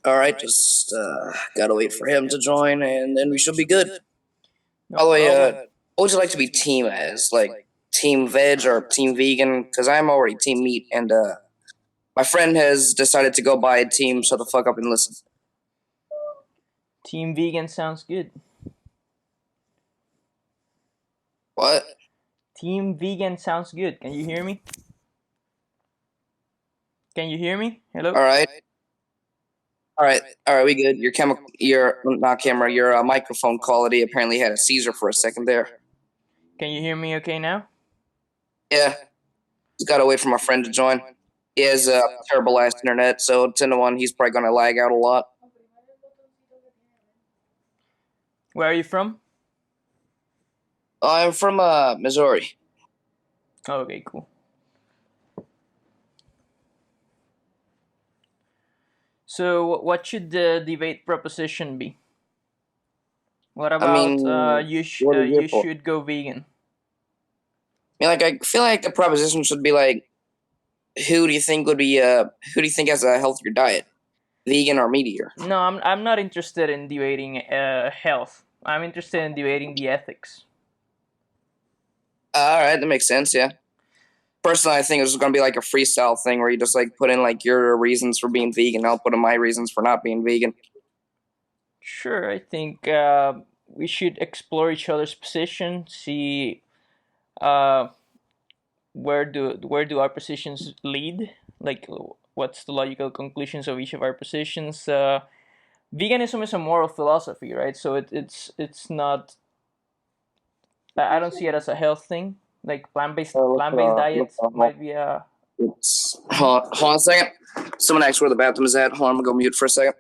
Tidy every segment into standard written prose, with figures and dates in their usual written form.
All right, just gotta wait for him to join, and then we should be good. By No the way, problem. what would you like to be team as? Like team veg or team vegan? Because I'm already team meat, and my friend has decided to go buy a team. Shut the fuck up and listen. Team vegan sounds good. What? Team vegan sounds good. Can you hear me? Can you hear me? Hello? All right, all right. We good. Your not camera, your microphone quality apparently had a seizure for a second there. Can you hear me okay now? Yeah, just gotta wait for my friend to join. He has terrible ass internet, so 10 to 1, he's probably gonna lag out a lot. Where are you from? I'm from Missouri. Okay, cool. So, what should the debate proposition be? What I about mean, what are you here you for? should go vegan? I mean, like, I feel like the proposition should be like, who do you think has a healthier diet, vegan or meat eater? No, I'm not interested in debating health. I'm interested in debating the ethics. All right, that makes sense. Yeah. Personally, I think it's going to be like a freestyle thing where you just like put in like your reasons for being vegan. I'll put in my reasons for not being vegan. Sure, I think we should explore each other's position, see uh, where do our positions lead, like what's the logical conclusions of each of our positions. Veganism is a moral philosophy, right? So it's not. I don't see it as a health thing. Like plant-based diets might be a. Hold on a second. Someone asked where the bathroom is at. Hold on, I'm going to go mute for a second.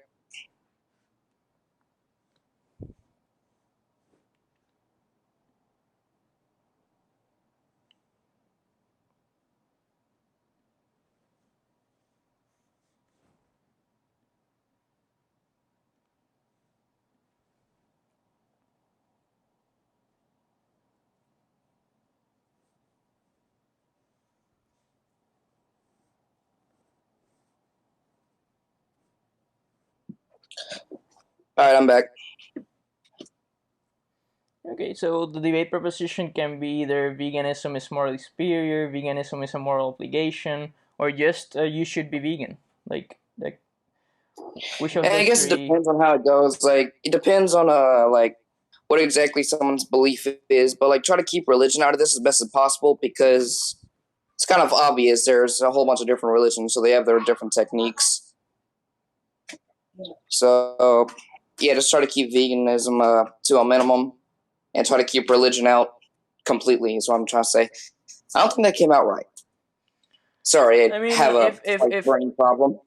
All right, I'm back. Okay, so the debate proposition can be either veganism is morally superior, veganism is a moral obligation, or just you should be vegan. Like which of And I the guess it three? depends on how it goes. Like it depends on like what exactly someone's belief is, but like try to keep religion out of this as best as possible because it's kind of obvious. There's a whole bunch of different religions, so they have their different techniques. So yeah, just try to keep veganism to a minimum and try to keep religion out completely. Is what I'm trying to say. I don't think that came out right. Sorry, I I mean, have a if slight brain problem.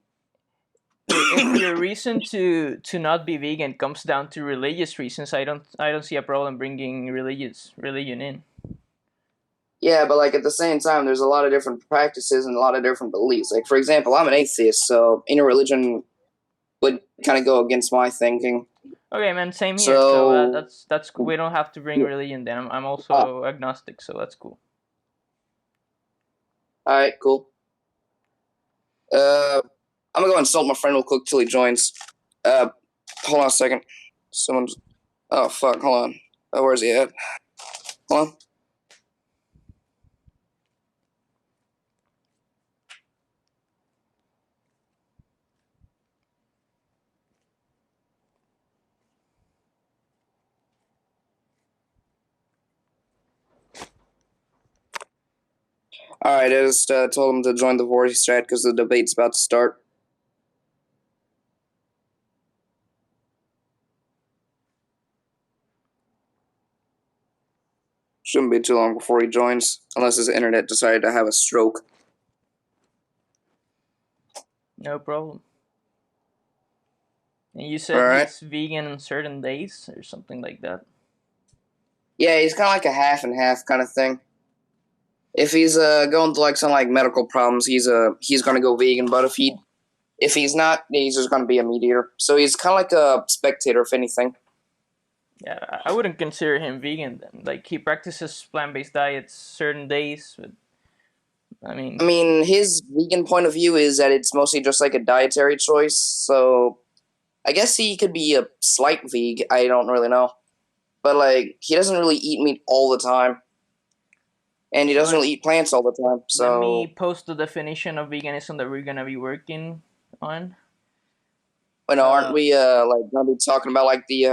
if your reason to not be vegan comes down to religious reasons, I don't see a problem bringing religion in. Yeah, but like at the same time, there's a lot of different practices and a lot of different beliefs. Like for example, I'm an atheist, so any religion would kind of go against my thinking. Okay, man, same here. So So that's we don't have to bring yeah. religion then. I'm Ah, also agnostic, so that's cool. all right, cool. I'm gonna go insult my friend real quick till he joins. Uh, hold on a second. Someone's. Oh fuck! Hold on. Where's he at? Hold on. All right, I just told him to join the voice chat because the debate's about to start. Shouldn't be too long before he joins, unless his internet decided to have a stroke. No problem. And you All said right. he's vegan on certain days or something like that. Yeah, he's kind of like a half and half kind of thing. If he's going to like some like medical problems, he's gonna go vegan. But if he's not, he's just gonna be a meat eater. So he's kind of like a spectator, if anything. Yeah, I wouldn't consider him vegan then. Like he practices plant-based diets certain days. But, I mean, I mean, his vegan point of view is that it's mostly just like a dietary choice. So I guess he could be a slight veg. I don't really know, but like he doesn't really eat meat all the time, and he doesn't So really eat plants all the time. let me So, post the definition of veganism that we're gonna be working on. aren't Uh, we like gonna be talking about like the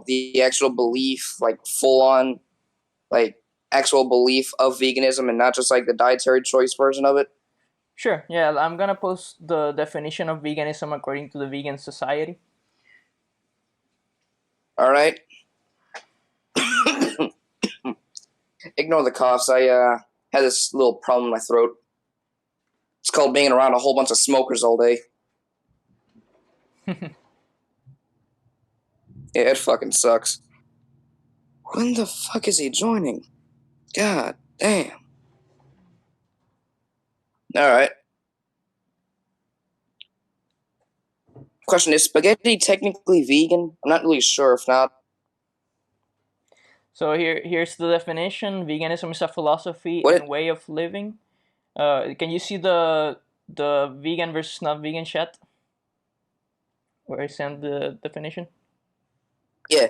the actual belief, like full on like actual belief of veganism, and not just like the dietary choice version of it? sure. Yeah, I'm gonna post the definition of veganism according to the Vegan Society. All right. Ignore the coughs. I had this little problem in my throat. It's called being around a whole bunch of smokers all day. Yeah, it fucking sucks. When the fuck is he joining? God damn. All right. Question, is spaghetti technically vegan? I'm not really sure if not. So here's the definition. Veganism is a philosophy What and it? way of living. Can you see the vegan versus not vegan chat where I sent the definition? Yeah,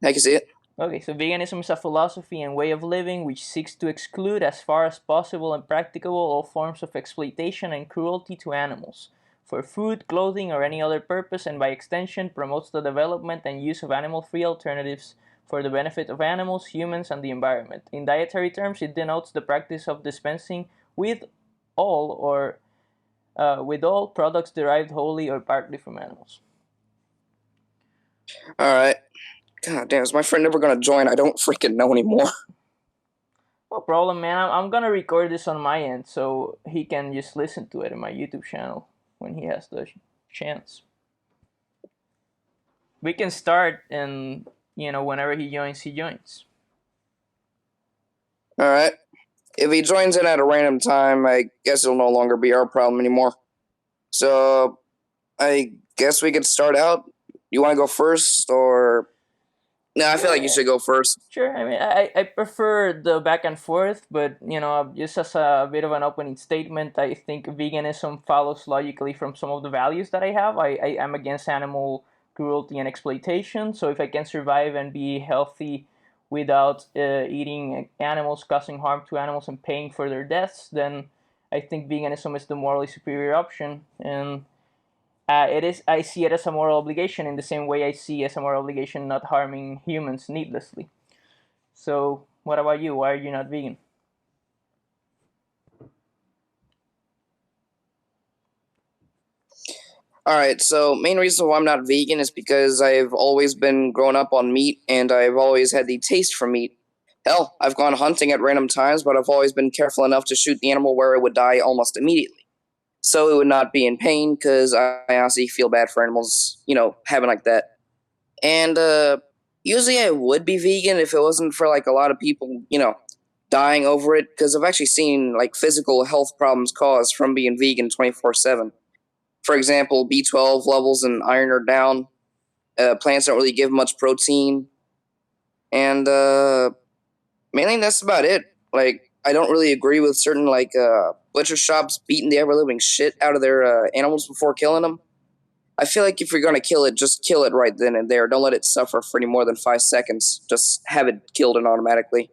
I can see it. Okay, so veganism is a philosophy and way of living which seeks to exclude as far as possible and practicable all forms of exploitation and cruelty to animals for food, clothing, or any other purpose, and by extension promotes the development and use of animal-free alternatives for the benefit of animals, humans, and the environment. In dietary terms, it denotes the practice of dispensing with all or with all products derived wholly or partly from animals. All right. God damn, is my friend never gonna join? I don't freaking know anymore. No problem, man. I'm gonna record this on my end so he can just listen to it in my YouTube channel when he has the chance. We can start, and whenever he joins, he joins. All right. If he joins in at a random time, I guess it'll no longer be our problem anymore. So I guess we could start out. You want to go first, or no? I feel like you Yeah, should go first. sure. I mean, I prefer the back and forth, but just as a bit of an opening statement, I think veganism follows logically from some of the values that I have. I am against animal cruelty and exploitation. So if I can survive and be healthy without eating animals, causing harm to animals, and paying for their deaths, then I think veganism is the morally superior option. And it is. I see it as a moral obligation in the same way I see as a moral obligation not harming humans needlessly. So, what about you? Why are you not vegan? All right. So main reason why I'm not vegan is because I've always been grown up on meat, and I've always had the taste for meat. Hell, I've gone hunting at random times, but I've always been careful enough to shoot the animal where it would die almost immediately, so it would not be in pain. Because I honestly feel bad for animals, having like that. And usually I would be vegan if it wasn't for like a lot of people, dying over it. Because I've actually seen like physical health problems caused from being vegan 24/7. For example, B12 levels and iron are down. Plants don't really give much protein, and mainly that's about it. Like I don't really agree with certain like butcher shops beating the ever living shit out of their animals before killing them. I feel like if you're gonna kill it, just kill it right then and there. Don't let it suffer for any more than 5 seconds. Just have it killed and automatically.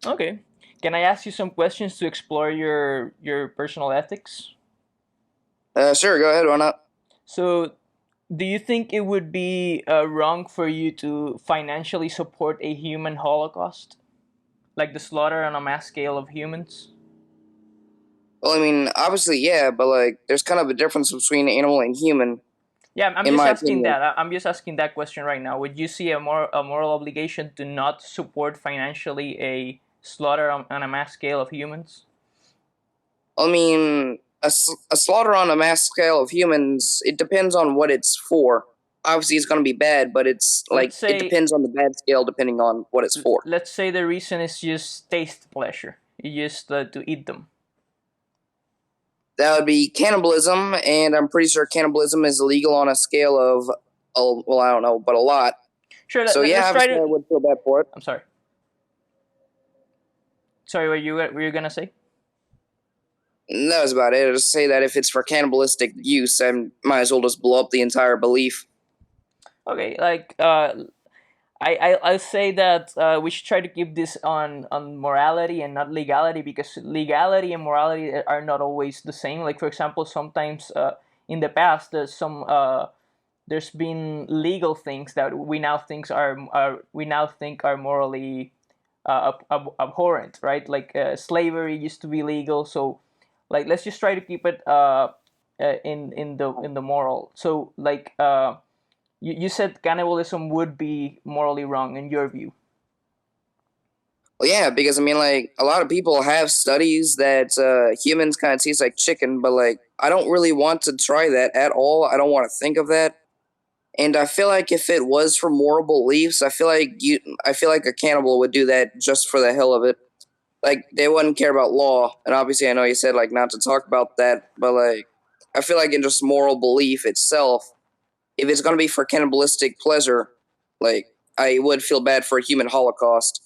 Okay. Can I ask you some questions to explore your personal ethics? Sure, go ahead. Why not? So, do you think it would be wrong for you to financially support a human holocaust, like the slaughter on a mass scale of humans? Well, I mean, obviously, yeah, but like, there's kind of a difference between animal and human, Yeah, I'm in just my asking opinion. that. I'm just asking that question right now. Would you see a moral obligation to not support financially a slaughter on a mass scale of humans? I mean, a slaughter on a mass scale of humans, it depends on what it's for. Obviously, it's going to be bad, but it's Let's like, it say depends on the bad scale depending on what it's for. let's say the reason is just taste pleasure. You just to eat them. That would be cannibalism, and I'm pretty sure cannibalism is illegal on a scale of, oh, well, I don't know, but a lot. Sure. So, yeah, Let's try obviously, to. I would feel bad for it. I'm sorry. Sorry, what you were you gonna say? that was about it. Just say that if it's for cannibalistic use, I might as well just blow up the entire belief. Okay, like I say that we should try to keep this on morality and not legality, because legality and morality are not always the same. Like, for example, sometimes in the past there's been legal things that we now think are morally abhorrent, right? Like slavery used to be legal, so like let's just try to keep it in the moral. So like you said cannibalism would be morally wrong in your view. Well, yeah, because I mean, like a lot of people have studies that humans kind of taste like chicken, but like I don't really want to try that at all. I don't want to think of that. And I feel like if it was for moral beliefs, I feel like a cannibal would do that just for the hell of it. Like they wouldn't care about law. And obviously, I know you said like not to talk about that, but like I feel like in just moral belief itself, if it's gonna be for cannibalistic pleasure, like I would feel bad for a human holocaust.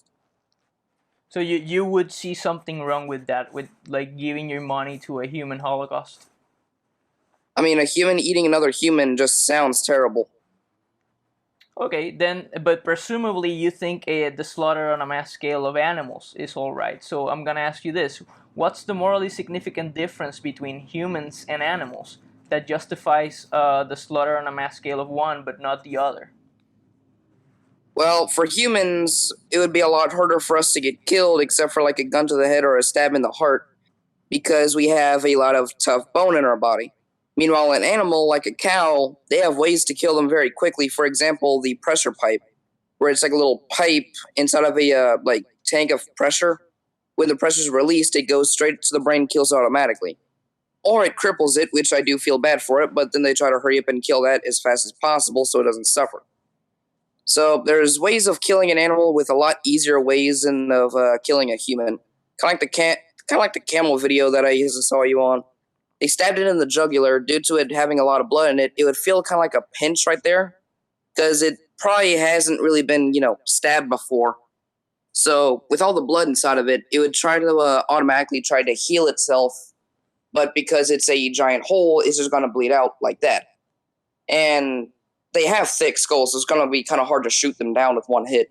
So you would see something wrong with that, with like giving your money to a human holocaust. I mean, a human eating another human just sounds terrible. Okay, then, but presumably you think the slaughter on a mass scale of animals is all right. So I'm gonna ask you this: what's the morally significant difference between humans and animals that justifies the slaughter on a mass scale of one but not the other? Well, for humans, it would be a lot harder for us to get killed, except for like a gun to the head or a stab in the heart, because we have a lot of tough bone in our body. Meanwhile, an animal like a cow, they have ways to kill them very quickly. For example, the pressure pipe, where it's like a little pipe inside of a like tank of pressure. When the pressure is released, it goes straight to the brain, kills it automatically. Or it cripples it, which I do feel bad for it, but then they try to hurry up and kill that as fast as possible so it doesn't suffer. So there's ways of killing an animal with a lot easier ways than of killing a human. Kind of like the camel video that I used to saw you on. They stabbed it in the jugular due to it having a lot of blood in it. It would feel kind of like a pinch right there because it probably hasn't really been stabbed before. So with all the blood inside of it, it would try to automatically try to heal itself, but because it's a giant hole, it's just going to bleed out like that. And they have thick skulls, so it's going to be kind of hard to shoot them down with one hit.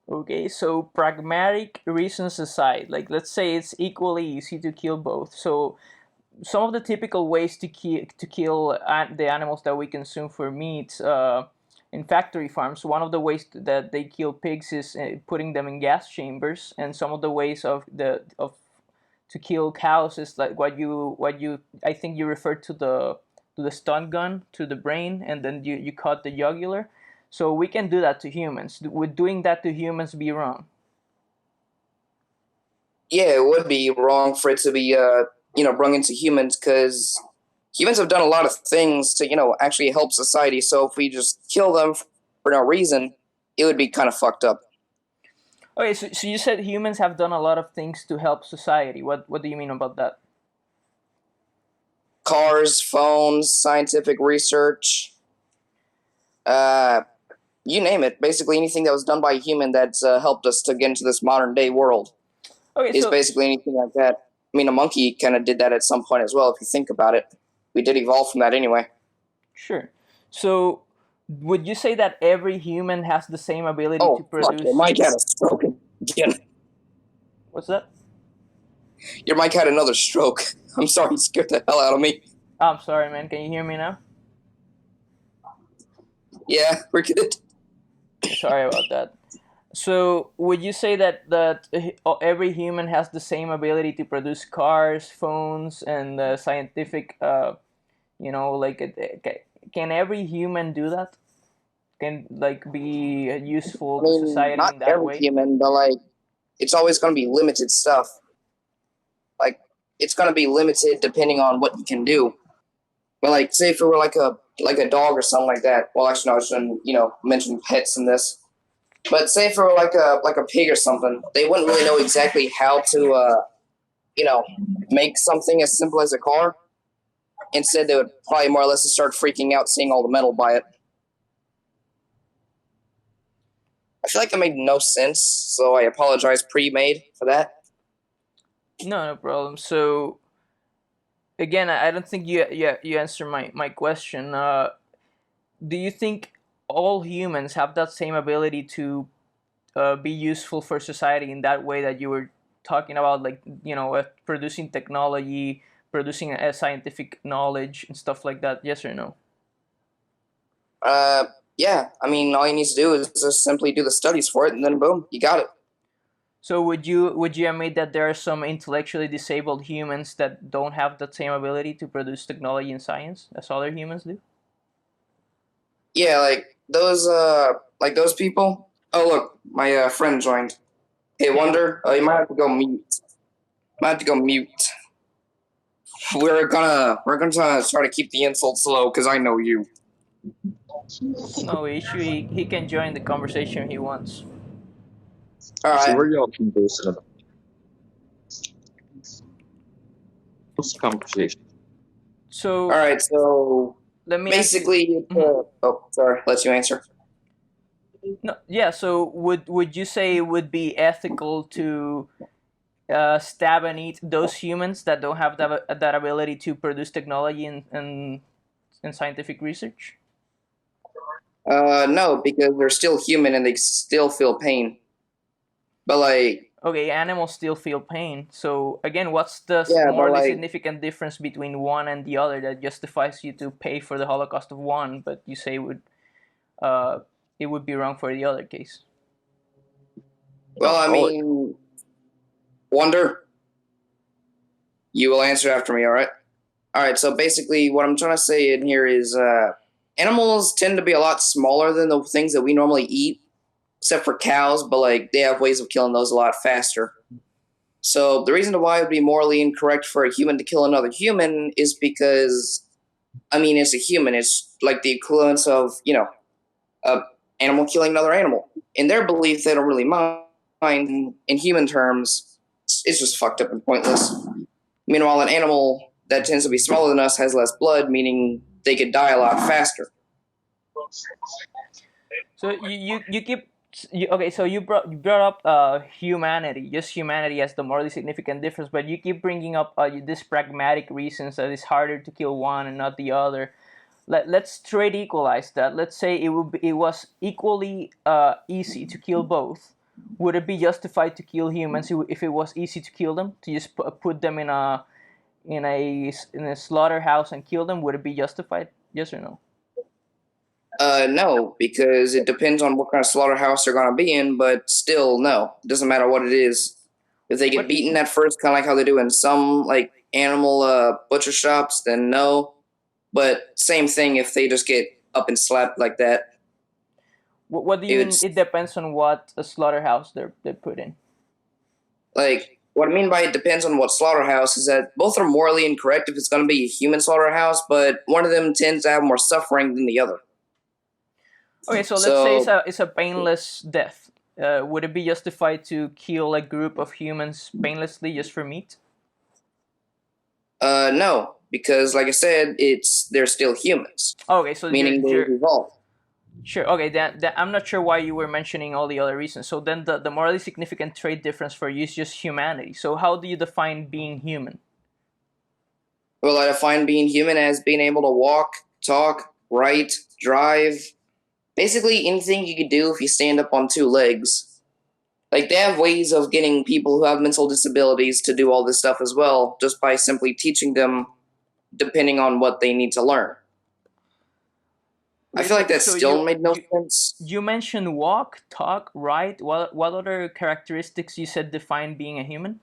Okay, so pragmatic reasons aside, like let's say it's equally easy to kill both. So some of the typical ways to kill the animals that we consume for meat in factory farms. One of the ways that they kill pigs is putting them in gas chambers, and some of the ways of to kill cows is like what you I think you referred to the stun gun to the brain, and then you cut the jugular. So we can do that to humans. Would doing that to humans be wrong? Yeah, it would be wrong for it to be brung into humans because humans have done a lot of things to actually help society. So if we just kill them for no reason, it would be kind of fucked up. Okay, so you said humans have done a lot of things to help society. What do you mean about that? Cars, phones, scientific research, uh, you name it. Basically, anything that was done by a human that's helped us to get into this modern day world Okay, is so basically anything like that. I mean, a monkey kind of did that at some point as well, if you think about it. We did evolve from that anyway. sure. So would you say that every human has the same ability to Oh, fuck. Your produce? mic had a stroke again. What's that? Your mic had another stroke. I'm sorry, it scared the hell out of me. Oh, I'm sorry, man. Can you hear me now? Yeah, we're good. Sorry about that. So would you say that every human has the same ability to produce cars, phones, and scientific, like can every human do that? Can like be I useful to mean, society not in that every way? human, but like, it's always going to be limited stuff. Like, it's going to be limited depending on what you can do. But like, say if it were like a dog or something like that. Well, actually, no, I shouldn't mention pets in this. But say if it were like a pig or something, they wouldn't really know exactly how to you know make something as simple as a car. Instead, they would probably more or less start freaking out seeing all the metal by it. I feel like that made no sense, so I apologize pre-made for that. No, no problem. So again, I don't think you answered my question. Do you think all humans have that same ability to be useful for society in that way that you were talking about, like producing technology, producing scientific knowledge and stuff like that? Yes or no? Uh, yeah. I mean, all you need to do is just simply do the studies for it, and then boom, you got it. So would you admit that there are some intellectually disabled humans that don't have that same ability to produce technology and science as other humans do? Yeah, like those people. Oh, look, my friend joined. Hey, Hey, Wonder, you what's might up? have to go mute. Might have to go mute. We're gonna try to keep the insults low because I know you. It's no issue. He can join the conversation if he wants. All So right, what are y'all conversing about? What's the conversation? all So right. So let me ask you. basically, Mhm. oh, sorry. Let you answer. No, yeah. So would you say it would be ethical to stab and eat those humans that don't have that ability to produce technology and scientific research? No, because they're still human and they still feel pain. But like, Okay, animals still feel pain. So again, what's the yeah, but morally like, significant difference between one and the other that justifies you to pay for the Holocaust of one, but you say uh, it would be wrong for the other case? well, I Oh, mean, Wonder, you will answer after me. All right. All right. So basically, what I'm trying to say in here is, animals tend to be a lot smaller than the things that we normally eat, except for cows. But like, they have ways of killing those a lot faster. So the reason why it would be morally incorrect for a human to kill another human is because, I mean, it's a human. It's like the equivalence of a animal killing another animal. In their belief, they don't really mind. In human terms, it's just fucked up and pointless. Meanwhile, an animal that tends to be smaller than us has less blood, meaning they could die a lot faster. So you keep okay. So you brought up humanity, just humanity as the morally significant difference, but you keep bringing up this pragmatic reasons that it's harder to kill one and not the other. Let's trade equalize that. Let's say it was equally easy to kill both. Would it be justified to kill humans if it was easy to kill them? To just put them in a slaughterhouse and kill them? Would it be justified? Yes or no? No, because it depends on what kind of slaughterhouse they're going to be in, but still, no. It doesn't matter what it is. If they get What beaten at first, kind of like how they do in some like animal butcher shops, then no. But same thing if they just get up and slapped like that. what do you mean? It's It depends on what a slaughterhouse they put in. like what I mean by it depends on what slaughterhouse is that both are morally incorrect if it's going to be a human slaughterhouse, but one of them tends to have more suffering than the other. Okay, so let's say it's So, a painless death. Would it be justified to kill a group of humans painlessly just for meat? no, because like I said, they're still humans, Okay, so meaning they've evolved. sure. Okay, then I'm not sure why you were mentioning all the other reasons. So then the morally significant trait difference for you is just humanity. So how do you define being human? Well, I define being human as being able to walk, talk, write, drive, basically anything you could do if you stand up on two legs. Like they have ways of getting people who have mental disabilities to do all this stuff as well, just by simply teaching them depending on what they need to learn. I Okay, feel so like that so still you made no you sense. you mentioned walk, talk, write. What other characteristics you said define being a human?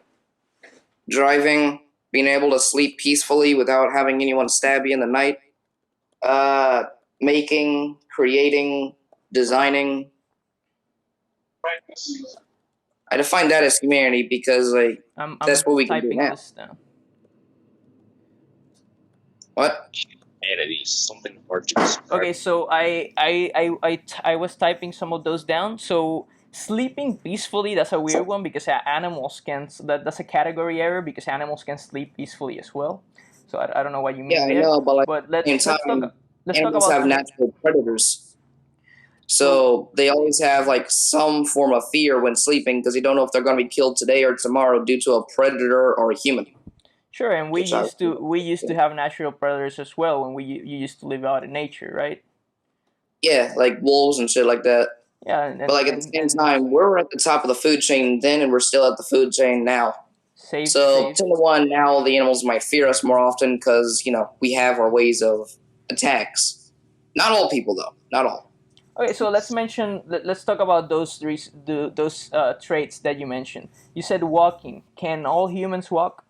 Driving, being able to sleep peacefully without having anyone stab you in the night, uh, making, creating, designing. I define that as humanity because like that's I'm what we can do typing now. this down. What? humanity, something hard to describe. Okay, so I was typing some of those down. So sleeping peacefully, that's a weird one because animals can. That's a category error because animals can sleep peacefully as well. So I don't know what you Yeah, mean I there. know, but like But at the same time, let's talk animals about have other. natural predators. So they always have like some form of fear when sleeping because they don't know if they're going to be killed today or tomorrow due to a predator or a human. Sure, and Which I we used to have natural predators as well when you used to live out in nature, right? yeah, like wolves and shit like that. Yeah, But like at the same time, we're at the top of the food chain then, and we're still at the food chain now. So safe. 10 to 1 now, the animals might fear us more often because we have our ways of attacks. Not all people though, not all. Okay, so let's talk about those traits that you mentioned. You said walking. Can all humans walk?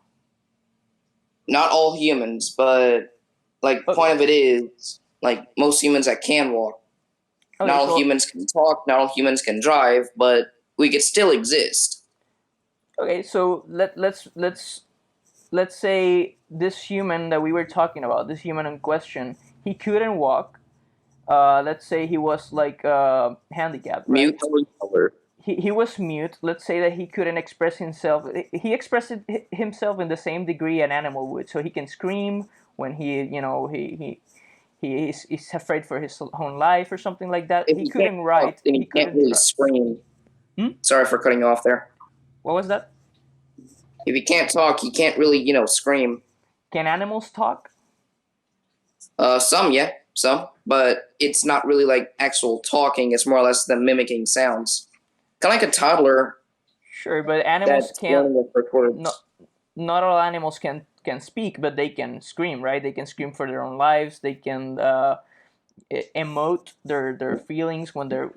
Not all humans, but like Okay, point of it is like most humans that can walk. okay, Not all so humans can talk. Not all humans can drive, but we could still exist. okay, so let's say this human that we were talking about, this human in question, he couldn't walk. Let's say he was like handicapped, right? Mute color. He was mute. Let's say that he couldn't express himself. He expressed himself in the same degree an animal would. So he can scream when he's afraid for his own life or something like that. If He he can't couldn't talk, write. then He he can't couldn't really draw. scream. Hmm? Sorry for cutting you off there. What was that? If he can't talk, he can't really, scream. Can animals talk? Some, yeah, some, but it's not really like actual talking. It's more or less them mimicking sounds. Kind of like a toddler Sure, but animals that's can't. learning the first words. Not all animals can speak, but they can scream, right? They can scream for their own lives. They can emote their feelings when they're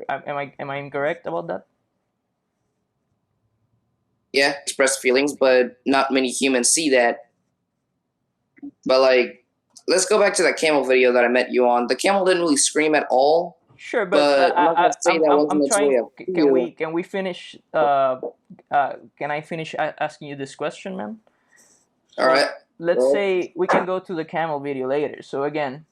am I incorrect about that? Yeah, express feelings, but not many humans see that. But like, let's go back to that camel video that I met you on. The camel didn't really scream at all, Sure, but but I'm not gonna say that I'm wasn't its way trying. of Can we feel. finish? Can I finish asking you this question, man? All So right, let's well, say we can go to the camel video later. So again,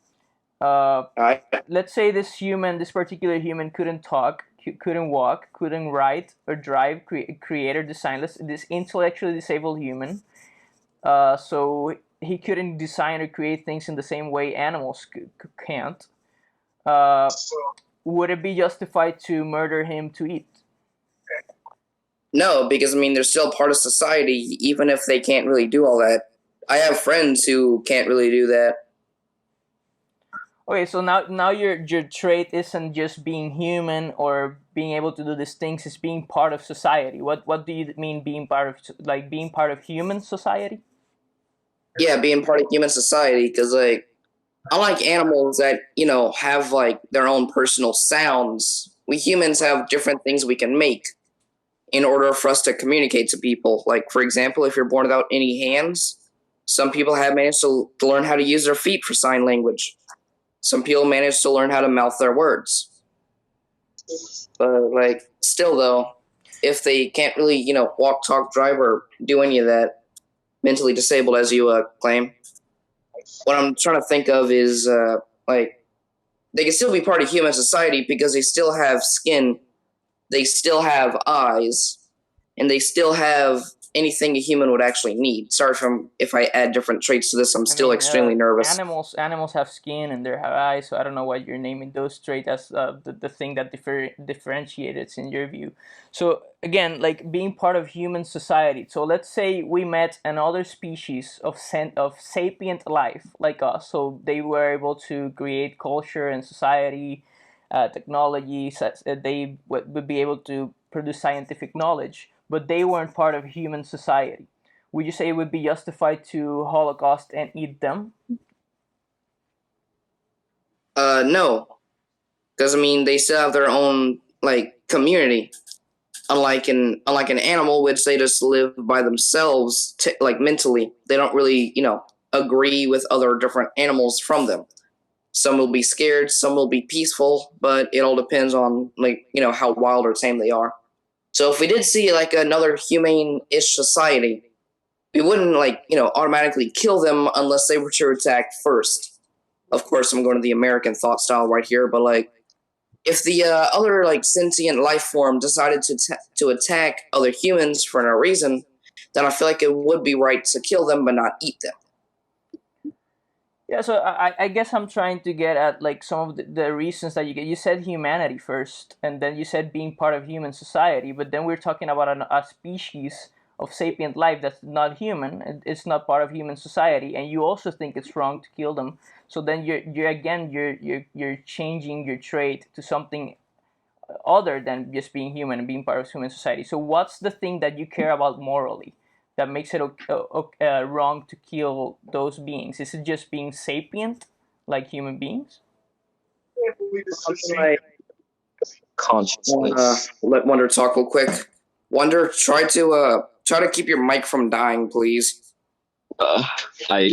all right. let's say this particular human couldn't talk, couldn't walk, couldn't write or drive, create or design. This intellectually disabled human. So he couldn't design or create things in the same way animals can't. Uh, would it be justified to murder him to eat? No, because I mean they're still part of society, even if they can't really do all that. I have friends who can't really do that. Okay, so now your trait isn't just being human or being able to do these things; it's being part of society. What do you mean being part of being part of human society? Yeah, being part of human society, because like unlike animals that have like their own personal sounds, we humans have different things we can make in order for us to communicate to people. Like for example, if you're born without any hands, some people have managed to learn how to use their feet for sign language. Some people manage to learn how to mouth their words. But like still though, if they can't really, walk, talk, drive, or do any of that, mentally disabled as you claim, what I'm trying to think of is like they can still be part of human society because they still have skin, they still have eyes, and they still have anything a human would actually need. Sorry if I add different traits to this. I'm I still mean, extremely nervous. animals have skin and they have eyes, so I don't know why you're naming those traits as the thing that differentiates in your view. So again, like being part of human society. So let's say we met another species of sapient life like us. So they were able to create culture and society, technology. They would be able to produce scientific knowledge, but they weren't part of human society. Would you say it would be justified to Holocaust and eat them? No, because I mean they still have their own like community. Unlike an animal, which they just live by themselves, like mentally, they don't really agree with other different animals from them. Some will be scared, some will be peaceful, but it all depends on like how wild or tame they are. So if we did see like another humane-ish society, we wouldn't like automatically kill them unless they were to attack first. Of course, I'm going to the American thought style right here, but like if the other like sentient life form decided to attack other humans for no reason, then I feel like it would be right to kill them but not eat them. Yeah, so I guess I'm trying to get at like some of the reasons that you get. You said humanity first, and then you said being part of human society, but then we're talking about a species of sapient life that's not human. It's not part of human society, and you also think it's wrong to kill them. So then you're again you're changing your trait to something other than just being human and being part of human society. So what's the thing that you care about morally that makes it wrong to kill those beings? Is it just being sapient like human beings? I Consciousness. let Wonder talk real quick. Wonder, try to keep your mic from dying, please. Uh, I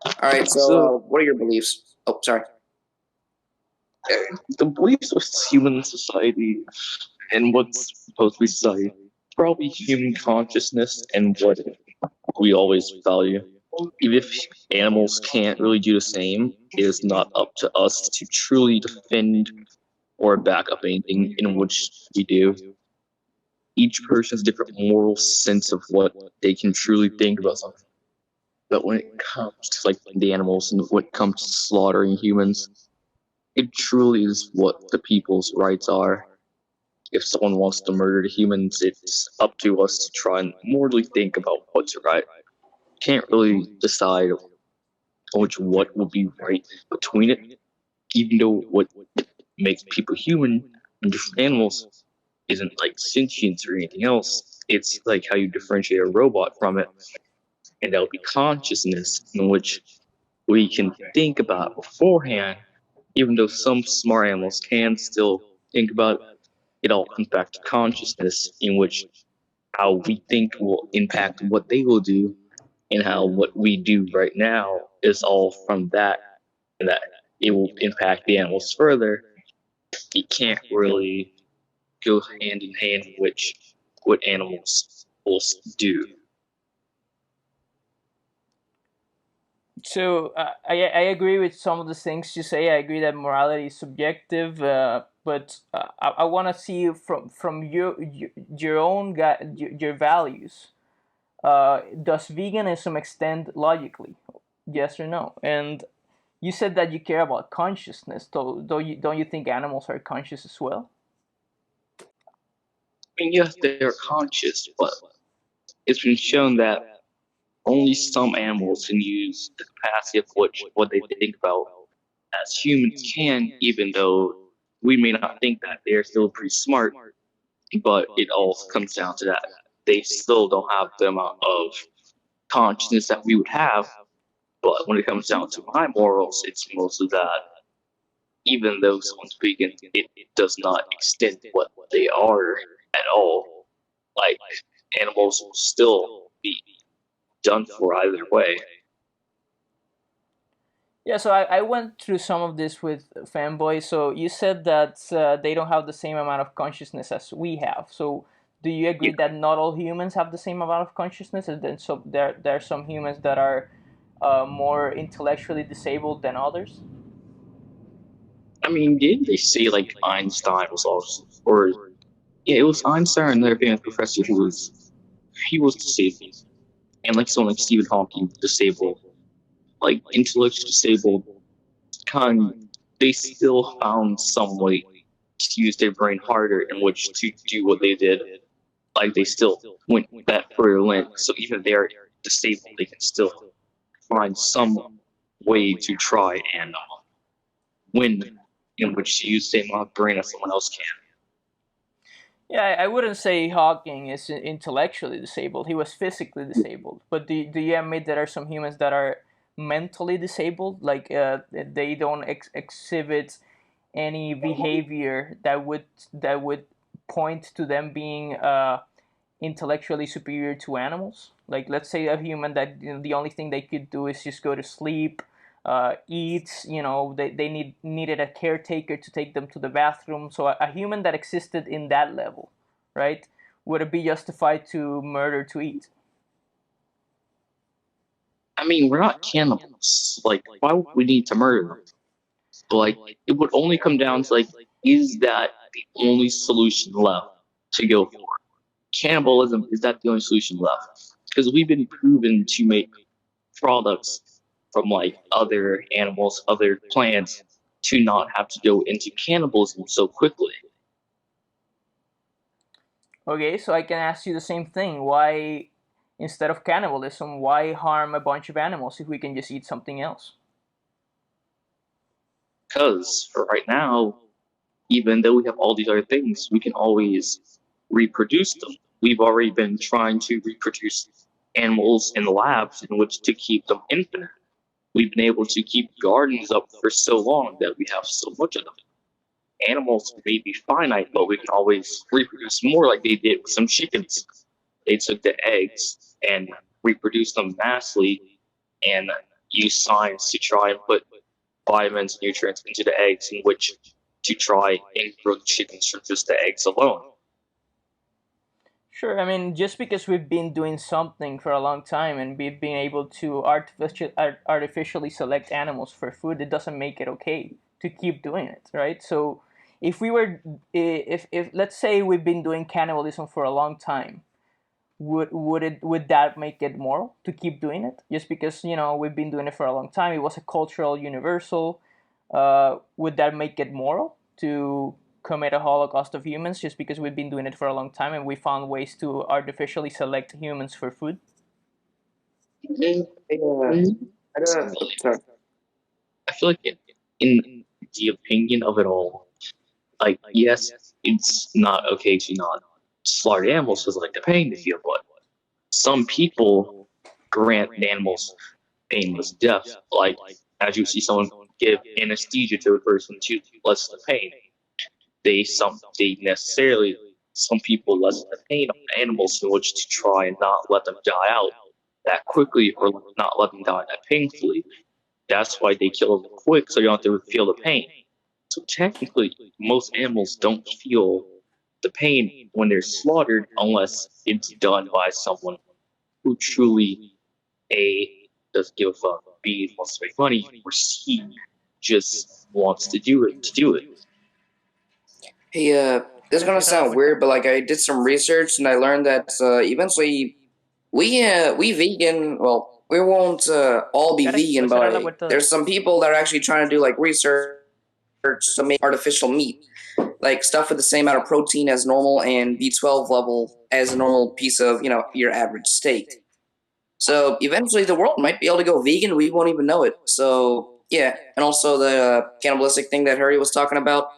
All right. So, so what are your beliefs? Oh, sorry. the beliefs of human society and what's supposed to be society, probably human consciousness and what we always value. Even if animals can't really do the same, it is not up to us to truly defend or back up anything in which we do. Each person has a different moral sense of what they can truly think about something. But when it comes to like the animals and when it comes to slaughtering humans, it truly is what the people's rights are. If someone wants to murder the humans, it's up to us to try and morally think about what's right. Can't really decide what would be right between it, even though what makes people human and different animals isn't like sentience or anything else. It's like how you differentiate a robot from it, and that would be consciousness, in which we can think about beforehand. Even though some smart animals can still think about it, it all comes back to consciousness, in which how we think will impact what they will do, and how what we do right now is all from that, and that it will impact the animals further. It can't really go hand in hand which what animals will do. So I agree with some of the things you say. I agree that morality is subjective, but I want to see from your own your values. Does veganism extend logically? Yes or no? And you said that you care about consciousness. So don't you think animals are conscious as well? I mean, yes, they're conscious, but it's been shown that only some animals can use the capacity of what they think about as humans can, even though we may not think that they're still pretty smart, but it all comes down to that. They still don't have the amount of consciousness that we would have, but when it comes down to my morals, it's mostly that even though someone's vegan, it does not extend what they are at all. Like, animals will still be done for either way. Yeah, so I went through some of this with Fanboy. So you said that they don't have the same amount of consciousness as we have. So do you agree Yeah. that not all humans have the same amount of consciousness, and then so there are some humans that are more intellectually disabled than others? I mean, didn't they say like Einstein was also, or yeah, it was Einstein, another famous professor who was he was disabled, and like someone like Stephen Hawking disabled, like intellectually disabled, kind they still found some way to use their brain harder in which to do what they did. Like they still went that further length. So even if they're disabled, they can still find some way to try and win in which to use the same amount of brain as someone else can. Yeah, I wouldn't say Hawking is intellectually disabled. He was physically disabled. But do you admit there are some humans that are mentally disabled? Like they don't exhibit any behavior that would point to them being intellectually superior to animals. Like let's say a human that the only thing they could do is just go to sleep, eat. They needed a caretaker to take them to the bathroom. So a human that existed in that level, right? Would it be justified to murder to eat? I mean, we're not cannibals. Like, why would we need to murder them? But like, it would only come down to like, is that the only solution left to go for? Cannibalism, is that the only solution left? Because we've been proven to make products from like other animals, other plants, to not have to go into cannibalism so quickly. Okay, so I can ask you the same thing. Why, instead of cannibalism, why harm a bunch of animals if we can just eat something else? Because for right now, even though we have all these other things, we can always reproduce them. We've already been trying to reproduce animals in the labs in which to keep them infinite. We've been able to keep gardens up for so long that we have so much of them. Animals may be finite, but we can always reproduce more like they did with some chickens. They took the eggs and reproduced them massively and used science to try and put vitamins and nutrients into the eggs in which to try and grow the chickens from just the eggs alone. Sure, I mean, just because we've been doing something for a long time and we've been able to artificially select animals for food, it doesn't make it okay to keep doing it, right? So, if we were, if let's say we've been doing cannibalism for a long time, would that make it moral to keep doing it? Just because we've been doing it for a long time, it was a cultural universal. Would that make it moral to commit a holocaust of humans just because we've been doing it for a long time and we found ways to artificially select humans for food? Yeah, I don't, sorry. I feel like in the opinion of it all, like yes, it's not okay to not slaughter animals because like the pain they feel, but some people grant animals painless death. Like as you see someone give anesthesia to a person to lessen the pain, they necessarily some people lessen the pain on animals in which to try and not let them die out that quickly or not let them die that painfully. That's why they kill them quick so you don't have to feel the pain. So technically, most animals don't feel the pain when they're slaughtered unless it's done by someone who truly A doesn't give a fuck, B wants to make money, or C just wants to do it to do it. Hey, this is gonna sound weird, but like I did some research and I learned that eventually we vegan, well, we won't all be Cara, vegan, puedes but cerrar la like, puerta. there's some people that are actually trying to do like research to make artificial meat, like stuff with the same amount of protein as normal and B12 level as a normal piece of your average steak. So eventually the world might be able to go vegan. We won't even know it. So yeah, and also the cannibalistic thing that Harry was talking about.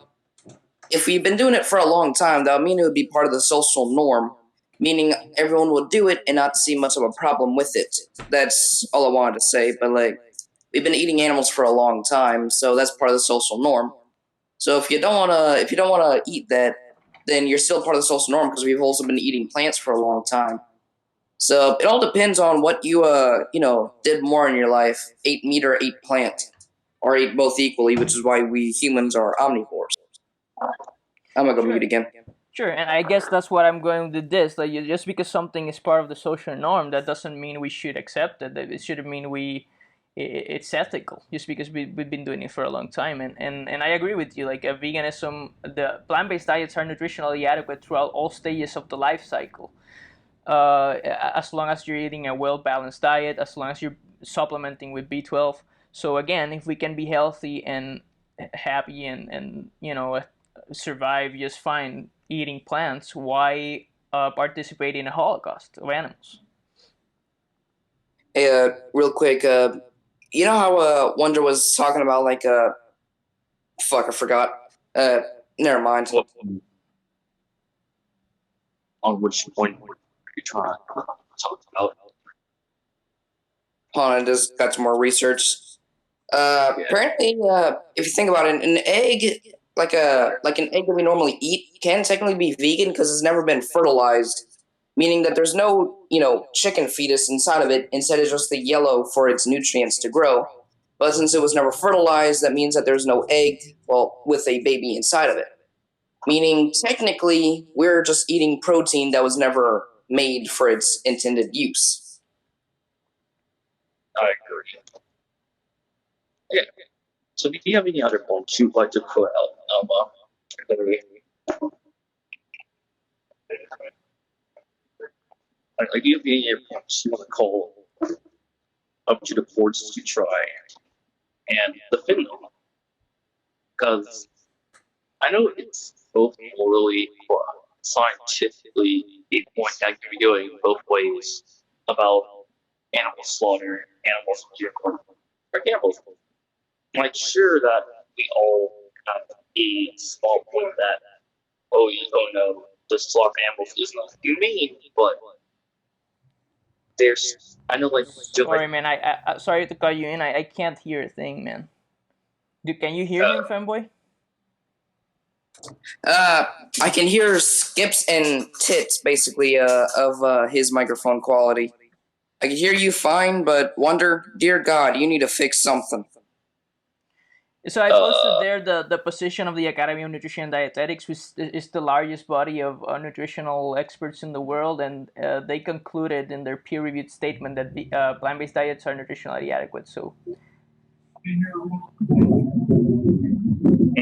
If we've been doing it for a long time, that would mean it would be part of the social norm, meaning everyone would do it and not see much of a problem with it. That's all I wanted to say. But like, we've been eating animals for a long time, so that's part of the social norm. So if you don't wanna eat that, then you're still part of the social norm because we've also been eating plants for a long time. So it all depends on what you did more in your life: ate meat or ate plant, or ate both equally, which is why we humans are omnivores. I'm gonna go Sure. mute again. Sure, and I guess that's what I'm going with this. Like, just because something is part of the social norm, that doesn't mean we should accept it. That it shouldn't mean it's ethical. Just because we've been doing it for a long time, and I agree with you. Like, veganism, the plant-based diets are nutritionally adequate throughout all stages of the life cycle. As long as you're eating a well-balanced diet, as long as you're supplementing with B12. So again, if we can be healthy and happy and survive just fine eating plants, why participate in a holocaust of animals? Hey, real quick, you know how Wonder was talking about like fuck, I forgot. Uh, Never mind. What, on which point are you trying to talk about? Hold on, I just got some more research. Apparently, if you think about it, an egg, like an egg that we normally eat, can technically be vegan because it's never been fertilized, meaning that there's no chicken fetus inside of it. Instead, it's just the yellow for its nutrients to grow. But since it was never fertilized, that means that there's no egg, well, with a baby inside of it. Meaning, technically, we're just eating protein that was never made for its intended use. I agree. Yeah. So do you have any other points you'd like to put out, Larry? Like, do you have any other points you want to call up to the courts to try and defend them. Because I know it's both morally or scientifically a point that can be going both ways about animal slaughter, animals or gambles. Like, sure that we all have a small point that, oh no, the slaughter of animals is not humane, but there's, I know, like, just like, Sorry, man. I sorry to cut you in. I can't hear a thing, man. Can you hear me, uh, fanboy? I can hear skips and tits basically of his microphone quality. I can hear you fine, but Wonder, dear God, you need to fix something. So I posted uh, there the position of the Academy of Nutrition and Dietetics, which is the largest body of nutritional experts in the world, and they concluded in their peer-reviewed statement that plant-based diets are nutritionally adequate. So,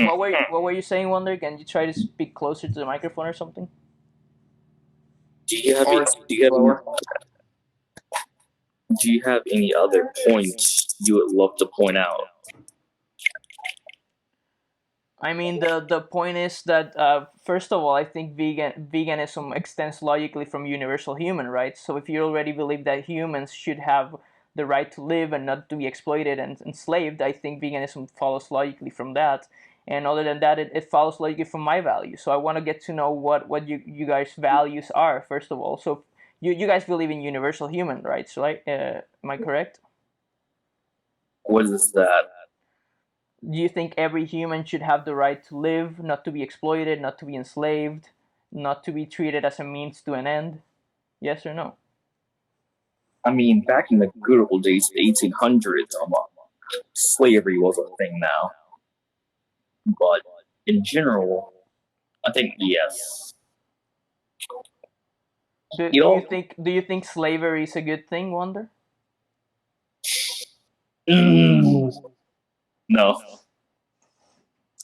what were you saying, Wonder? Can you try to speak closer to the microphone or something? Or do you have slower. do you have any other points you would love to point out? I mean, the point is that first of all, I think veganism extends logically from universal human rights. So if you already believe that humans should have the right to live and not to be exploited and enslaved, I think veganism follows logically from that. And other than that, it follows logically from my values. So I want to get to know what you guys' values are first of all. So you guys believe in universal human rights, right? Am I correct? What is that? Do you think every human should have the right to live, not to be exploited, not to be enslaved, not to be treated as a means to an end? Yes or no? I mean, back in the good old days, the 1800s, slavery was a thing now. But in general, I think yes. You know, Do you think slavery is a good thing, Wonder? no.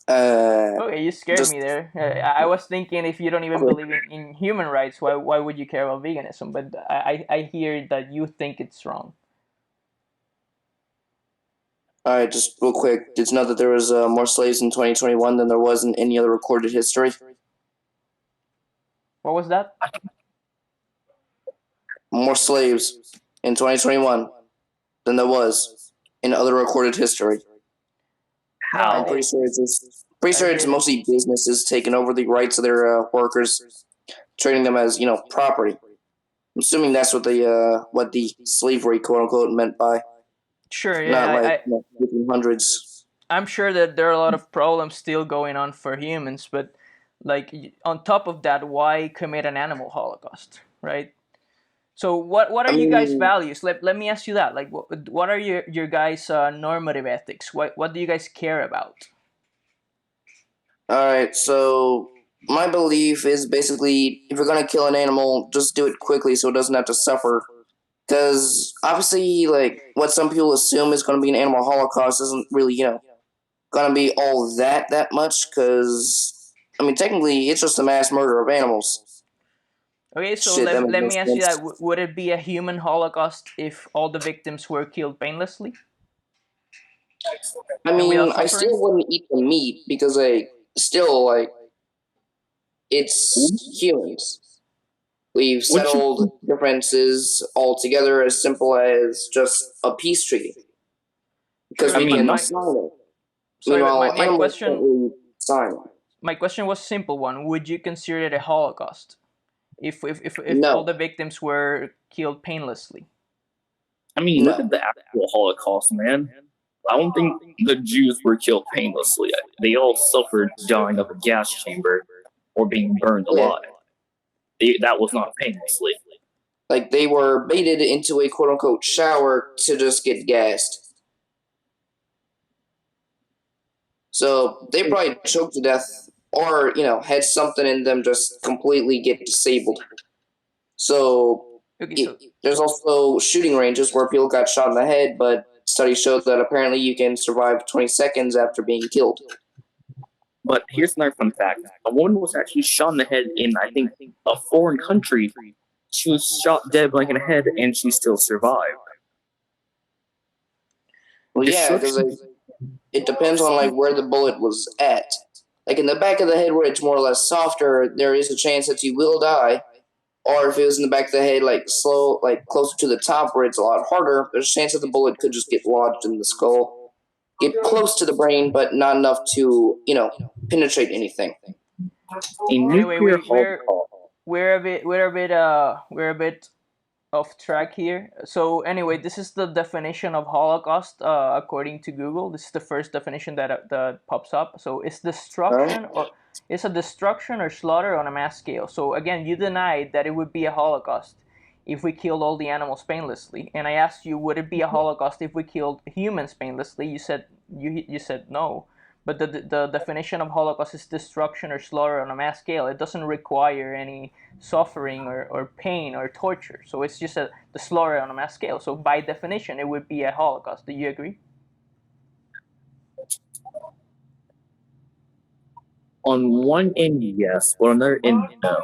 Okay, you scared Just me there. I was thinking if you don't even quick. believe in human rights, why would you care about veganism? But I hear that you think it's wrong. All right, just real quick. Did you know that there was more slaves in 2021 than there was in any other recorded history? What was that? More slaves in 2021 than there was in other recorded history. No, I'm pretty sure it's did. mostly businesses taking over the rights of their workers, treating them as property. I'm assuming that's what the slavery quote unquote meant by, Sure, not yeah, like 1500s. I'm sure that there are a lot of problems still going on for humans, but like on top of that, why commit an animal holocaust, right? So what I are you guys' mean, values? Let me ask you that. Like what are your guys' normative ethics? What do you guys care about? all right. So my belief is basically, if you're gonna kill an animal, just do it quickly so it doesn't have to suffer. Because obviously, like what some people assume is going to be an animal holocaust isn't really, going to be all that much. Because I mean, technically, it's just a mass murder of animals. Okay, so Shit, that makes let no me ask you that. sense. Would it be a human holocaust if all the victims were killed painlessly I and without mean, I suffering? still wouldn't eat the meat because, like, still, like, it's humans. We've Would you? settled differences altogether as simple as just a peace treaty because Sure, I we but mean, can not. sign it. my, Meanwhile, my animals can't question really sign it. my question was a simple one. Would you consider it a holocaust if all No, the victims were killed painlessly? I mean, look no. at the actual Holocaust, man. I don't think the Jews were killed painlessly. They all suffered dying of a gas chamber or being burned Yeah, alive. That was not painlessly. like they were baited into a quote unquote shower to just get gassed. So they probably choked to death or, had something in them just completely get disabled. So Okay, it, there's also shooting ranges where people got shot in the head, but studies showed that apparently you can survive 20 seconds after being killed. But here's another fun fact: a woman was actually shot in the head in, I think, a foreign country. She was shot dead blank in the head, and she still survived. Well, yeah, because Destruction. it depends on like where the bullet was at. Like in the back of the head where it's more or less softer, there is a chance that you will die. Or if it was in the back of the head, like slow, like closer to the top where it's a lot harder, there's a chance that the bullet could just get lodged in the skull, get close to the brain, but not enough to, penetrate anything. A Anyway, nuclear holocaust. we're a bit off track here. So anyway, this is the definition of Holocaust according to Google. This is the first definition that pops up. So Huh? it's a destruction or slaughter on a mass scale. So again, you denied that it would be a Holocaust if we killed all the animals painlessly. And I asked you, would it be a Holocaust if we killed humans painlessly? You said no. But the definition of Holocaust is destruction or slaughter on a mass scale. It doesn't require any suffering or pain or torture. So it's just the slaughter on a mass scale. So by definition, it would be a Holocaust. Do you agree? On one end, yes, but on the other end, no.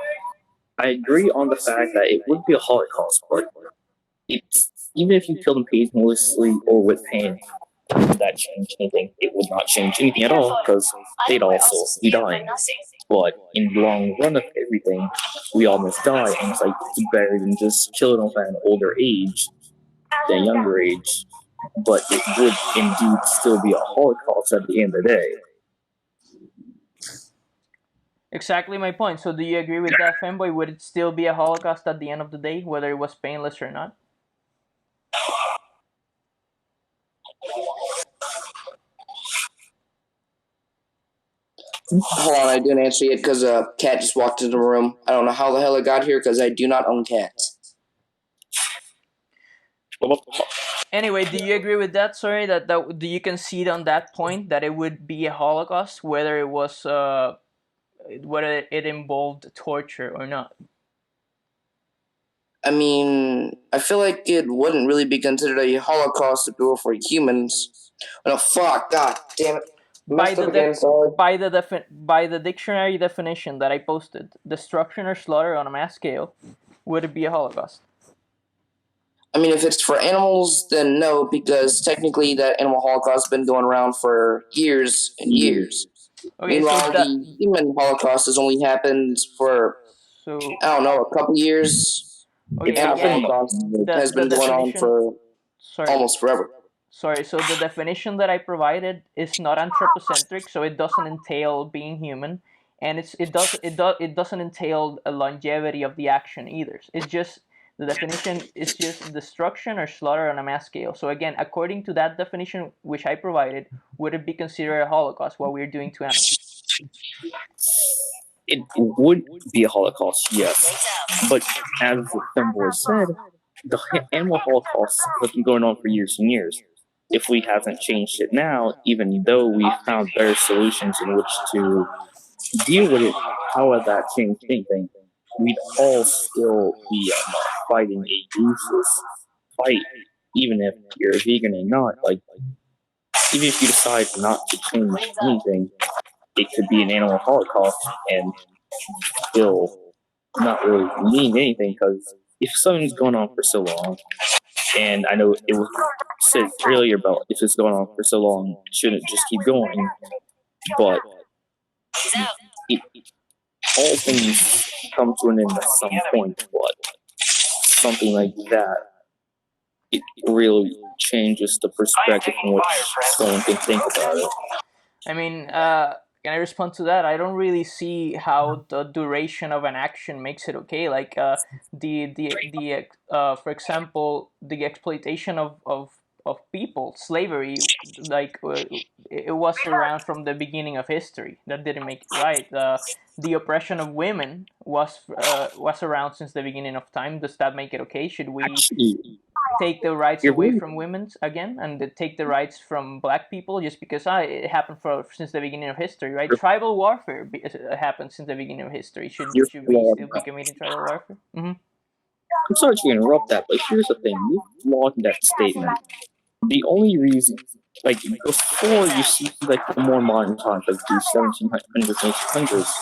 I agree on the fact that it would be a Holocaust, but it's even if you killed them painlessly or with pain, would that change anything? It would not change anything at all because they'd also be dying. But in the long run of everything, we almost die, and it's like it's better than just killing them at an older age than a younger age. But it would indeed still be a Holocaust at the end of the day. Exactly my point. So do you agree with that, Femboy? Would it still be a Holocaust at the end of the day, whether it was painless or not? Hold on, I didn't answer yet because a cat just walked into the room. I don't know how the hell it got here because I do not own cats. Anyway, do you agree with that? Sorry, that do you concede on that point that it would be a Holocaust, whether it was whether it involved torture or not? I mean, I feel like it wouldn't really be considered a Holocaust if it were for humans. Oh, no, fuck, god damn it. By Messed up again, sorry. by the dictionary definition that I posted, destruction or slaughter on a mass scale, would it be a Holocaust? I mean, if it's for animals, then no, because technically that animal holocaust has been going around for years and years. Okay, Meanwhile, the human holocaust has only happened for, so I don't know, a couple years. okay, Animal again, holocaust has the been going on definition. for Sorry, almost forever. sorry. So the definition that I provided is not anthropocentric, so it doesn't entail being human, and it doesn't entail a longevity of the action either. It's just the definition is just destruction or slaughter on a mass scale. So again, according to that definition which I provided, would it be considered a Holocaust what we're doing to animals? It would be a Holocaust, yes. But as the Femboy said, the animal Holocaust has been going on for years and years. If we haven't changed it now, even though we found better solutions in which to deal with it, how would that change anything? We'd all still be fighting a useless fight, even if you're a vegan or not. Like, even if you decide not to change anything, it could be an animal holocaust and still not really mean anything because if something's going on for so long, and I know it was said earlier about if it's going on for so long, shouldn't just keep going, but it, all things come to an end at some point, but something like that, it really changes the perspective in which someone can think about it. I mean, can I respond to that? I don't really see how the duration of an action makes it okay. Like for example, the exploitation of people, slavery, like it was around from the beginning of history. That didn't make it right. The oppression of women was around since the beginning of time. Does that make it okay? Should we take the rights away from women again and take the rights from black people just because it happened since the beginning of history, right? Tribal warfare happened since the beginning of history. Should we still be committing tribal warfare? Mm-hmm. I'm sorry to interrupt that, but here's the thing: you flawed that statement. The only reason, like before, you see like the more modern times, like the 1700s, 1800s,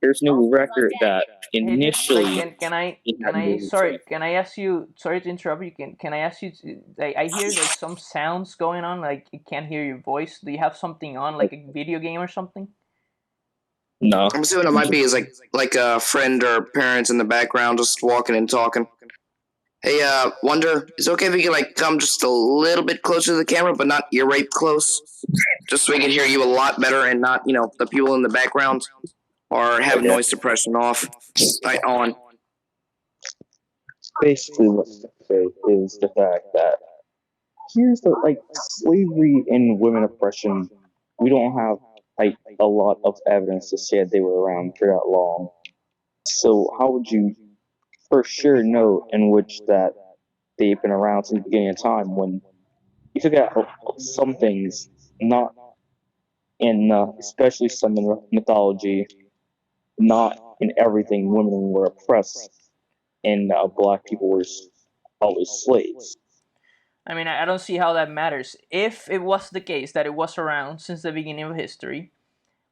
there's no record that Hey, dude, like, initially it had moved. can I ask you, sorry to interrupt you, can I ask you, like, I hear, like, some sounds going on, like, I can't hear your voice. Do you have something on, like a video game or something? No. I'm assuming it might be as like a friend or parents in the background just walking and talking. Hey, Wonder, is it okay if we can like come just a little bit closer to the camera, but not ear rape close, just so we can hear you a lot better and not, the people in the background, or have noise suppression off, right on. Basically, what I say is the fact that here's the slavery and women oppression. We don't have a lot of evidence to say that they were around for that long. So how would you for sure know in which that they've been around since the beginning of time when you look at some things, not in especially some in mythology, not in everything women were oppressed and black people were always slaves. I mean, I don't see how that matters. If it was the case that it was around since the beginning of history,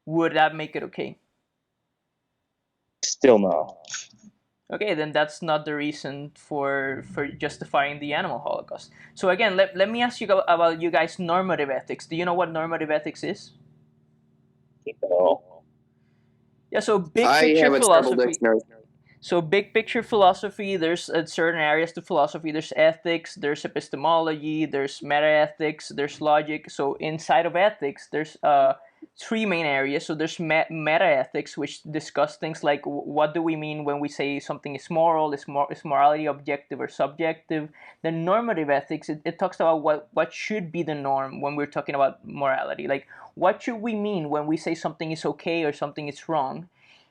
would that make it okay? Still no. Okay, then that's not the reason for justifying the animal holocaust. So again, let me ask you about you guys normative ethics. Do you know what normative ethics is? No. Yeah, so big I picture have a terrible philosophy. dictionary. So big picture philosophy, there's certain areas to philosophy. There's ethics, there's epistemology, there's meta-ethics, there's logic. So inside of ethics, there's three main areas. So there's meta-ethics, which discuss things like what do we mean when we say something is moral, is morality objective or subjective. Then normative ethics, it talks about what should be the norm when we're talking about morality. Like what should we mean when we say something is okay or something is wrong.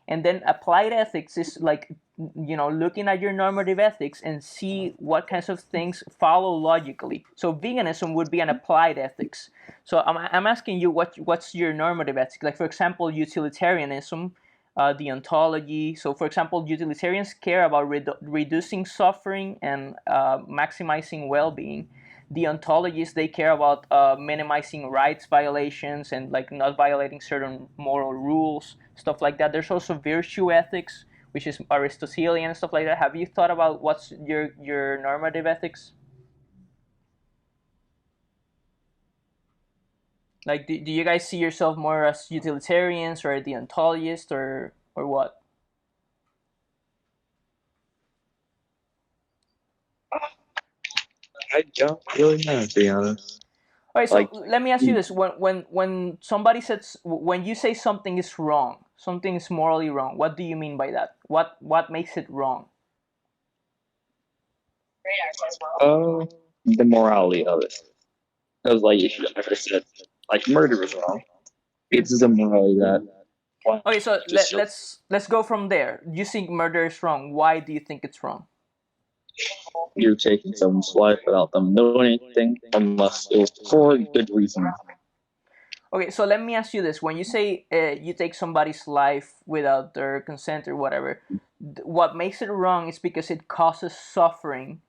And then applied ethics is like, looking at your normative ethics and see what kinds of things follow logically. So veganism would be an applied ethics. So I'm asking you what's your normative ethics? Like for example, utilitarianism, the ontology. So for example, utilitarians care about reducing suffering and maximizing well-being. The ontologists, they care about minimizing rights violations and like not violating certain moral rules, stuff like that. There's also virtue ethics, which is Aristotelian and stuff like that. Have you thought about what's your normative ethics? Like, do you guys see yourself more as utilitarians or deontologists or what? I don't really know, to be honest. All right, so let me ask you this: when somebody says when you say something is wrong, something is morally wrong, what do you mean by that? What makes it wrong? The morality of it. Because, like I said, like murder is wrong. It's the morality that. Okay, so let's go from there. You think murder is wrong. Why do you think it's wrong? You're taking someone's life without them knowing anything, unless it was for a good reason. Okay, so let me ask you this: when you say you take somebody's life without their consent or whatever, what makes it wrong is because it causes suffering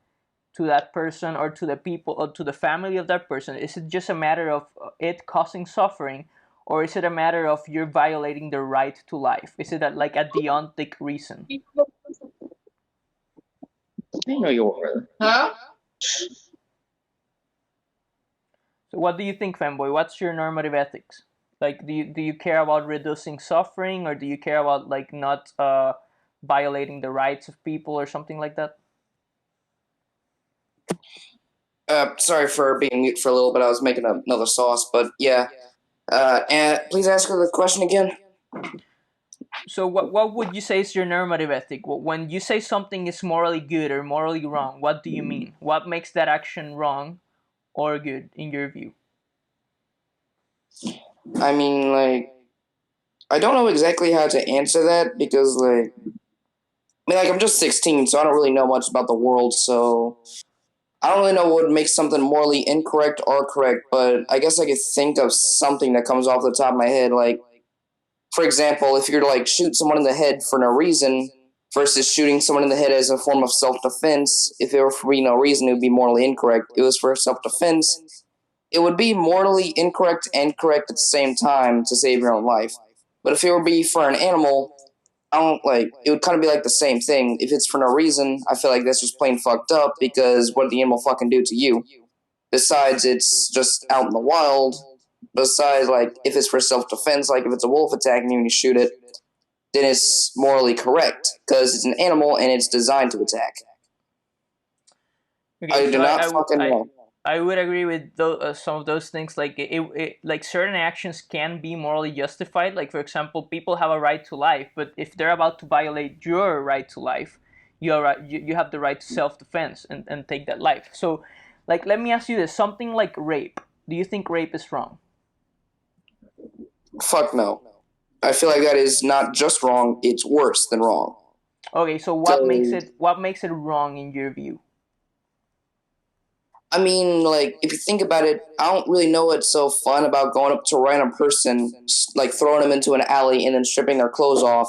to that person or to the people or to the family of that person. Is it just a matter of it causing suffering, or is it a matter of you're violating the right to life? Is it like a deontic reason? I know you were. Huh? So what do you think, fanboy? What's your normative ethics? Like, do you care about reducing suffering, or do you care about like not violating the rights of people or something like that? Sorry for being mute for a little bit. I was making another sauce, but yeah. And please ask her the question again. So what would you say is your normative ethic? When you say something is morally good or morally wrong, what do you mean? What makes that action wrong or good in your view? I mean, like, I don't know exactly how to answer that because, like, I'm just 16, so I don't really know much about the world, so I don't really know what makes something morally incorrect or correct, but I guess I could think of something that comes off the top of my head. Like, for example, if you're to, like, shoot someone in the head for no reason versus shooting someone in the head as a form of self-defense, if it were for no reason, it would be morally incorrect. It was for self-defense. It would be morally incorrect and correct at the same time to save your own life. But if it would be for an animal, I don't like it would kind of be like the same thing. If it's for no reason, I feel like that's just plain fucked up because what did the animal fucking do to you? Besides, it's just out in the wild. Besides, like if it's for self defense, like if it's a wolf attacking you and you shoot it, then it's morally correct because it's an animal and it's designed to attack. Okay, I do so not fucking know. I would agree with some of those things. Like like certain actions can be morally justified. Like for example, people have a right to life, but if they're about to violate your right to life, you have the right to self-defense and take that life. So, like, let me ask you this: something like rape. Do you think rape is wrong? Fuck no. I feel like that is not just wrong; it's worse than wrong. Okay, so Because what makes it wrong in your view? I mean, like if you think about it, I don't really know what's so fun about going up to a random person, like throwing them into an alley and then stripping their clothes off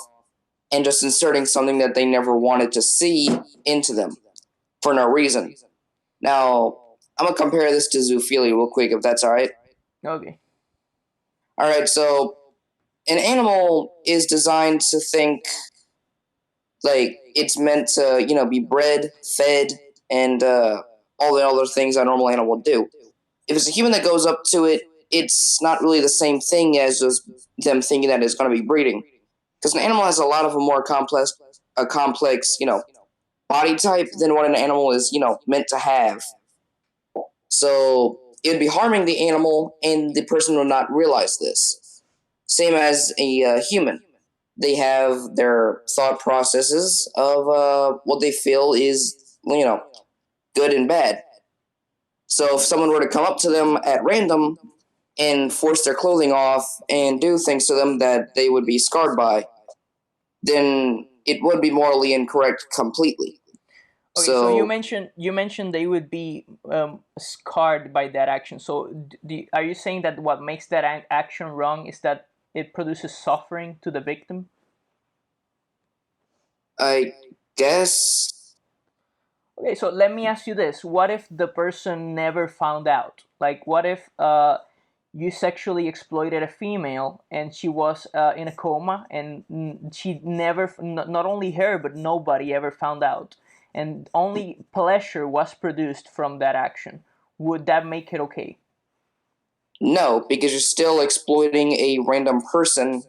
and just inserting something that they never wanted to see into them for no reason. Now, I'm gonna compare this to zoophilia real quick, if that's all right. Okay. All right, so an animal is designed to think like it's meant to, be bred, fed, and all the other things a normal animal would do. If it's a human that goes up to it, it's not really the same thing as just them thinking that it's going to be breeding. Because an animal has a lot of a more complex, body type than what an animal is, meant to have. So it would be harming the animal, and the person will not realize this. Same as a human. They have their thought processes of what they feel is, good and bad. So if someone were to come up to them at random and force their clothing off and do things to them that they would be scarred by, then it would be morally incorrect completely. Okay, so So you mentioned they would be scarred by that action. So, are you saying that what makes that action wrong is that it produces suffering to the victim? I guess Okay, so let me ask you this: what if the person never found out? Like, what if you sexually exploited a female and she was in a coma and she never, not only her but nobody ever found out, and only pleasure was produced from that action? Would that make it okay? no, because you're still exploiting a random person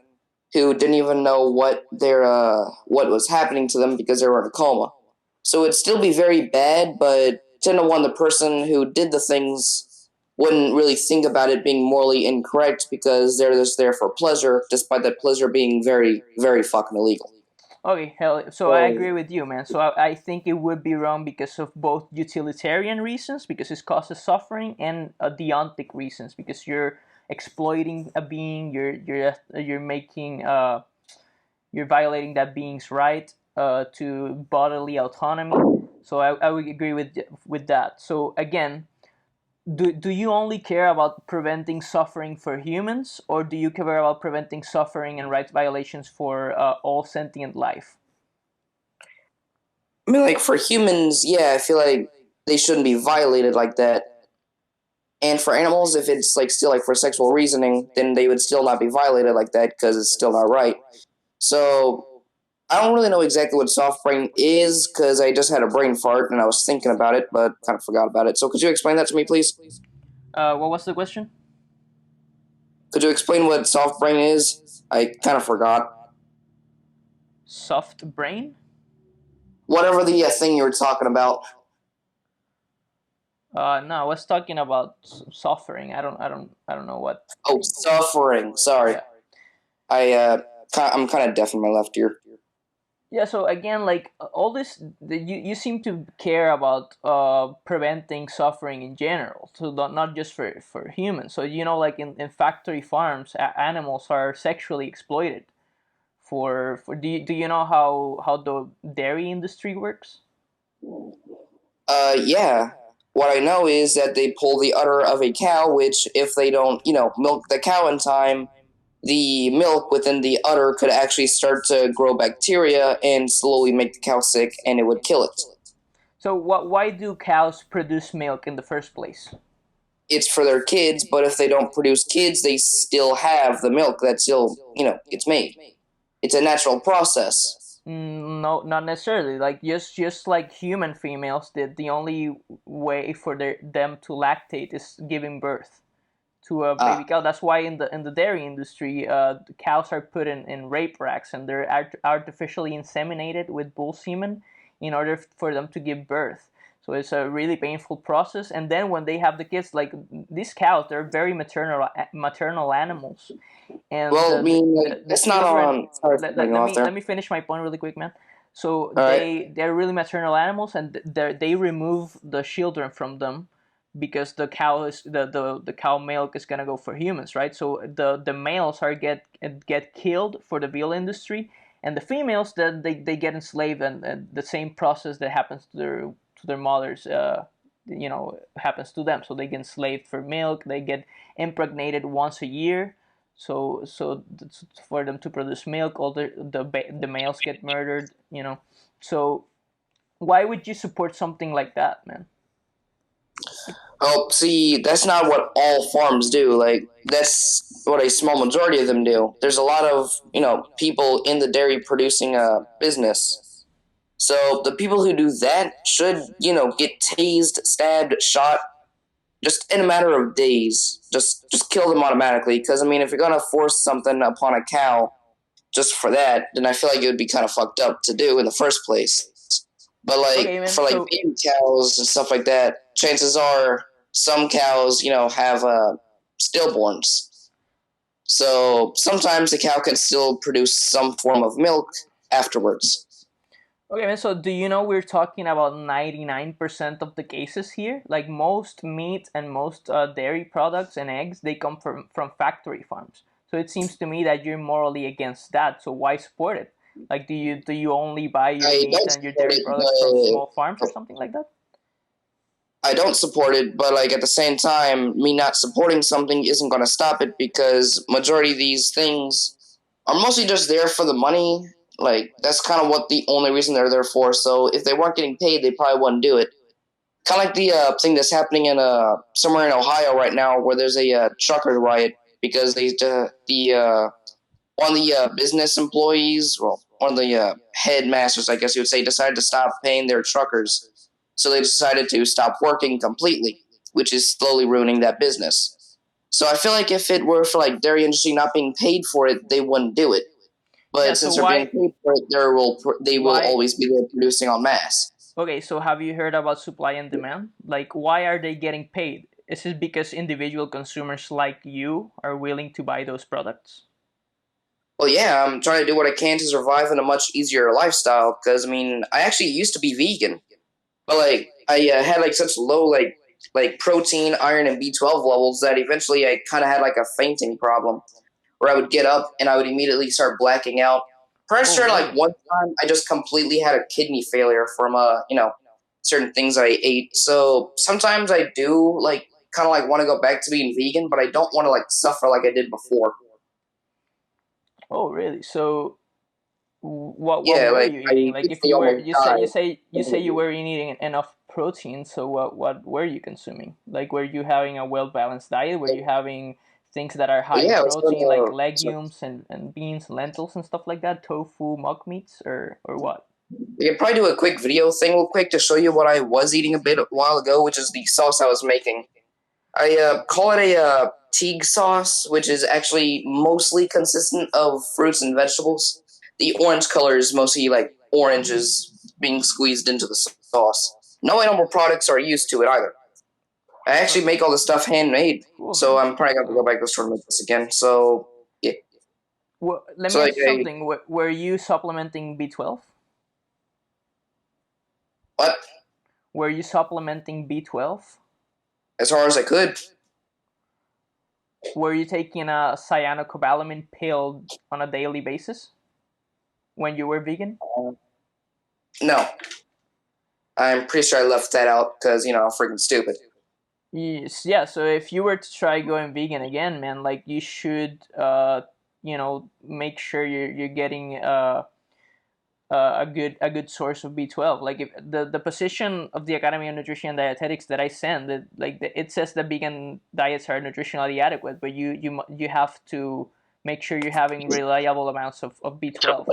who didn't even know what was happening to them because they were in a coma. So it'd still be very bad, but 10 to 1, the person who did the things wouldn't really think about it being morally incorrect because they're just there for pleasure, despite that pleasure being very, very fucking illegal. Okay, hell, so I So agree with you, man. So I think it would be wrong because of both utilitarian reasons, because it causes suffering, and deontic reasons, because you're exploiting a being, you're making you're violating that being's right to bodily autonomy. So I would agree with that. So again, do you only care about preventing suffering for humans, or do you care about preventing suffering and rights violations for all sentient life? I mean, like for humans, yeah, I feel like they shouldn't be violated like that. And for animals, if it's like still like for sexual reasoning, then they would still not be violated like that because it's still not right. So I don't really know exactly what soft brain is because I just had a brain fart and I was thinking about it, but kind of forgot about it. So could you explain that to me, please? What was the question? Could you explain what soft brain is? I kind of forgot. Soft brain? Whatever the thing you were talking about. No, I was talking about suffering. I don't know what. Oh, suffering. Sorry, Yeah. I'm kind of deaf in my left ear. Yeah, so again, like all this, you seem to care about preventing suffering in general, so not just for humans. So like in factory farms, animals are sexually exploited. For do you know how the dairy industry works? Yeah. What I know is that they pull the udder of a cow, which if they don't, milk the cow in time, the milk within the udder could actually start to grow bacteria and slowly make the cow sick, and it would kill it. So why do cows produce milk in the first place? It's for their kids, but if they don't produce kids, they still have the milk that still, gets made. It's a natural process. No, not necessarily. Like just like human females, the only way for them to lactate is giving birth to a baby Ah, cow. That's why in the dairy industry, the cows are put in rape racks and they're artificially inseminated with bull semen in order for them to give birth. So it's a really painful process. And then when they have the kids, like these cows, they're very maternal animals, and well, I mean, like, the that's not children. on. Sorry for cutting you off Let there. me finish my point really quick, man. So All right. they're really maternal animals, and they remove the children from them because the cow is the cow milk is gonna go for humans, right? So the males are get killed for the veal industry, and the females that they get enslaved, and the same process that happens to their mothers, happens to them. So they get enslaved for milk. They get impregnated once a year. So for them to produce milk, all the males get murdered. So why would you support something like that, man? Oh, see, that's not what all farms do. Like, that's what a small majority of them do. There's a lot of, people in the dairy producing a business. So the people who do that should, get tased, stabbed, shot, just in a matter of days. Just kill them automatically. Because I mean, if you're gonna force something upon a cow just for that, then I feel like it would be kind of fucked up to do in the first place. But like Okay, man. for like So baby cows and stuff like that, chances are some cows, have stillborns. So sometimes the cow can still produce some form of milk afterwards. okay, man. So do you know we're talking about 99% of the cases here? Like most meat and most dairy products and eggs, they come from factory farms. So it seems to me that you're morally against that. So why support it? Like, do you only buy your I meat don't and your support dairy products from it, small farms or but something like that? I don't support it, but like at the same time, me not supporting something isn't going to stop it because majority of these things are mostly just there for the money. Like that's kind of what the only reason they're there for. So if they weren't getting paid, they probably wouldn't do it. Kind of like the thing that's happening in somewhere in Ohio right now, where there's a trucker riot because one of the business employees, well, one of the headmasters, I guess you would say, decided to stop paying their truckers. So they decided to stop working completely, which is slowly ruining that business. So I feel like if it were for like dairy industry not being paid for it, they wouldn't do it. Yeah. But So since they're being paid for it, they will why? always be there producing en masse. Okay. So have you heard about supply and demand? Like, why are they getting paid? Is it because individual consumers like you are willing to buy those products? Well, yeah, I'm trying to do what I can to survive in a much easier lifestyle. Because I mean, I actually used to be vegan, but like I had like such low like protein, iron, and B12 levels that eventually I kind of had like a fainting problem where I would get up and I would immediately start blacking out. Pretty Oh, sure like really? one time I just completely had a kidney failure from certain things I ate. So sometimes I do like kind of like want to go back to being vegan, but I don't want to like suffer like I did before. Oh, really? So what Yeah, were like you I eating? Like, if basically you were, almost died. you say you were eating enough protein, so what were you consuming? Like, were you having a well balanced diet? Were you having things that are But high in yeah, I was protein, like gonna. legumes and beans, lentils and stuff like that, tofu, mock meats, or what? We can probably do a quick video thing real quick to show you what I was eating a while ago, which is the sauce I was making. I call it a teague sauce, which is actually mostly consistent of fruits and vegetables. The orange color is mostly like oranges being squeezed into the sauce. No animal products are used to it either. I Uh, actually make all the stuff handmade, cool, so man. I'm probably going to go So, back to the store and make this again. So yeah, let me so like ask you something. Were you supplementing B12? what Were you supplementing B12? as far as I could. Were you taking a cyanocobalamin pill on a daily basis when you were vegan? No, I'm pretty sure I left that out because I'm freaking stupid. Yes, yeah. So if you were to try going vegan again, man, like you should, make sure you're getting a good source of B12. Like, if the position of the Academy of Nutrition and Dietetics that I send, it says that vegan diets are nutritionally adequate, but you have to make sure you're having reliable amounts of B12.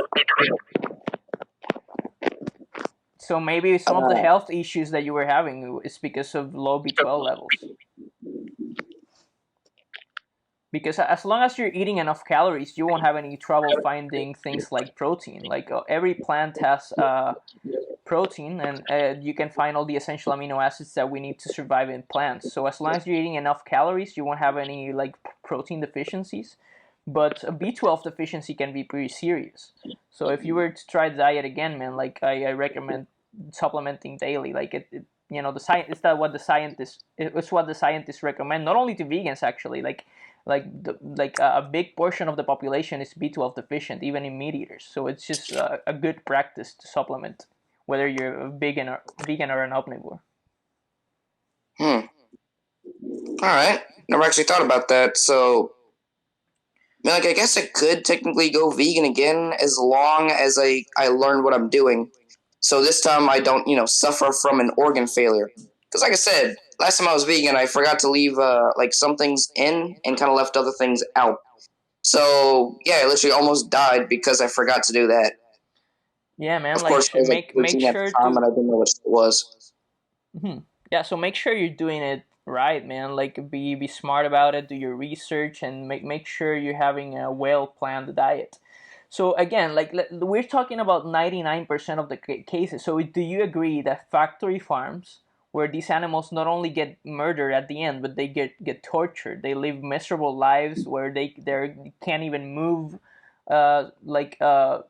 So maybe some of the Uh, health issues that you were having is because of low B12 levels. Because as long as you're eating enough calories, you won't have any trouble finding things like protein. Like every plant has protein, and you can find all the essential amino acids that we need to survive in plants. So as long as you're eating enough calories, you won't have any like protein deficiencies. But a B12 deficiency can be pretty serious. So if you were to try the diet again, man, like I recommend supplementing daily. Like the science is that what the scientists it's what the scientists recommend, not only to vegans actually. Like a big portion of the population is B12 deficient, even in meat eaters. So it's just a good practice to supplement, whether you're a vegan or an omnivore. All right. Never actually thought about that. So, I mean, like, I guess I could technically go vegan again as long as I learn what I'm doing. So this time I don't, suffer from an organ failure. Because, like I said, last time I was vegan, I forgot to leave like some things in and kind of left other things out. So yeah, I literally almost died because I forgot to do that. Yeah, man. Of Like course, I was like make 13 at sure the time, to. and I didn't know what it was. Yeah, so make sure you're doing it right, man. Like be smart about it. Do your research and make sure you're having a well planned diet. So again, like we're talking about 99% of the cases. So do you agree that factory farms, where these animals not only get murdered at the end, but they get tortured, they live miserable lives where they can't even move, like a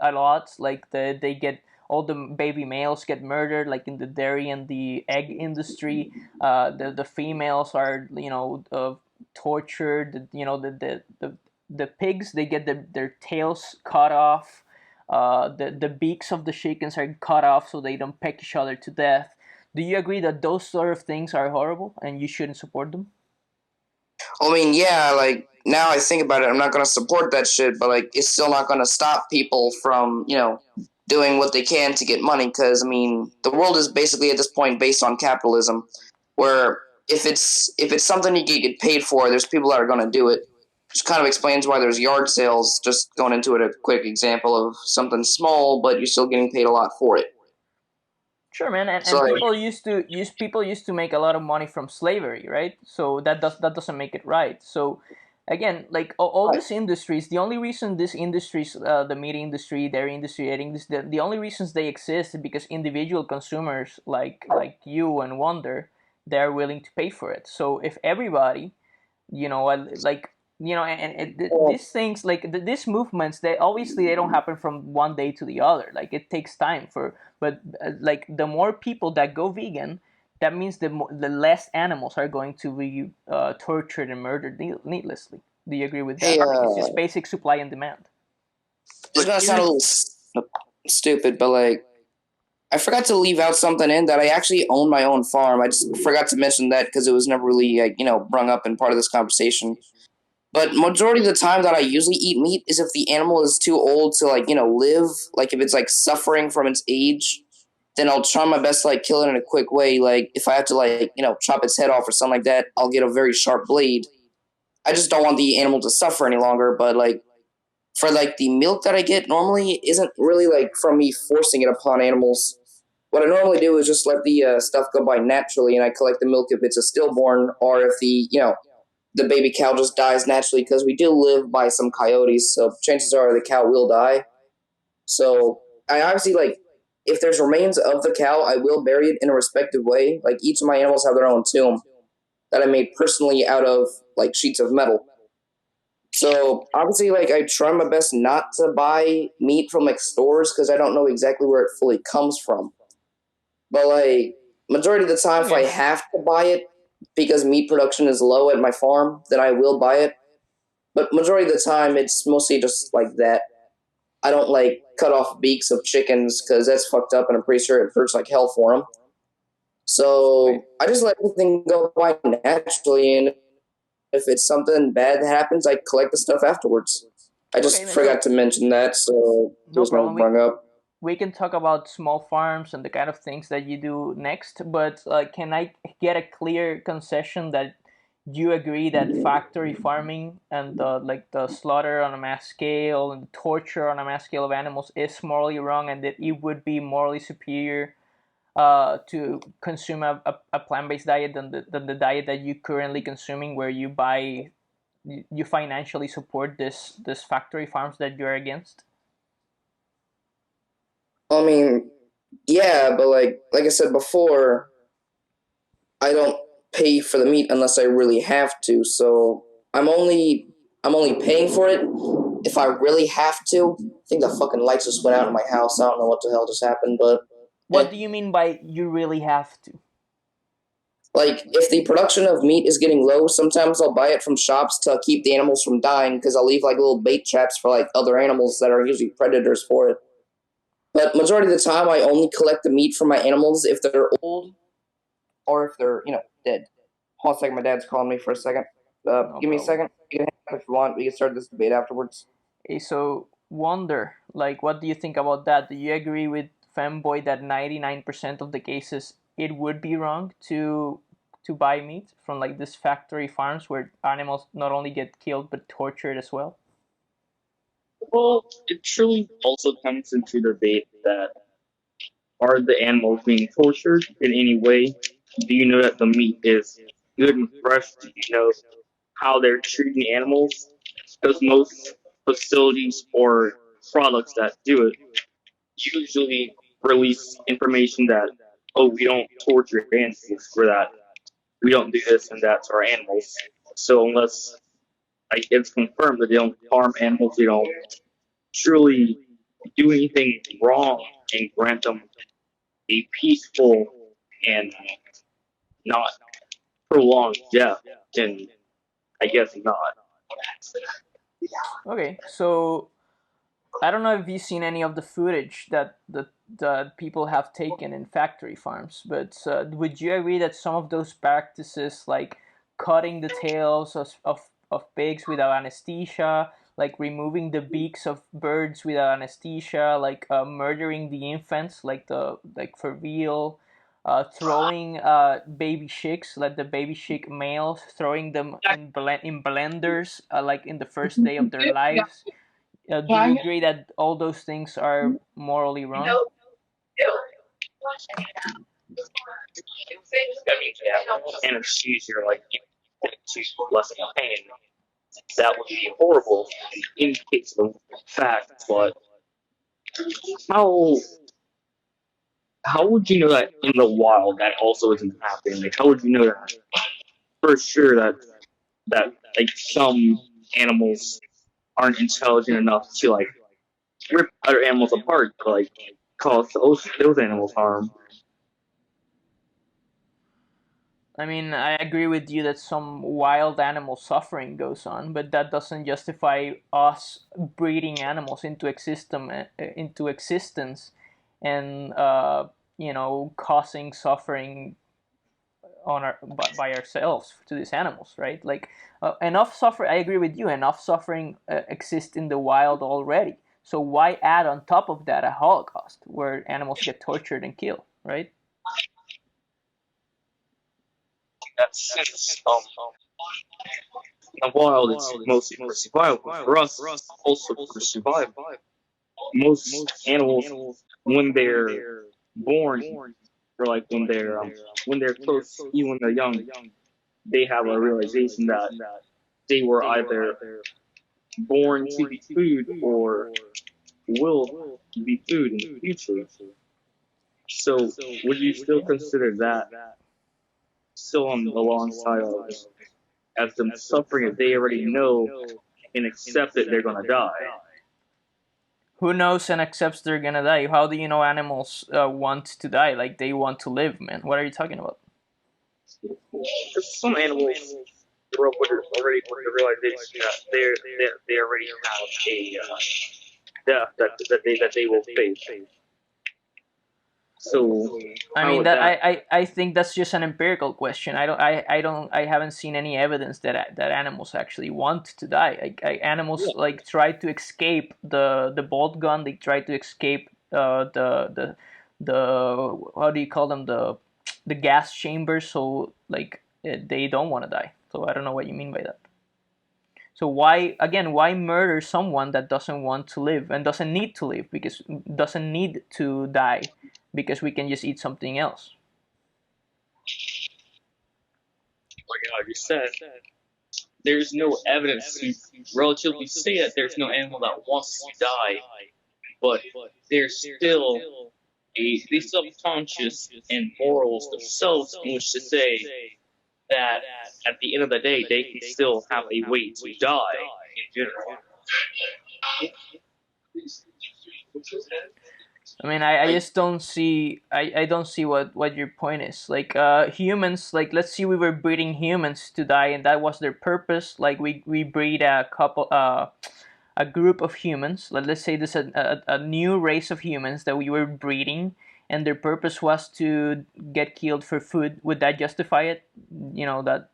lot. Like they get all the baby males get murdered, like in the dairy and the egg industry. The females are tortured. The pigs, they get their tails cut off. The beaks of the chickens are cut off so they don't peck each other to death. Do you agree that those sort of things are horrible and you shouldn't support them? I mean, yeah, like now I think about it, I'm not gonna support that shit, but like it's still not gonna stop people from doing what they can to get money. Because I mean, the world is basically at this point based on capitalism, where if it's something you can get paid for, there's people that are gonna do it. Which kind of explains why there's yard sales. Just going into it, a quick example of something small, but you're still getting paid a lot for it. Sure, man, and, So and like, people used to make a lot of money from slavery, right? So that doesn't make it right. So again, like all these industries, the only reason these industries, the meat industry, dairy industry, egg industry, the only reasons they exist is because individual consumers like you and Wonder, they're willing to pay for it. So if everybody, like these things, like these movements, they obviously they don't happen from one day to the other. Like it takes time for, but like the more people that go vegan, that means the less animals are going to be tortured and murdered needlessly. Do you agree with hey, that? Like it's just basic supply and demand. this is gonna sound a little stupid, but like I forgot to leave out something in that I actually own my own farm. I just forgot to mention that because it was never really like, brung up in part of this conversation. But majority of the time that I usually eat meat is if the animal is too old to like, live. Like if it's like suffering from its age, then I'll try my best to like kill it in a quick way. Like if I have to like, chop its head off or something like that, I'll get a very sharp blade. I just don't want the animal to suffer any longer. But like for like the milk that I get normally isn't really like from me forcing it upon animals. What I normally do is just let the stuff go by naturally, and I collect the milk if it's a stillborn, or if the baby cow just dies naturally. Because we do live by some coyotes, so chances are the cow will die. So I obviously like if there's remains of the cow, I will bury it in a respective way. Like each of my animals have their own tomb that I made personally out of like sheets of metal. So obviously, like I try my best not to buy meat from like stores because I don't know exactly where it fully comes from. But like majority of the time, if I Okay. have to buy it because meat production is low at my farm, then I will buy it. But majority of the time, it's mostly just like that. I don't like cut off beaks of chickens because that's fucked up, and I'm pretty sure it hurts like hell for them. Wait. So I just let everything go by naturally, and if it's something bad that happens, I collect the stuff afterwards. I Okay, just man. No, forgot to mention that, so there no was no problem. brung up. We can talk about small farms and the kind of things that you do next, but can I get a clear concession that do you agree that factory farming and the slaughter on a mass scale and the torture on a mass scale of animals is morally wrong, and that it would be morally superior to consume a plant-based diet than the diet that you're currently consuming, where you financially support this factory farms that you're against? I mean, yeah, but like I said before, I don't pay for the meat unless I really have to. So I'm only paying for it if I really have to. I think the fucking lights just went out in my house. I don't know what the hell just happened, but What do you mean by you really have to? like if the production of meat is getting low, sometimes I'll buy it from shops to keep the animals from dying because I'll leave like little bait traps for like other animals that are usually predators for it. But majority of the time, I only collect the meat from my animals if they're old or if they're dead. Hold on a second, my dad's calling me for a second. No Give me a problem. second. You can hang up if you want. We can start this debate afterwards. Okay, so wonder, like, what do you think about that? Do you agree with Femboy that 99% of the cases it would be wrong to buy meat from like these factory farms where animals not only get killed but tortured as well? Well, it truly also comes into debate that are the animals being tortured in any way? Do you know that the meat is good and fresh? Do you know how they're treating the animals? Because most facilities or products that do it usually release information that, oh, we don't torture animals for that. We don't do this and that to our animals. So unless like, it's confirmed that they don't harm animals, they don't truly do anything wrong and grant them a peaceful and not prolonged death, then I guess not. Okay, so I don't know if you've seen any of the footage that people have taken in factory farms, but would you agree that some of those practices, like cutting the tails of pigs without anesthesia, like removing the beaks of birds without anesthesia, like murdering the infants, like for real, throwing baby chicks, like the baby chick males, throwing them in blenders, like in the first day of their lives? Do you agree that all those things are morally wrong? I mean, yeah, anesthesia, like, to lessen pain, that would be horrible in case of fact, but how how would you know that in the wild that also isn't happening? Like, how would you know that for sure that like some animals aren't intelligent enough to like rip other animals apart to like cause those animals harm? I mean, I agree with you that some wild animal suffering goes on, but that doesn't justify us breeding animals into existence, and causing suffering by ourselves to these animals, right? Like enough suffering. I agree with you. Enough suffering exists in the wild already. So why add on top of that a Holocaust where animals get tortured and killed, right? That's since in the wild it's mostly for survival. For us, also for survival. Most animals, when they're born, or like when they're close, even when they're young, they have a realization that they were either born to be food or will be food in the future. So, would you still consider that still on the long side of as them suffering if they already know and accept that they're gonna die? Who knows and accepts they're gonna die? How do you know animals want to die? Like they want to live, man. What are you talking about? Some animals grow up with already with the realization that they already have a death that they will face. So I how mean would that that? I think that's just an empirical question. I haven't seen any evidence that animals actually want to die. Animals like try to escape the bolt gun. They try to escape the how do you call them, the gas chambers. So like they don't want to die. So I don't know what you mean by that. So why murder someone that doesn't want to live and doesn't need to live, because doesn't need to die, because we can just eat something else? Like you said, there's no evidence to relatively say that there's no animal that wants to die, but they still have conscience and morals themselves in which to say that at the end of the day they can still have a way to die in general. I mean, I just don't see I don't see what your point is. Like humans, like let's see, we were breeding humans to die, and that was their purpose. Like we breed a group of humans. Let's say there's a new race of humans that we were breeding, and their purpose was to get killed for food. Would that justify it? You know, that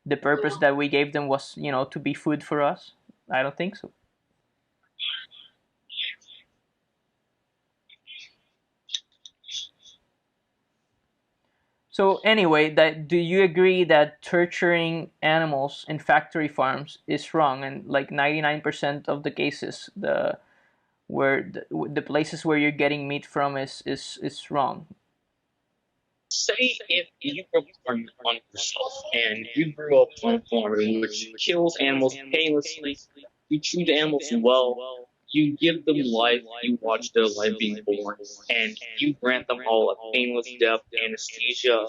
the purpose that we gave them was, you know, to be food for us? I don't think so. So anyway, that do you agree that torturing animals in factory farms is wrong? And like 99% of the cases, the places where you're getting meat from is wrong. Say if you grew up on yourself and you grew up on a farm in which kills animals painlessly, you treat animals well, you give them life, you watch their life being born, and you grant them all a painless death, anesthesia,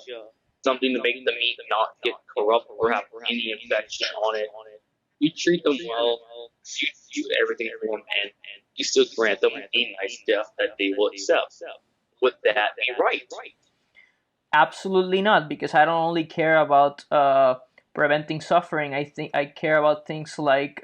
something to make the meat not get corrupt or have any infection on it. You treat them well, you do everything for them, and you still grant them a nice death that they will accept. Would that be right? Absolutely not, because I don't only care about preventing suffering. I think I care about things like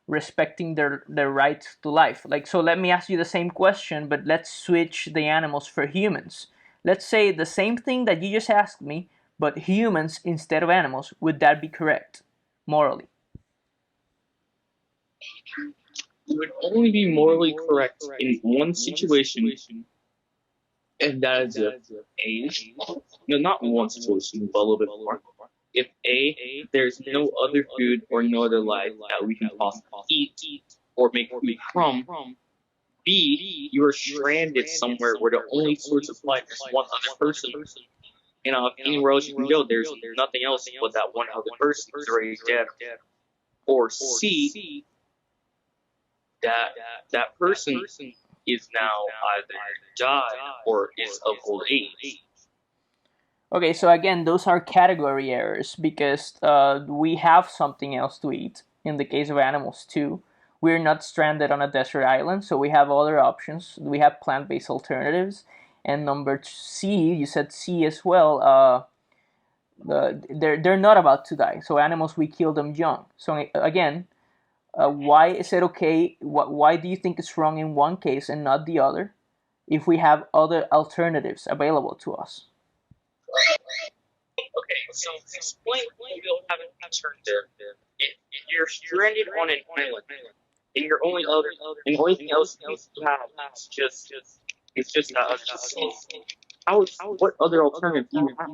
respecting their right to life. Like, so let me ask you the same question, but let's switch the animals for humans. Let's say the same thing that you just asked me, but humans instead of animals. Would that be correct morally? It would only be morally correct in one situation, and that is if not one situation, but a little bit more. If A, there's no other food or no other life that we can possibly eat or make food from. B, you are stranded somewhere where the only source of life is one other person. You know, if anywhere else you can go, there's nothing else but that one other person who's already dead. Or C, that person is now either died or is of old age. Okay, so again, those are category errors because we have something else to eat. In the case of animals too, we're not stranded on a desert island, so we have other options. We have plant-based alternatives. And number C, you said C as well. They're not about to die. So animals, we kill them young. So again, why is it okay? Why do you think it's wrong in one case and not the other, if we have other alternatives available to us? Okay, so explain why you don't have an alternative. If you're stranded on an island, and your only other, and the only thing else you have is just that other sea. What other alternative do you have?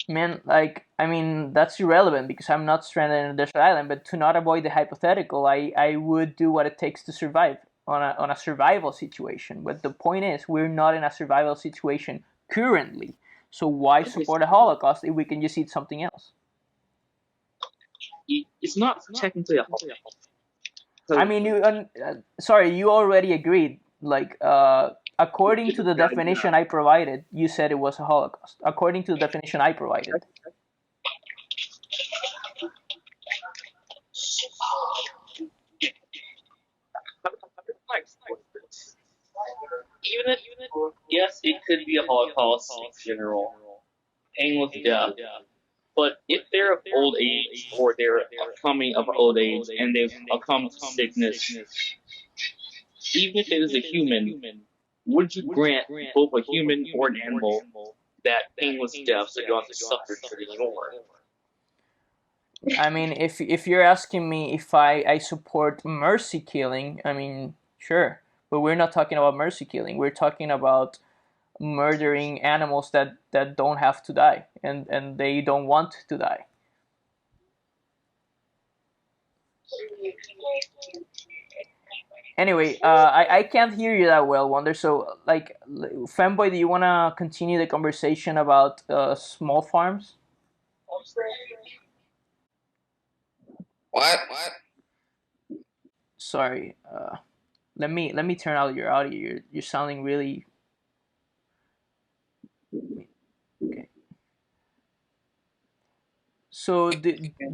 Man, like, I mean, that's irrelevant because I'm not stranded in a desert island. But to not avoid the hypothetical, I would do what it takes to survive on a survival situation. But the point is, we're not in a survival situation currently. So why support a Holocaust if we can just eat something else? It's not technically a Holocaust. I mean, sorry, you already agreed. Like, according to the definition I provided, you said it was a Holocaust. According to the definition I provided. Even if, yes, it could be a Holocaust in general, painless death. But if they're of old age or they're coming of old age and they've come to sickness, even if it is a human, would you grant both a human or an animal that painless death so you don't have to suffer anymore? I mean, if you're asking me if I support mercy killing, I mean, sure. But we're not talking about mercy killing. We're talking about murdering animals that don't have to die, and they don't want to die. Anyway, I can't hear you that well, Wonder. So, like, Femboy, do you want to continue the conversation about small farms? What? Sorry. Let me turn out your audio. You're sounding really okay.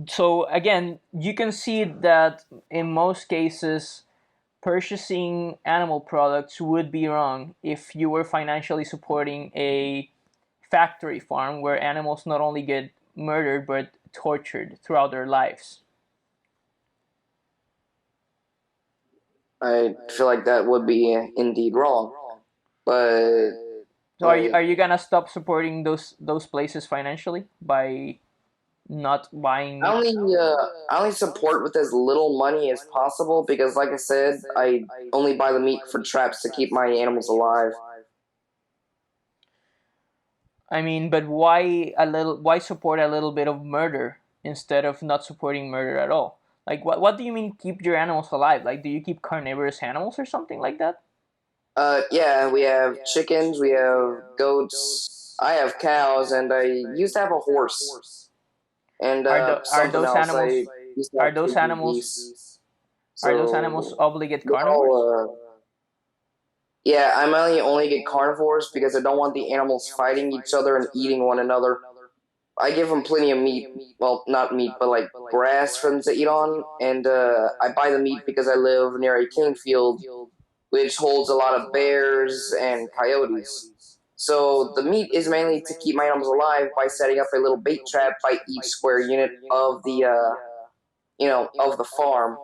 So again, you can see that in most cases, purchasing animal products would be wrong if you were financially supporting a factory farm where animals not only get murdered but tortured throughout their lives. I feel like that would be indeed wrong, but So are you gonna stop supporting those places financially by not buying I meat? only support with as little money as possible because, like I said, I only buy the meat for traps to keep my animals alive. I mean, but why support a little bit of murder instead of not supporting murder at all? Like what do you mean keep your animals alive? Like do you keep carnivorous animals or something like that? Yeah, we have chickens, we have goats, I have cows, and I used to have a horse and Are something those else. I animals used to have are those pigs and animals geese. are those animals So obligate they carnivores? all, yeah, I'm only get carnivores because I don't want the animals fighting each other and eating one another. I give them plenty of meat. Well, not meat, but like grass for them to eat on. And I buy the meat because I live near a cane field, which holds a lot of bears and coyotes. So the meat is mainly to keep my animals alive by setting up a little bait trap by each square unit of the of the farm.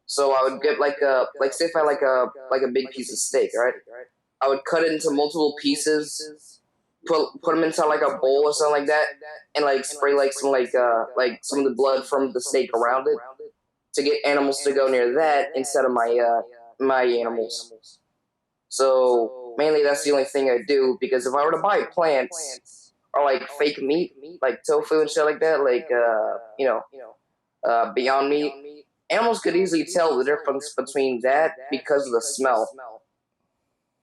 So I would get like say if I like a big piece of steak, right? I would cut it into multiple pieces, put them inside like a bowl or something like that, and like spray like some of the blood from the steak around it to get animals to go near that instead of my animals. So mainly that's the only thing I do because if I were to buy plants or like fake meat, like tofu and shit like that, like Beyond Meat, animals could easily tell the difference between that because of the smell.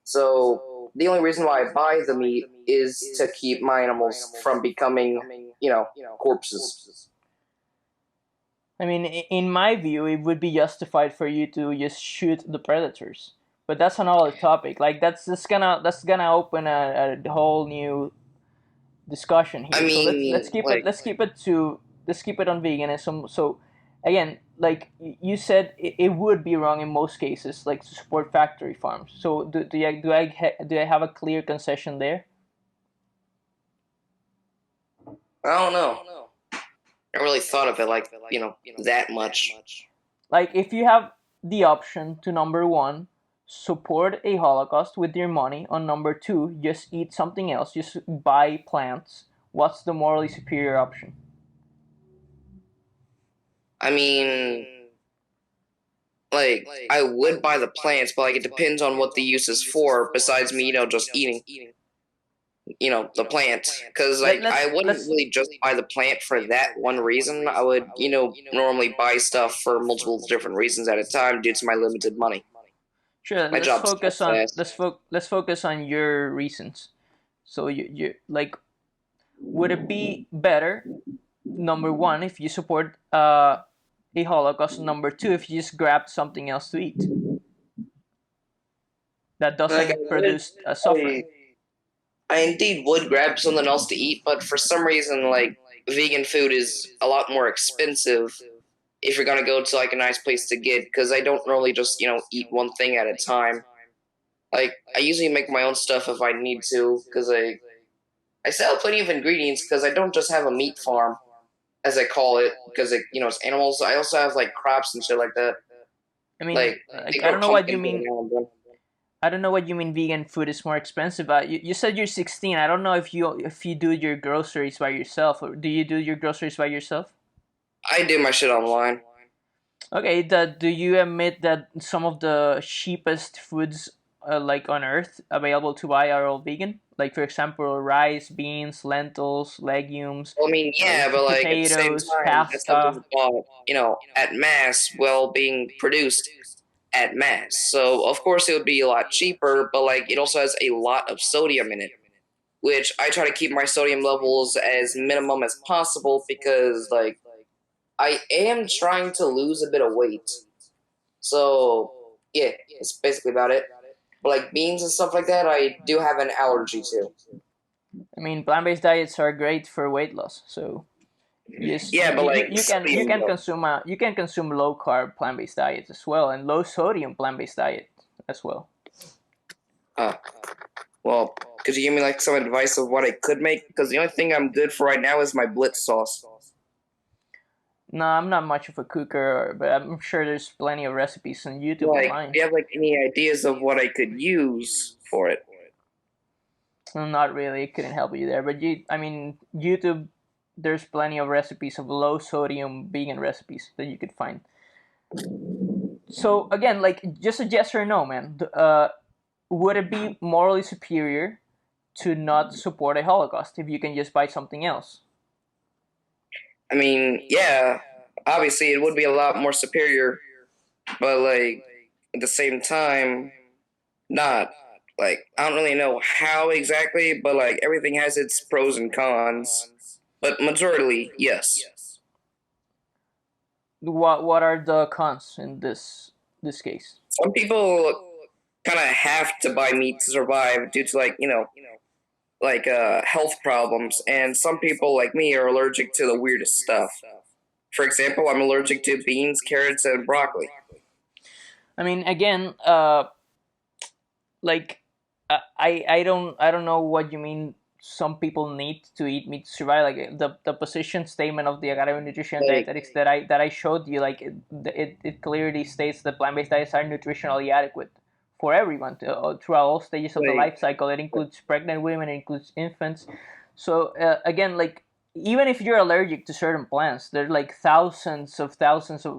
So the only reason why I buy the meat is to keep my animals from becoming, corpses. I mean, in my view, it would be justified for you to just shoot the predators. But that's another topic. Like that's gonna open a whole new discussion I here. So let's mean, keep it like, on veganism. So again, like you said, it would be wrong in most cases, like to support factory farms. So do I have a clear concession there? I don't know. I really thought of it like, that much. Like if you have the option to number one, support a Holocaust with your money, on number two, just eat something else, just buy plants. What's the morally superior option? I mean, like, I would buy the plants, but like, it depends on what the use is for, besides me, just eating, the plant. Because, Let, like, let's I wouldn't let's really just buy the plant for that one reason. I would, normally buy stuff for multiple different reasons at a time due to my limited money. sure. My Let's job's focus kind on of fast. let's focus on your reasons. So you like, would it be better, number one, if you support a Holocaust, number two, if you just grab something else to eat that Like, doesn't produce suffering? I indeed would grab something else to eat, but for some reason, like, vegan food is a lot more expensive if you're gonna go to like a nice place to get. Because I don't normally just eat one thing at a time. Like, I usually make my own stuff if I need to, because I sell plenty of ingredients because I don't just have a meat farm, as I call it, because it's animals. I also have like crops and shit like that. I mean, Like, they like I grow don't know what you pumpkins every mean. now and then. I don't know what you mean. Vegan food is more expensive. You said you're 16. I don't know if you do your groceries by yourself, or do you do your groceries by yourself? I do my shit online. Okay. Do you admit that some of the cheapest foods like on Earth available to buy are all vegan? Like for example, rice, beans, lentils, legumes, I mean, yeah, but like at the same potatoes, time, that stuff is pasta. bought, at mass, well, being produced at mass. So of course it would be a lot cheaper, but like it also has a lot of sodium in it, which I try to keep my sodium levels as minimum as possible because like I am trying to lose a bit of weight. So yeah, that's basically about it. But like beans and stuff like that, I do have an allergy to. I mean, plant-based diets are great for weight loss. So yes, Yeah, but like you sodium can though. consume you can consume low carb plant-based diets as well, and low sodium plant-based diet as well. Uh, well, could you give me like some advice of what I could make? Because the only thing I'm good for right now is my blitz sauce. No, I'm not much of a cooker, but I'm sure there's plenty of recipes on YouTube Like, online. do you have like any ideas of what I could use for it? Not really, couldn't help you there. But I mean, YouTube, there's plenty of recipes of low sodium vegan recipes that you could find. So again, like just a yes or no, man. Would it be morally superior to not support a Holocaust if you can just buy something else? I mean, yeah, obviously it would be a lot more superior, but like at the same time, not. Like, I don't really know how exactly, but like everything has its pros and cons. But majority, yes. What are the cons in this case? Some people kind of have to buy meat to survive due to like, health problems, and some people like me are allergic to the weirdest stuff. For example, I'm allergic to beans, carrots, and broccoli. I mean, again, like I don't know what you mean. Some people need to eat meat to survive. Like the position statement of the Academy of Nutrition and Like, Dietetics that I showed you, like it clearly states that plant based diets are nutritionally adequate for everyone throughout all stages of the like, life cycle. It includes pregnant women, it includes infants. So again, like even if you're allergic to certain plants, there's like thousands of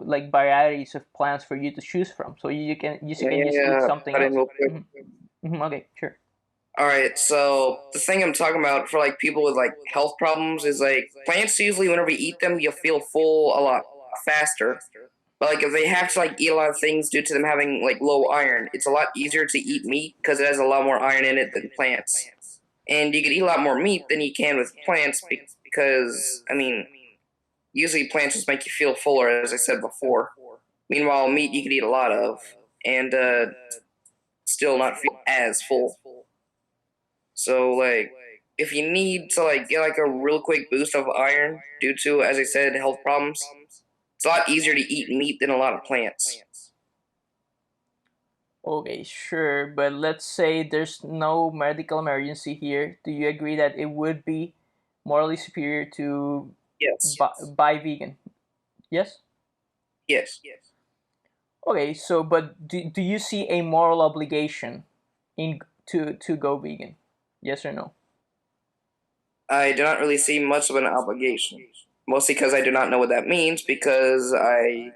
like varieties of plants for you to choose from. So you can just eat something cut in else. real quick. Okay, sure. All right, so the thing I'm talking about for like people with like health problems is like plants usually whenever you eat them, you'll feel full a lot faster. But like if they have to like eat a lot of things due to them having like low iron, it's a lot easier to eat meat because it has a lot more iron in it than plants. And you can eat a lot more meat than you can with plants because I mean, usually plants just make you feel fuller, as I said before. Meanwhile, meat you can eat a lot of and still not feel as full. So like if you need to like get like a real quick boost of iron due to, as I said, health problems, it's a lot easier to eat meat than a lot of plants. Okay, sure, but let's say there's no medical emergency here. Do you agree that it would be morally superior to Yes. buy vegan? Yes? Yes. Okay, so but do you see a moral obligation in to go vegan? Yes or no? I do not really see much of an obligation. Mostly because I do not know what that means because I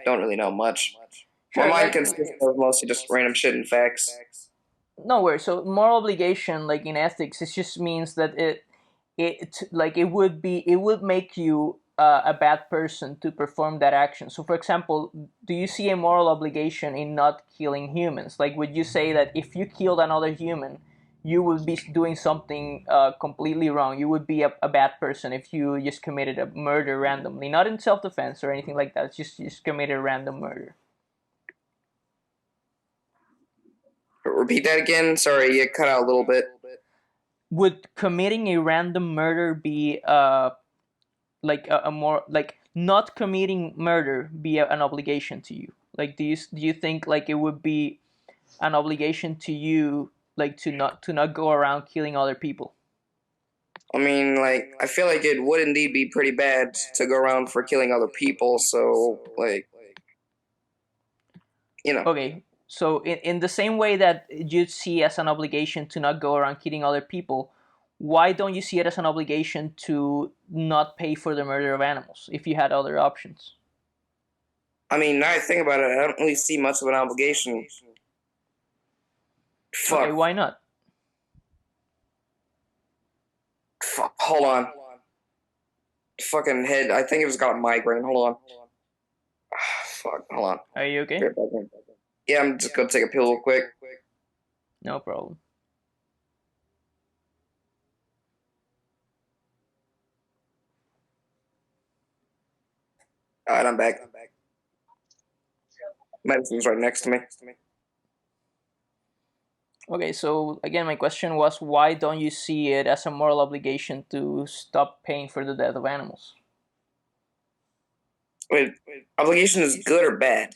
don't really know much. My Sure, mind like consists of mostly just random shit and facts. no worries. So moral obligation, like in ethics, it just means that it like it would make you a bad person to perform that action. So, for example, do you see a moral obligation in not killing humans? Like, would you say that if you killed another human, you would be doing something completely wrong? You would be a bad person if you just committed a murder randomly, not in self-defense or anything like that. It's just committed a random murder. Repeat that again. Sorry, you cut out a little bit. Would committing a random murder be like a more like not committing murder be an obligation to you? Like do you think like it would be an obligation to you like to not go around killing other people? I mean, like, I feel like it would indeed be pretty bad to go around for killing other people, so, like, you know. Okay, so in the same way that you see as an obligation to not go around killing other people, why don't you see it as an obligation to not pay for the murder of animals if you had other options? I mean, now I think about it, I don't really see much of an obligation. Okay, Fuck. why not? hold on. Fucking head. I think it just got a migraine. Hold on. Fuck. Hold on. Are you okay? Yeah, I'm just gonna take a pill real quick. No problem. Alright, I'm back. Medicine's right next to me. Okay, so again, my question was, why don't you see it as a moral obligation to stop paying for the death of animals? Wait, obligation is good or bad?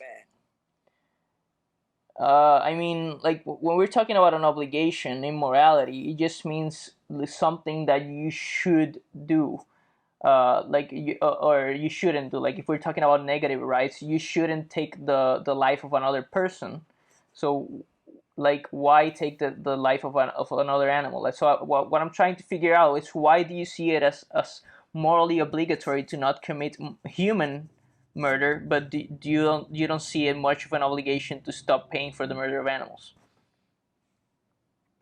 I mean, like when we're talking about an obligation in morality, it just means something that you should do, or you shouldn't do. Like if we're talking about negative rights, you shouldn't take the life of another person. So, like, why take the life of another animal? Like, so what I'm trying to figure out is, why do you see it as morally obligatory to not commit human murder, but you don't see it much of an obligation to stop paying for the murder of animals?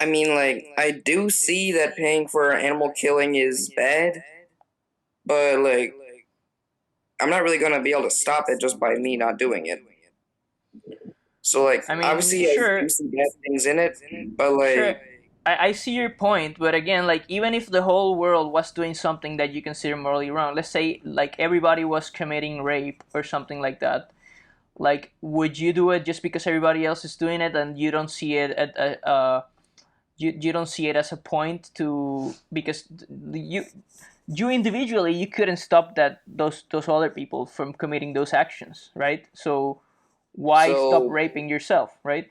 I mean, like, I do see that paying for animal killing is bad, but, like, I'm not really gonna be able to stop it just by me not doing it. So, like, I mean, obviously, I sure, do see bad things in it, but, sure. like, I see your point, but again, like, even if the whole world was doing something that you consider morally wrong, let's say like everybody was committing rape or something like that, like, would you do it just because everybody else is doing it and you don't see it at you don't see it as a point to, because you individually, you couldn't stop those other people from committing those actions, right? So why stop so, raping yourself, right?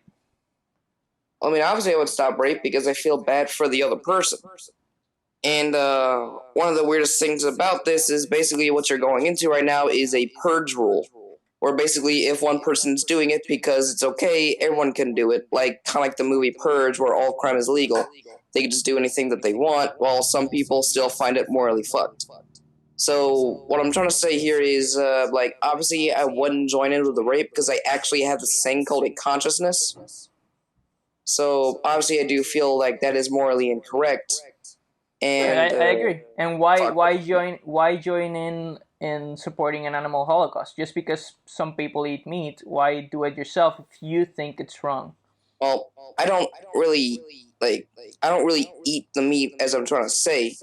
I mean, obviously, I would stop rape because I feel bad for the other person. And one of the weirdest things about this is basically what you're going into right now is a purge rule, where basically if one person's doing it because it's okay, everyone can do it. Like kind of like the movie Purge, where all crime is legal. They can just do anything that they want, while some people still find it morally fucked. So what I'm trying to say here is, like, obviously I wouldn't join in with the rape because I actually have this thing called a consciousness. So obviously I do feel like that is morally incorrect. Sure, And I agree. And fuck. why join in supporting an animal holocaust? Just because some people eat meat, why do it yourself if you think it's wrong? Well, I don't really like. I don't really eat the meat, as I'm trying to say.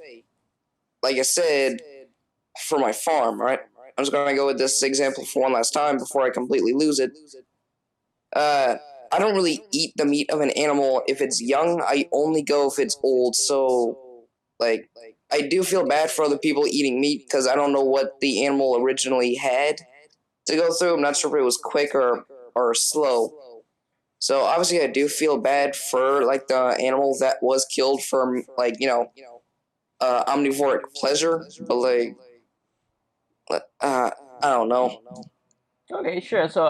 Like I said, for my farm, right? I'm just gonna go with this example for one last time before I completely lose it. Uh, I don't really eat the meat of an animal if it's young. I only go if it's old. So, like, I do feel bad for other people eating meat because I don't know what the animal originally had to go through. I'm not sure if it was quick or slow. So obviously, I do feel bad for like the animal that was killed for like omnivoric pleasure, but like I don't know. Okay, sure. So,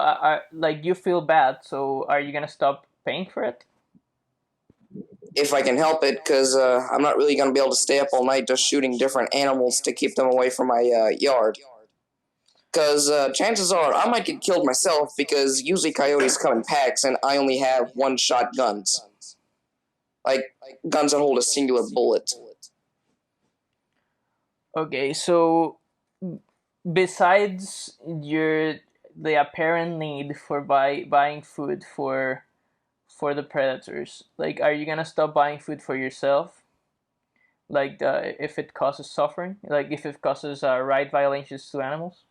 like, you feel bad. So, are you gonna stop paying for it? If I can help it, because I'm not really gonna be able to stay up all night just shooting different animals to keep them away from my yard. Because chances are I might get killed myself because usually coyotes come in packs and I only have one-shot guns, like guns that hold a singular bullet. Okay, so besides the apparent need for buying food for the predators, like, are you gonna stop buying food for yourself? Like, if it causes suffering, like if it causes right violations to animals?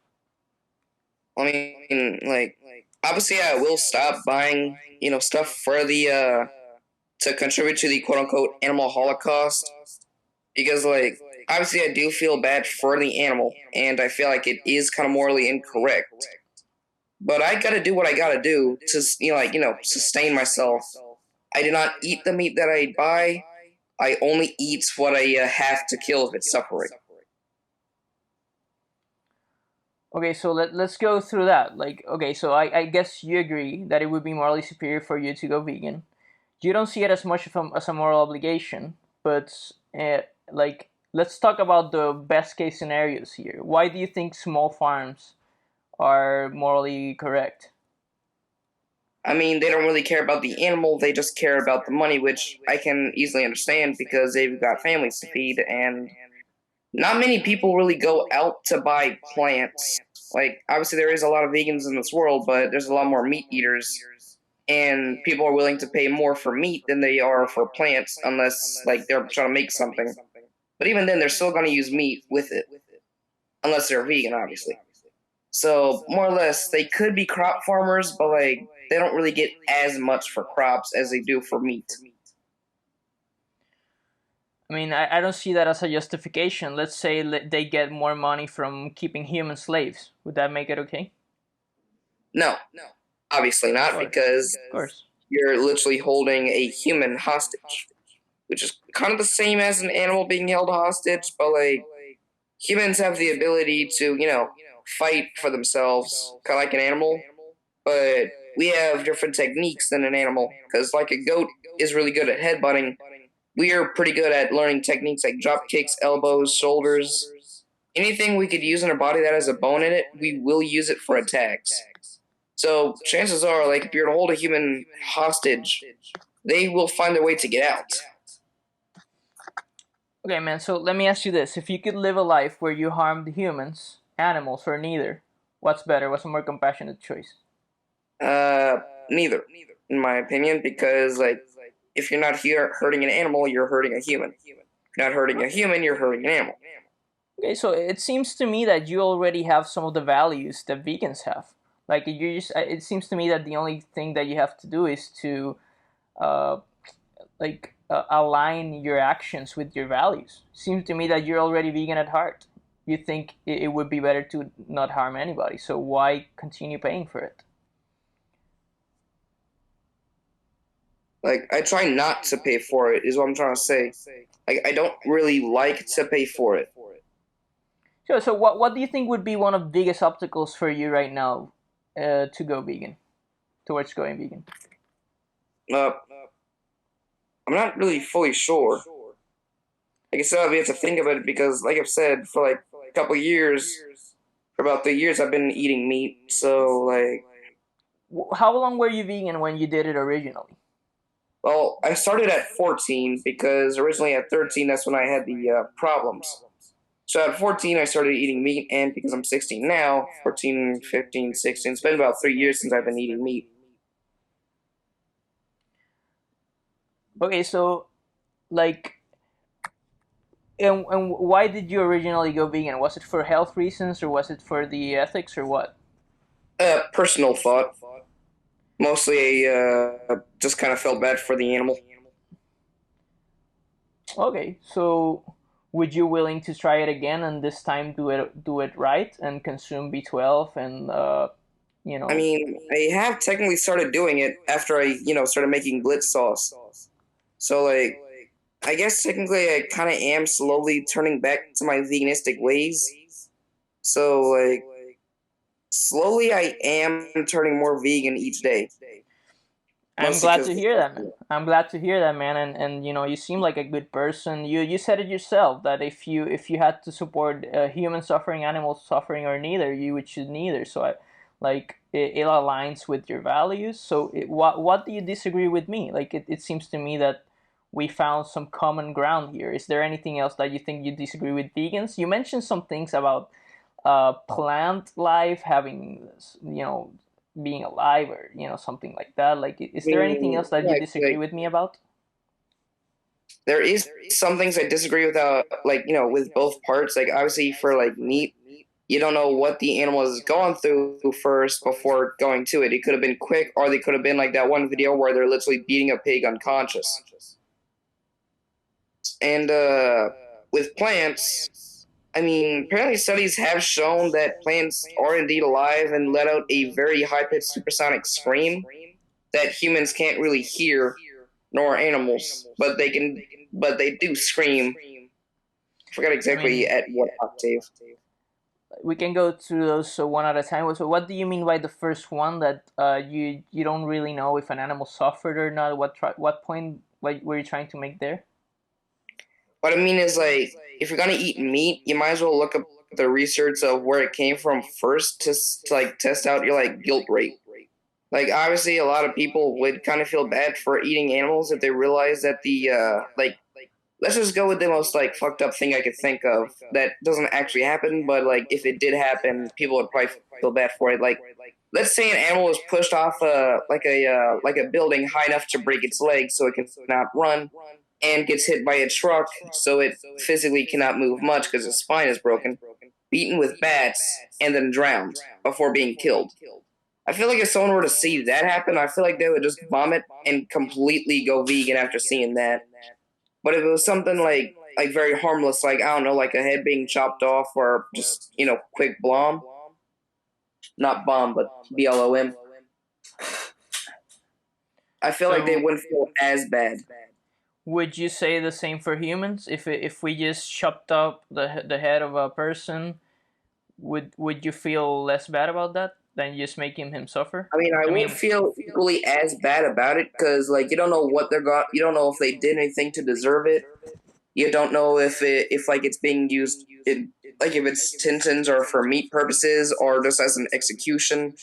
I mean, like obviously I will stop buying stuff for the to contribute to the quote unquote animal holocaust because like obviously I do feel bad for the animal and I feel like it is kind of morally incorrect. But I gotta do what I gotta do to sustain myself. I do not eat the meat that I buy. I only eat what I have to kill if it's suffering. Okay, so let's go through that. Like, okay, so I guess you agree that it would be morally superior for you to go vegan. You don't see it as much of as a moral obligation, but like, let's talk about the best case scenarios here. Why do you think small farms are morally correct? I mean, they don't really care about the animal, they just care about the money, which I can easily understand because they've got families to feed and not many people really go out to buy plants. Like, obviously, there is a lot of vegans in this world, but there's a lot more meat eaters, and people are willing to pay more for meat than they are for plants, unless like they're trying to make something. But even then, they're still going to use meat with it, unless they're vegan, obviously. So more or less, they could be crop farmers, but like they don't really get as much for crops as they do for meat. I mean, I don't see that as a justification. Let's say they get more money from keeping human slaves. Would that make it okay? No, obviously not, because Of course. you're literally holding a human hostage, which is kind of the same as an animal being held hostage, but like humans have the ability to, fight for themselves, kind of like an animal, but we have different techniques than an animal, because like a goat is really good at headbutting, we are pretty good at learning techniques like drop kicks, elbows, shoulders. Anything we could use in our body that has a bone in it, we will use it for attacks. So chances are, like, if you're to hold a human hostage, they will find their way to get out. Okay, man, so let me ask you this. If you could live a life where you harmed humans, animals, or neither, what's better? What's a more compassionate choice? Neither, in my opinion, because, like, if you're not here hurting an animal, you're hurting a human. If you're not hurting a human, you're hurting an animal. Okay, so it seems to me that you already have some of the values that vegans have. Like, it seems to me that the only thing that you have to do is to, uh, align your actions with your values. Seems to me that you're already vegan at heart. You think it would be better to not harm anybody, so why continue paying for it? Like, I try not to pay for it, is what I'm trying to say. Like, I don't really like to pay for it. Sure. So what do you think would be one of the biggest obstacles for you right now to go vegan, towards going vegan? Uh, I'm not really fully sure. Like I said, we have to think about it because, like I've said, for like a couple years, for about 3 years, I've been eating meat. So, like, How long were you vegan when you did it originally? well, I started at 14 because originally at 13, that's when I had the problems. So at 14, I started eating meat, and because I'm 16 now, 14, 15, 16, it's been about 3 years since I've been eating meat. Okay, so like, and why did you originally go vegan? Was it for health reasons, or was it for the ethics, or what? Personal thought. Mostly, just kind of felt bad for the animal. Okay, so would you willing to try it again and this time do it right and consume B12 and you I know mean, I have technically started doing it after I, started making blitz sauce. So, like, I guess technically I kind of am slowly turning back to my veganistic ways. So, like, slowly I am turning more vegan each day. I'm Mostly glad because, to hear that, man. I'm glad to hear that, man. And you seem like a good person. You said it yourself that if you had to support human suffering, animal suffering, or neither, you would choose neither. So it aligns with your values. So what do you disagree with me? Like it seems to me that we found some common ground here. Is there anything else that you think you disagree with vegans? You mentioned some things about plant life having being alive, or something like that. Like, is I there anything mean, else that you yeah, disagree with me about? there is some things I disagree with, with both parts. Like, obviously, for like meat, you don't know what the animal has gone through first before going to it. It could have been quick, or they could have been like that one video where they're literally beating a pig unconscious. And with plants, I mean, apparently studies have shown that plants are indeed alive and let out a very high-pitched supersonic scream that humans can't really hear, nor animals, but they do scream. I forgot I exactly mean, at what octave. we can go through those one at a time. So, what do you mean by the first one, that you don't really know if an animal suffered or not? What point were you trying to make there? What I mean is, like, if you're gonna eat meat, you might as well look up the research of where it came from first to like test out your like guilt rate. Like, obviously, a lot of people would kind of feel bad for eating animals if they realize that the let's just go with the most like fucked up thing I could think of that doesn't actually happen, but like if it did happen, people would probably feel bad for it. Like, let's say an animal was pushed off like a building high enough to break its legs so it cannot run, and gets hit by a truck so it physically cannot move much because its spine is broken, beaten with bats, and then drowned before being killed. I feel like if someone were to see that happen, I feel like they would just vomit and completely go vegan after seeing that. But if it was something like very harmless, like I don't know, like a head being chopped off or just quick blom, not bomb, but BLOM, I feel like they So wouldn't feel as bad. would you say the same for humans? If we just chopped up the head of a person, would you feel less bad about that than just making him suffer? I mean, I I would mean, feel equally as bad about it because, like, you don't know what they're got. You don't know if they did anything to deserve it. You don't know if like it's being used in like if it's tintins or for meat purposes or just as an execution.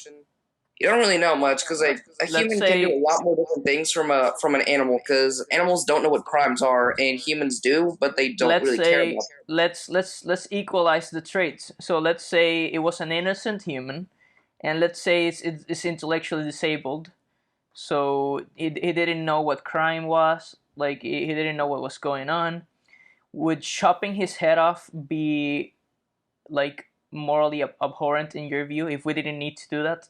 You don't really know much because like a let's human can do a say lot more different things from an animal because animals don't know what crimes are and humans do, but they don't let's really care say about let's equalize the traits. So let's say it was an innocent human, and let's say it's intellectually disabled. So he didn't know what crime was. Like he didn't know what was going on. Would chopping his head off be like morally abhorrent in your view if we didn't need to do that?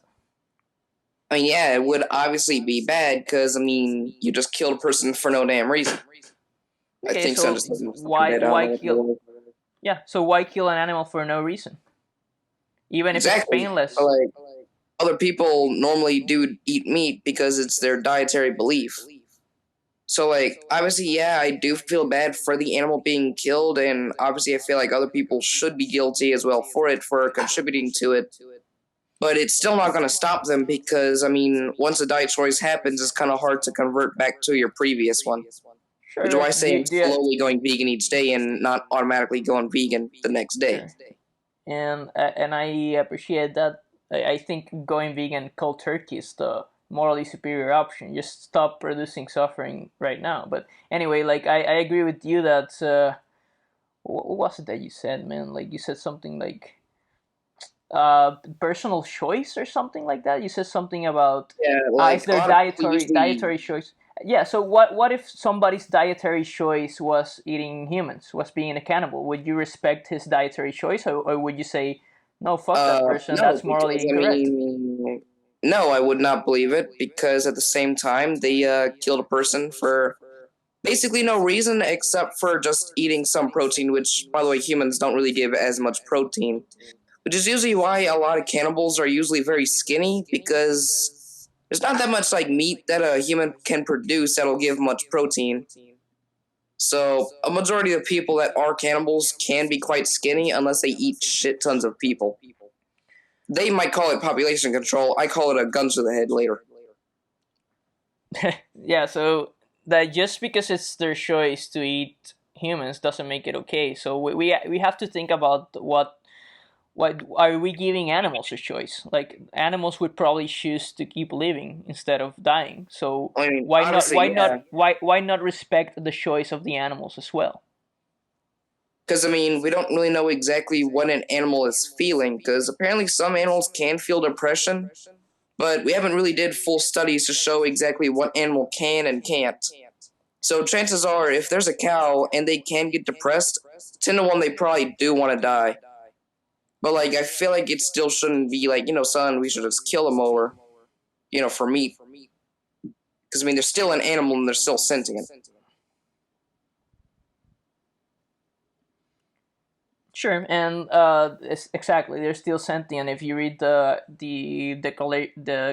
I mean, yeah, it would obviously be bad because I mean, you just killed a person for no damn reason. I Okay, think so. so Just doesn't fucking why dead. I don't why know what the kill? word. Yeah, so why kill an animal for no reason, even if it's Exactly. But, painless? like other people normally do eat meat because it's their dietary belief. So like obviously, yeah, I do feel bad for the animal being killed, and obviously I feel like other people should be guilty as well for it for contributing to it. But it's still not going to stop them because I mean, once a diet choice happens, it's kind of hard to convert back to your previous one. Which is why Sure. I say I'm Do you, slowly going vegan each day and not automatically going vegan the next day. sure. And I appreciate that. I think going vegan cold turkey is the morally superior option. Just stop producing suffering right now. But anyway, like I agree with you that what was it that you said, man? Like you said something like personal choice or something like that. You said something about Yeah, it's like a their lot of people usually. dietary choice. Yeah. So what if somebody's dietary choice was eating humans, was being a cannibal? Would you respect his dietary choice, or would you say no, fuck that person, No, that's morally because I incorrect? mean, no, I would not believe it because at the same time they killed a person for basically no reason except for just eating some protein, which, by the way, humans don't really give as much protein, which is usually why a lot of cannibals are usually very skinny because there's not that much like meat that a human can produce that'll give much protein. So a majority of people that are cannibals can be quite skinny unless they eat shit tons of people. They might call it population control. I call it a guns to the head later. Yeah. So that just because it's their choice to eat humans doesn't make it okay. So we have to think about what are we giving animals a choice? Like animals would probably choose to keep living instead of dying. So I mean, obviously, yeah. why not respect the choice of the animals as well? Because, I mean, we don't really know exactly what an animal is feeling, because apparently some animals can feel depression, but we haven't really did full studies to show exactly what animal can and can't. So chances are, if there's a cow and they can get depressed, 10 to 1 they probably do want to die. But, like, I feel like it still shouldn't be like, son, we should just kill them over, for meat. Because, I mean, they're still an animal and they're still sentient. Sure, and exactly, they're still sentient. If you read the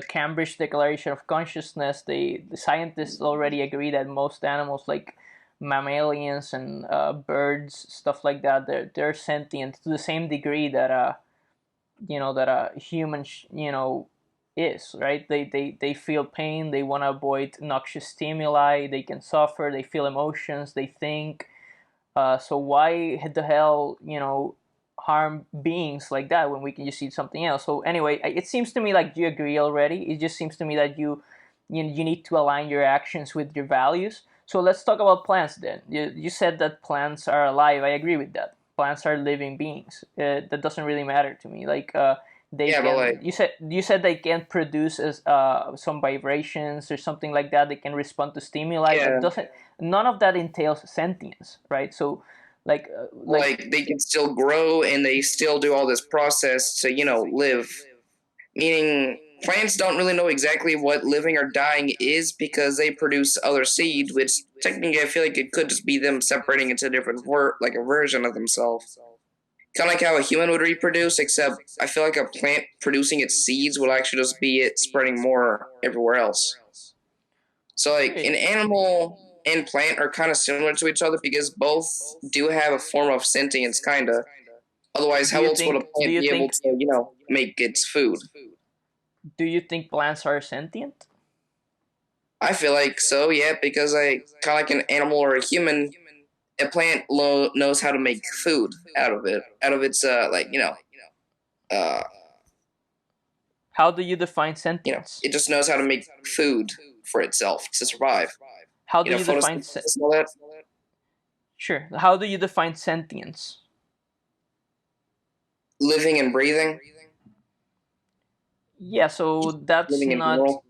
Cambridge Declaration of Consciousness, the scientists already agree that most animals, like mammalians and birds, stuff like that, they're sentient to the same degree that that a human is, right. They feel pain, they want to avoid noxious stimuli, they can suffer, they feel emotions, they think. So why the hell, harm beings like that when we can just eat something else? So anyway, it seems to me like you agree already. It just seems to me that you need to align your actions with your values. So let's talk about plants then. You said that plants are alive. I agree with that. Plants are living beings. That doesn't really matter to me. Like they Yeah, but can. like You said they can produce some vibrations or something like that. They can respond to stimuli, but yeah, doesn't. None of that entails sentience, right? So, like like they can still grow and they still do all this process to live. Meaning plants don't really know exactly what living or dying is because they produce other seed, which technically I feel like it could just be them separating into different like a version of themselves. Kind of like how a human would reproduce, except I feel like a plant producing its seeds would actually just be it spreading more everywhere else. So like okay. an animal and plant are kind of similar to each other because both do have a form of sentience, kinda. Otherwise, Do how you else would a think? Do plant you be able think? to, make its food? Do you think plants are sentient? I feel like so, yeah, because I kind of like an animal or a human, a plant knows how to make food out of its uh, How do you define sentience? it just knows how to make food for itself to survive. How do you define Photosynthesis and all that. sure? How do you define sentience? Living and breathing, Yeah, so that's living in not. general.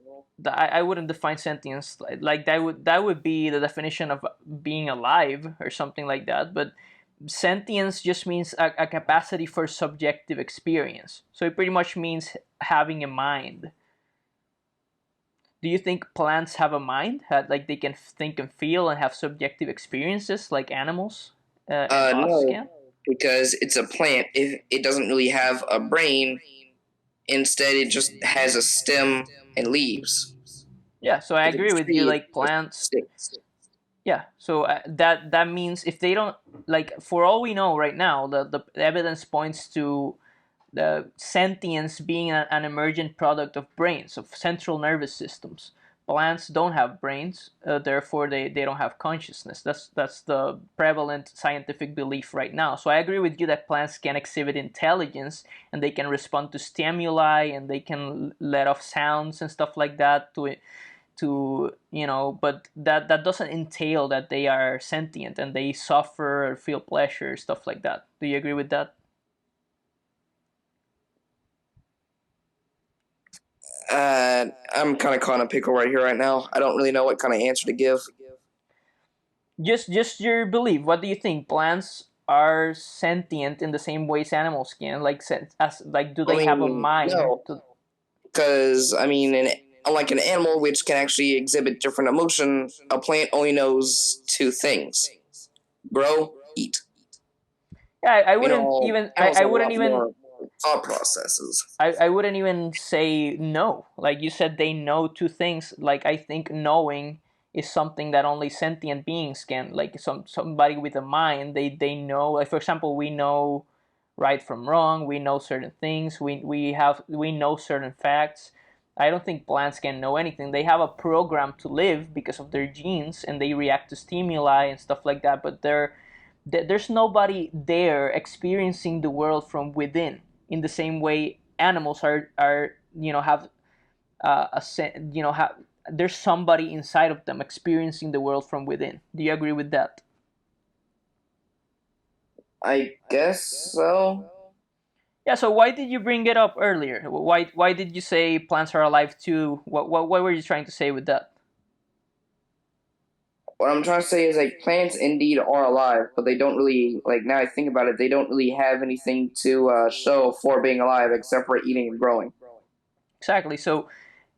I wouldn't define sentience like that would be the definition of being alive or something like that. But sentience just means a capacity for subjective experience. So it pretty much means having a mind. Do you think plants have a mind? Like they can think and feel and have subjective experiences like animals and us No, can? because it's a plant. It doesn't really have a brain. Instead, it just has a stem and leaves. Yeah, so I If agree it's a with you. tree, Like it's plants. sticks. Yeah, so that means if they don't, like, for all we know right now, the evidence points to the sentience being an emergent product of brains, of central nervous systems. Plants don't have brains, therefore they don't have consciousness. That's the prevalent scientific belief right now. So I agree with you that plants can exhibit intelligence and they can respond to stimuli and they can let off sounds and stuff like that but that doesn't entail that they are sentient and they suffer or feel pleasure, stuff like that. Do you agree with that? I'm kind of caught in a pickle right here, right now. I don't really know what kind of answer to give. Just your belief. What do you think? Plants are sentient in the same ways animals can, like as like do I they have a mean, mind? no, because I mean, unlike an animal which can actually exhibit different emotion, a plant only knows two things: grow, eat. Yeah, I wouldn't even Animals I have a wouldn't lot even more thought processes. I wouldn't even say no. Like you said, they know two things. Like I think knowing is something that only sentient beings can. Like somebody with a mind, they know. Like for example, we know right from wrong. We know certain things. We know certain facts. I don't think plants can know anything. They have a program to live because of their genes, and they react to stimuli and stuff like that. But there's nobody there experiencing the world from within in the same way animals are have have there's somebody inside of them experiencing the world from within. Do you agree with that? I guess so. Yeah, so why did you bring it up earlier? Why did you say plants are alive too? What were you trying to say with that? What I'm trying to say is like plants indeed are alive, but they don't really like. Now I think about it, they don't really have anything to show for being alive except for eating and growing. Exactly. So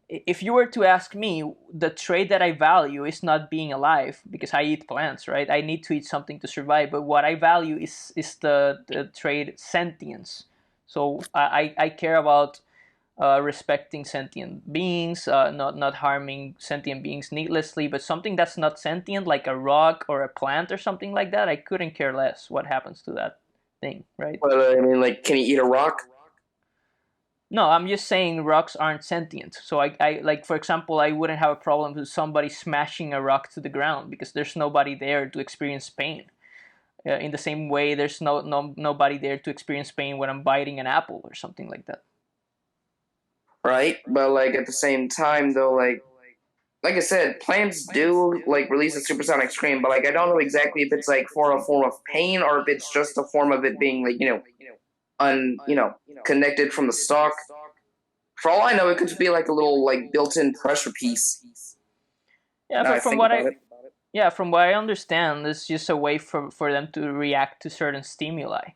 if you were to ask me, the trait that I value is not being alive because I eat plants, right? I need to eat something to survive. But what I value is the trait sentience. So I care about respecting sentient beings, not harming sentient beings needlessly. But something that's not sentient, like a rock or a plant or something like that, I couldn't care less what happens to that thing, right? But I mean, like, can you eat a rock? No, I'm just saying rocks aren't sentient. So I like for example, I wouldn't have a problem with somebody smashing a rock to the ground because there's nobody there to experience pain. In the same way, there's nobody there to experience pain when I'm biting an apple or something like that. Right? But like at the same time, though, like like I said, plants do like release a supersonic scream, but like I don't know exactly if it's like for a form of pain or if it's just a form of it being like connected from the stalk. For all I know, it could be like a little like built-in pressure piece. Yeah, Now I from think what about I it. yeah, from what I understand, it's just a way for them to react to certain stimuli.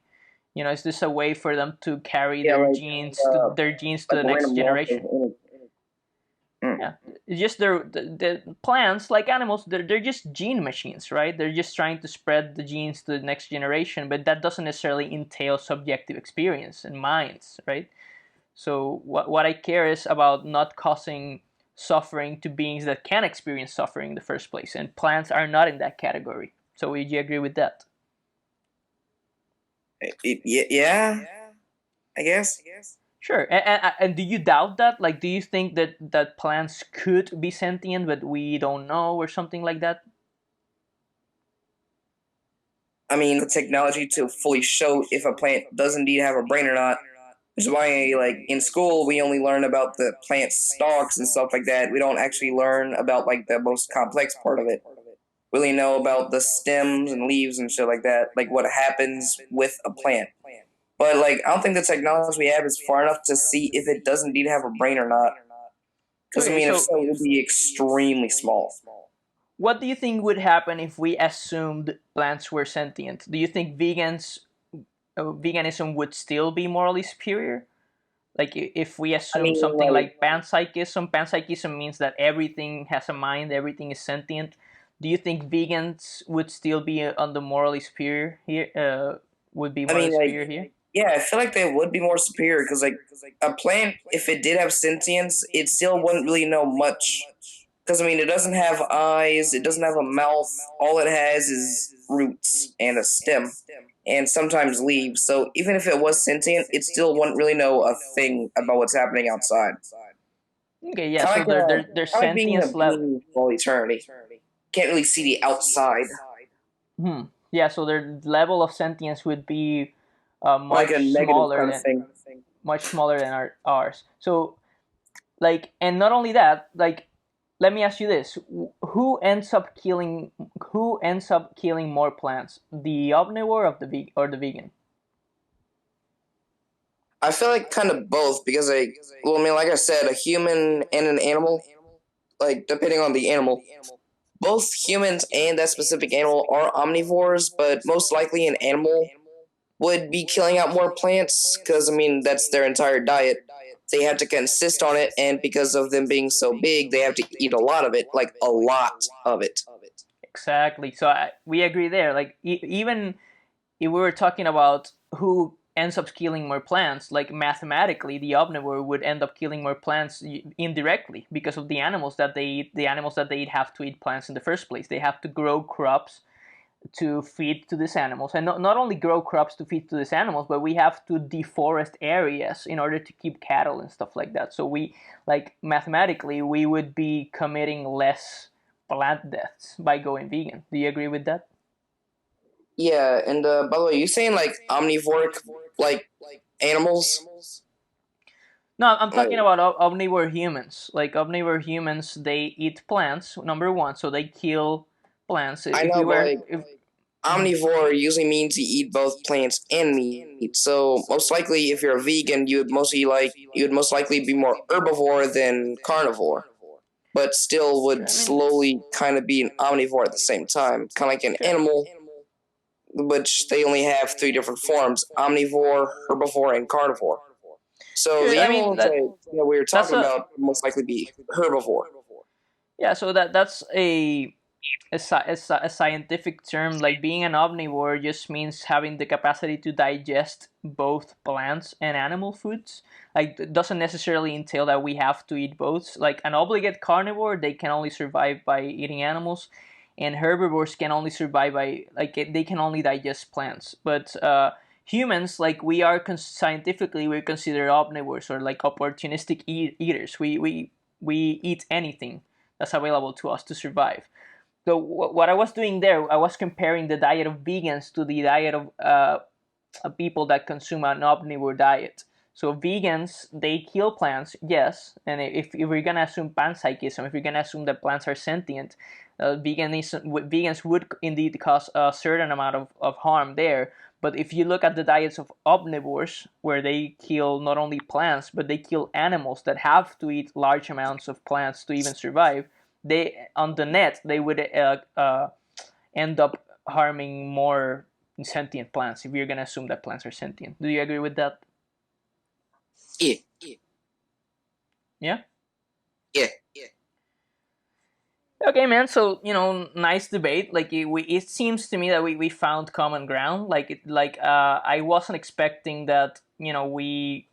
It's just a way for them to carry Yeah, their genes to like the a next random walk generation. Mm. Yeah, it's just the plants, like animals, they're just gene machines, right? They're just trying to spread the genes to the next generation, but that doesn't necessarily entail subjective experience and minds, right? So what I care is about not causing suffering to beings that can experience suffering in the first place, and plants are not in that category. So would you agree with that? Yeah, I guess. Sure. And do you doubt that? Like, do you think that plants could be sentient, but we don't know, or something like that? I mean, the technology to fully show if a plant does indeed have a brain or not. Which is why, like in school, we only learn about the plant stalks and stuff like that. We don't actually learn about like the most complex part of it. We really know about the stems and leaves and shit like that, like what happens with a plant. But like, I don't think the technology we have is far enough to see if it does indeed have a brain or not. Because I Okay, mean, if so so, it would be extremely small. what do you think would happen if we assumed plants were sentient? Do you think veganism would still be morally superior? Like if we I assume mean, something like, like panpsychism means that everything has a mind, everything is sentient. Do you think vegans would still be on the morally superior here? Would be I morally mean, like, superior here? yeah, I feel like they would be more superior because, like, a plant, if it did have sentience, it still wouldn't really know much. Because, I mean, it doesn't have eyes, it doesn't have a mouth. All it has is roots and a stem, and sometimes leaves. So, even if it was sentient, it still wouldn't really know a thing about what's happening outside. Okay, yeah. Kind So of like, their kind of like being a sentience level. being for all eternity. Can't really see the outside, Hmm. Yeah. So their level of sentience would be like a negative kind of thing. much smaller than ours. So like, and not only that, like, let me ask you this: who ends up killing more plants, the omnivore of or the vegan? I feel like kind of both because, like, well, I mean, like I said, a human and an animal, like, depending on the animal, both humans and that specific animal are omnivores, but most likely an animal would be killing out more plants because, I mean, that's their entire diet. They have to consist on it, and because of them being so big, they have to eat a lot of it, like a lot of it. Exactly. So we agree there. Like even if we were talking about who ends up killing more plants, like mathematically, the omnivore would end up killing more plants indirectly because of the animals that they eat. The animals that they eat have to eat plants in the first place. They have to grow crops to feed to these animals, and not only grow crops to feed to these animals, but we have to deforest areas in order to keep cattle and stuff like that. So we, like, mathematically, we would be committing less plant deaths by going vegan. Do you agree with that? Yeah, and by the way, you saying like omnivoric, like animals? No, I'm Like, talking about omnivore humans. Like omnivore humans, they eat plants. Number one, so they kill plants. I If we know, but were, like if Mhm. omnivore usually means you eat both plants and meat. So most likely, if you're a vegan, you would most likely be more herbivore than carnivore, but still Sure, would I mean, slowly kind of be an omnivore at the same time, kind of like an sure. animal, which they only have three different forms: omnivore, herbivore, and carnivore. So Sure, the I mean animals that we were that's talking about would most likely be herbivore. yeah. So that's a scientific term. Like being an omnivore just means having the capacity to digest both plants and animal foods. Like it doesn't necessarily entail that we have to eat both. Like an obligate carnivore, they can only survive by eating animals, and herbivores can only survive by they can only digest plants. But humans, like we are scientifically, we're considered omnivores or like opportunistic eaters. We eat anything that's available to us to survive. So what I was doing there, I was comparing the diet of vegans to the diet of people that consume an omnivore diet. So vegans, they kill plants, yes, and if we're gonna assume panpsychism, if we're gonna assume that plants are sentient, vegans would indeed cause a certain amount of harm there. But if you look at the diets of omnivores, where they kill not only plants, but they kill animals that have to eat large amounts of plants to even survive, they on the net they would end up harming more sentient plants if you're gonna assume that plants are sentient. Do you agree with that? Yeah. Yeah. Yeah. Okay, man. So nice debate. Like it seems to me that we found common ground. I wasn't expecting that. We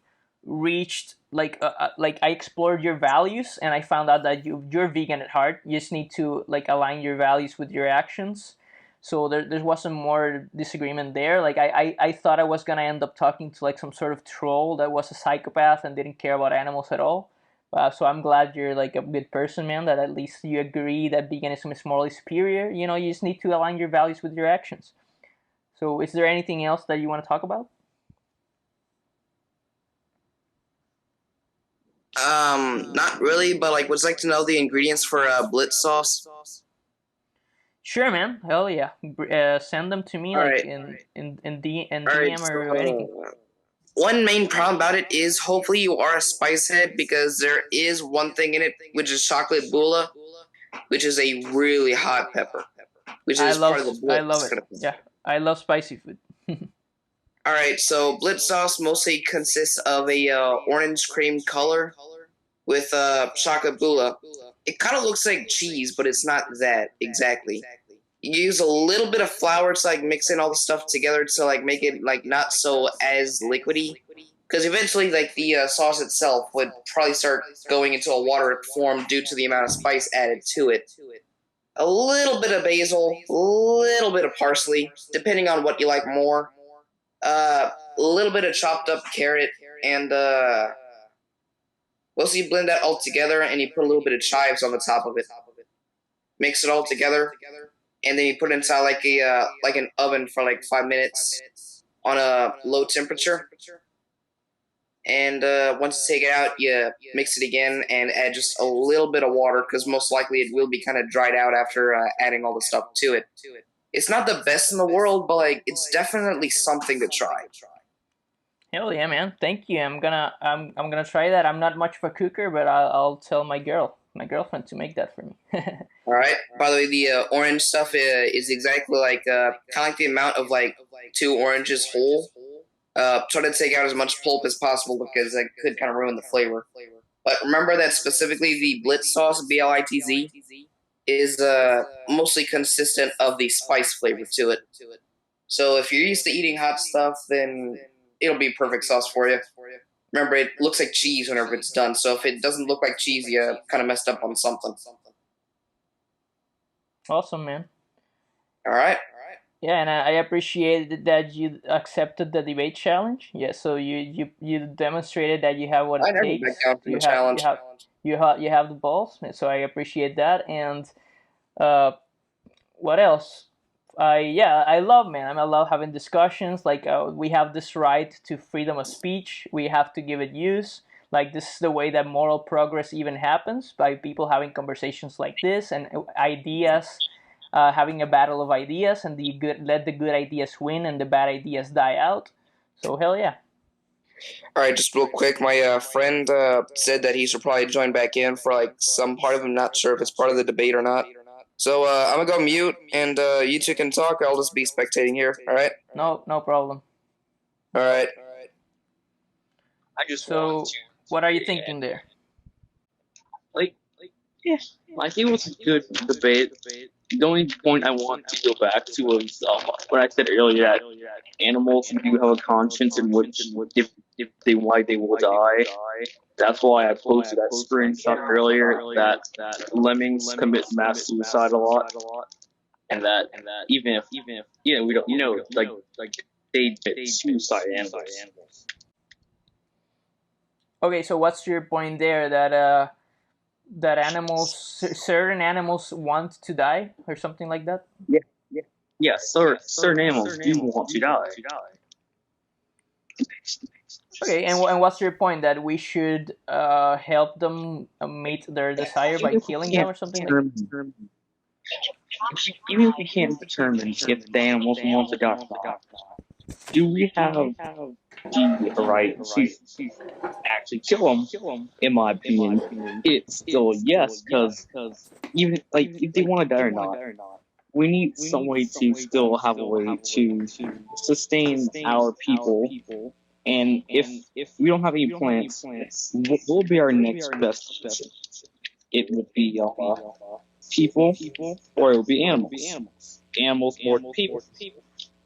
reached like I explored your values and I found out that you're vegan at heart. You just need to like align your values with your actions. So there wasn't more disagreement there. Like I thought I was gonna end up talking to like some sort of troll that was a psychopath and didn't care about animals at all. So I'm glad you're like a good person, man. That at least you agree that veganism is morally superior. You just need to align your values with your actions. So, is there anything else that you want to talk about? Not really, but like, would you like to know the ingredients for blitz sauce? Sure, man. Hell yeah. Send them to me All like right. in All right. DM or anything. One main problem about it is hopefully you are a spice head because there is one thing in it which is chocolate bula, which is a really hot pepper, which is part of the I blitz. love it. Yeah, I love spicy food. All right, so blitz sauce mostly consists of a orange cream color with chocolate bula. It kind of looks like cheese, but it's not that exactly. You use a little bit of flour to like mix in all the stuff together to like make it like not so as liquidy. Because eventually, like the sauce itself would probably start going into a water form due to the amount of spice added to it. A little bit of basil, a little bit of parsley, depending on what you like more. A little bit of chopped up carrot, and once you blend that all together, and you put a little bit of chives on the top of it. Mix it all together, and then you put it inside like an oven for like 5 minutes on a low temperature. And once you take it out, you mix it again and add just a little bit of water because most likely it will be kind of dried out after adding all the stuff to it. It's not the best in the world, but like it's definitely something to try. Hell yeah, man! Thank you. I'm gonna try that. I'm not much of a cooker, but I'll tell my girlfriend to make that for me. All right. By the way, the orange stuff is exactly like kind of like the amount of like 2 oranges whole. Try to take out as much pulp as possible because that could kind of ruin the flavor. But remember that specifically the blitz sauce, BLITZ, is mostly consistent of the spice flavor to it. So if you're used to eating hot stuff, then it'll be perfect sauce for you. Remember, it looks like cheese whenever it's done. So if it doesn't look like cheese, you kind of messed up on something. Awesome, man. All right. Yeah, and I appreciated that you accepted the debate challenge. Yeah, so you demonstrated that you have what I it never takes. back down from the challenge. You have the balls. So I appreciate that. And what else? I love, man. I love having discussions. Like we have this right to freedom of speech. We have to give it use. Like this is the way that moral progress even happens, by people having conversations like this and ideas, having a battle of ideas, and let the good ideas win and the bad ideas die out. So hell yeah. All right, just real quick, my friend said that he should probably join back in for like some part of him. Not sure if it's part of the debate or not. So I'm gonna go mute, and you two can talk. I'll just be spectating here. All right. No problem. All right. I just So want to what are you thinking there? yeah, like it was a good debate. The only point I want to go back to was what I said earlier, that animals do have a conscience in which if they why they will die. That's why I posted that screenshot earlier that lemmings commit mass suicide a lot, and that even if we don't like they commit suicide animals. Okay, so what's your point there? That certain animals want to die or something like that? Yeah, certain animals do want to die. Okay, and what's your point that we should help them meet their desire by Even if we killing them can't or something like? determine, even if we can't determine if the animals want to die, do we have the right to actually kill them? In my opinion, it's still yes, because even like if they want to die or not, we need some way to still have a way to sustain our people. And if we don't have any plants, what will be our next best option? It would be people, or it would be animals. Animals more than people.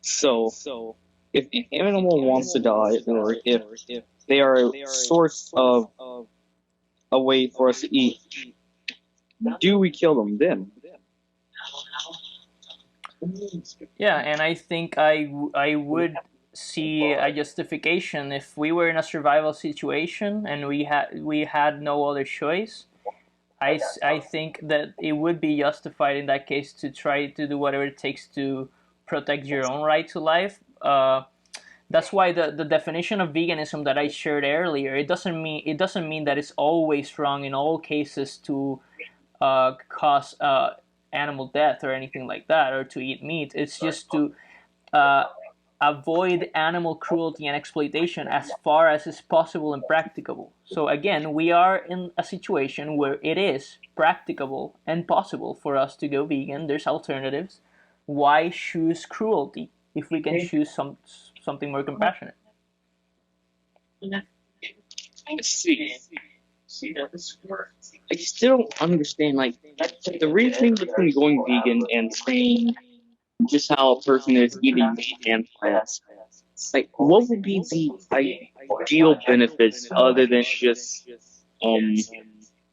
So if an animal wants to die, or if they are a source of a way for us to eat, do we kill them then? Yeah, and I think I would see a justification if we were in a survival situation and we had no other choice. I think that it would be justified in that case to try to do whatever it takes to protect your own right to life. That's why the definition of veganism that I shared earlier, it doesn't mean that it's always wrong in all cases to cause animal death or anything like that, or to eat meat. It's just to uh, avoid animal cruelty and exploitation as far as is possible and practicable. So again, we are in a situation where it is practicable and possible for us to go vegan. There's alternatives. Why choose cruelty if we can choose something more compassionate? See, I still don't understand like the reasoning between going vegan and saying just how a person is eating meat and plants. Like, what would be the ideal benefits other than just um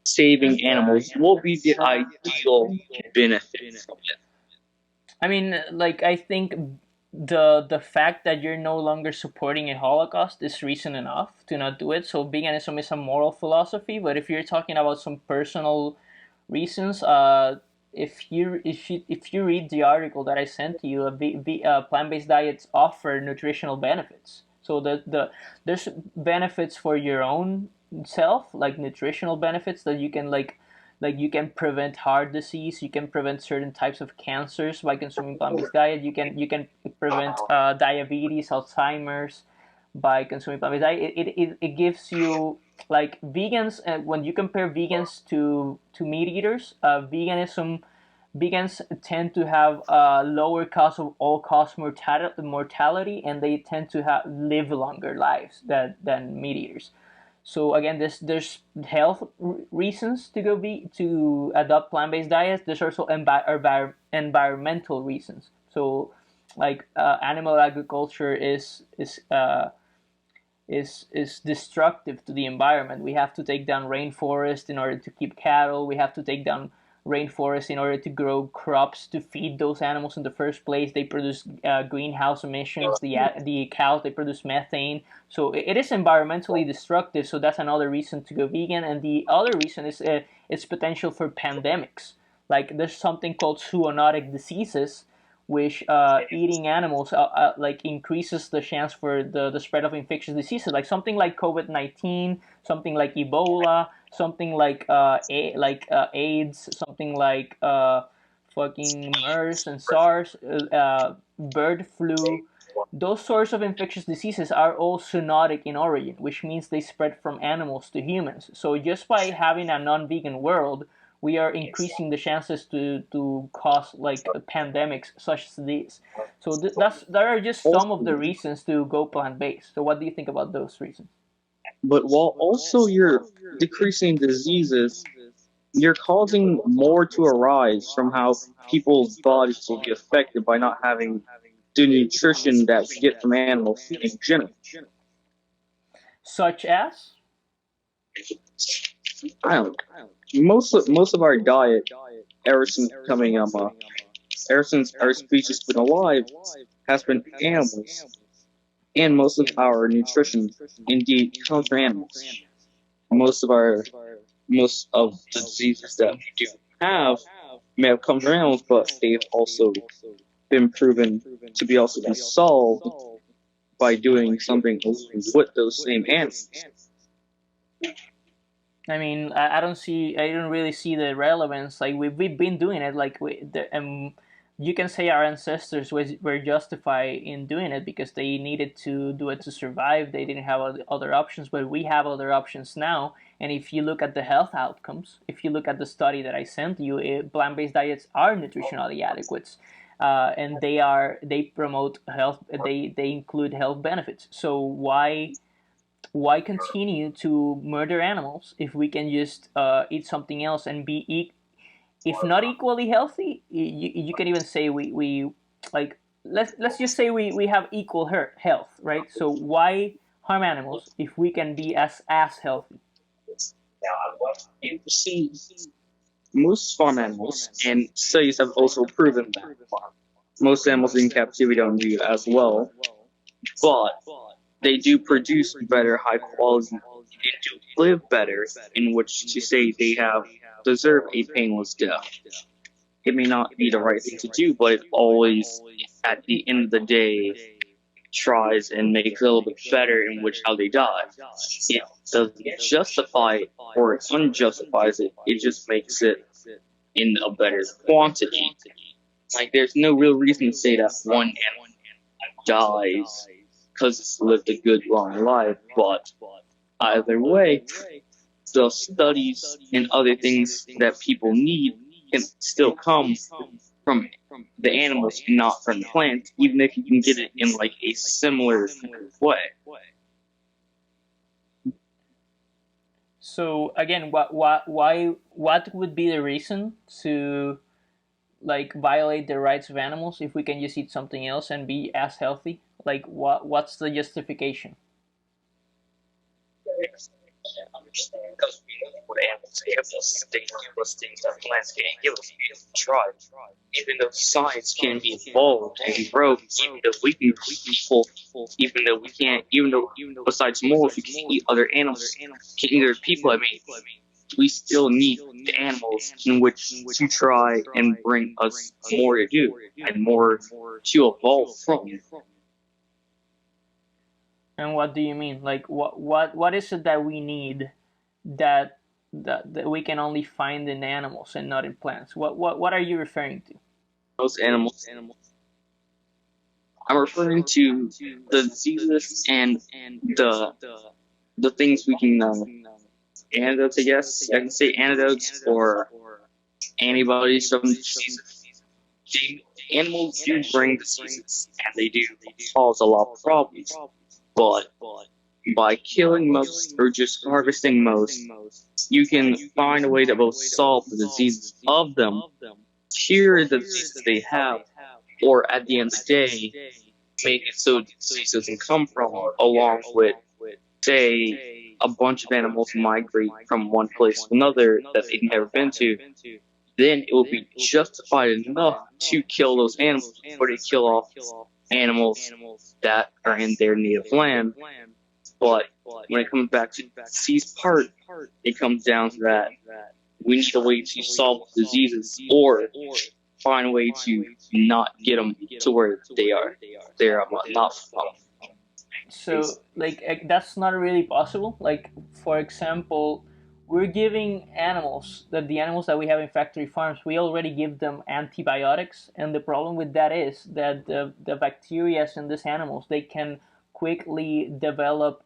saving animals? What would be the ideal benefits of it? I mean, like I think the fact that you're no longer supporting a Holocaust is reason enough to not do it. So veganism is a moral philosophy, but if you're talking about some personal reasons, if you read the article that I sent to you, plant-based diets offer nutritional benefits. So there's benefits for your own self, like nutritional benefits that you can you can prevent heart disease, you can prevent certain types of cancers by consuming plant-based diet, you can prevent diabetes, Alzheimer's by consuming plant-based diet. It gives you, like, vegans, when you compare vegans to meat eaters, vegans tend to have a lower cause of all cause mortality, and they tend to live longer lives than meat eaters. So again, there's health reasons to to adopt plant-based diets. There's also environmental reasons. So, like, animal agriculture is destructive to the environment. We have to take down rainforest in order to keep cattle. We have to take down rainforest in order to grow crops to feed those animals in the first place. They produce greenhouse emissions. The cows, they produce methane. So it is environmentally destructive. So that's another reason to go vegan. And the other reason is its potential for pandemics. Like, there's something called zoonotic diseases, which eating animals like increases the chance for the spread of infectious diseases, like something like COVID-19, something like Ebola, something like AIDS, something like fucking MERS and SARS, bird flu. Those sorts of infectious diseases are all zoonotic in origin, which means they spread from animals to humans. So just by having a non-vegan world, we are increasing the chances to cause, like, pandemics such as these. So there are just some of the Also, reasons to go plant based. So what do you think about those reasons? but while also you're decreasing diseases, you're causing more to arise from how people's bodies will be affected by not having the nutrition that you get from animals in general. Such as? I don't know. Most of our diet, ever since coming ever since our species been alive, has been animals, and most of our nutrition indeed comes from animals. Most of our most of the diseases that we do have may have come from animals, but they've also been proven to be also be solved by doing something with those same animals. I mean, I don't really see the relevance. Like we've been doing it. Like you can say our ancestors were justified in doing it because they needed to do it to survive. They didn't have other options, but we have other options now. And if you look at the health outcomes, if you look at the study that I sent you, plant-based diets are nutritionally adequate. And they promote health. They include health benefits. So why continue to murder animals if we can just eat something else and be if not equally healthy, you can even say we like let's just say we have equal health, right? So why harm animals if we can be as healthy? You see, most farm animals, and studies have also proven that most animals in captivity don't do as well, but they do produce better, high quality, and do live better, in which to say they have deserve a painless death. It may not be the right thing to do, but it always, at the end of the day, tries and makes it a little bit better in which how they die. It doesn't justify it or it unjustifies it. It just makes it in a better quantity. Like there's no real reason to say that one animal dies because it's lived a good long life, but either way, the studies and other things that people need can still come from the animals, not from the plants, even if you can get it in like a similar way. So again, what would be the reason to like violate the rights of animals if we can just eat something else and be as healthy? Like what's the justification? Understand because we know what animals give us. They give us things that plants can't give us. We have to try. Even though science can be involved and grow, even though we can be people, even though we can't, even though besides moles, we can eat other animals, can eat other people. I mean, we still need the animals in which to try and bring us more to do and more to evolve from. And what do you mean? Like what is it that we need that that we can only find in animals and not in plants? What are you referring to? Most animals. I'm referring to the diseases and the things we can antidotes. I guess I can say antidotes or antibodies from diseases. The animals do bring diseases and they do cause a lot of problems, but by killing most or just harvesting most, you can find a way to both solve the diseases of them, cure the diseases they have, or at the end of the day, make it so disease doesn't come from, along with, say, a bunch of animals migrate from one place to another that they've never been to, then it will be justified enough to kill those animals before they kill off animals that are in their native land. But when it comes back to the disease part, it comes down to that we need a way to solve diseases or find a way to not get them to where they are. They're not from. So like that's not really possible. Like for example, we're giving animals that the animals that we have in factory farms, we already give them antibiotics, and the problem with that is that the bacteria in these animals, they can quickly develop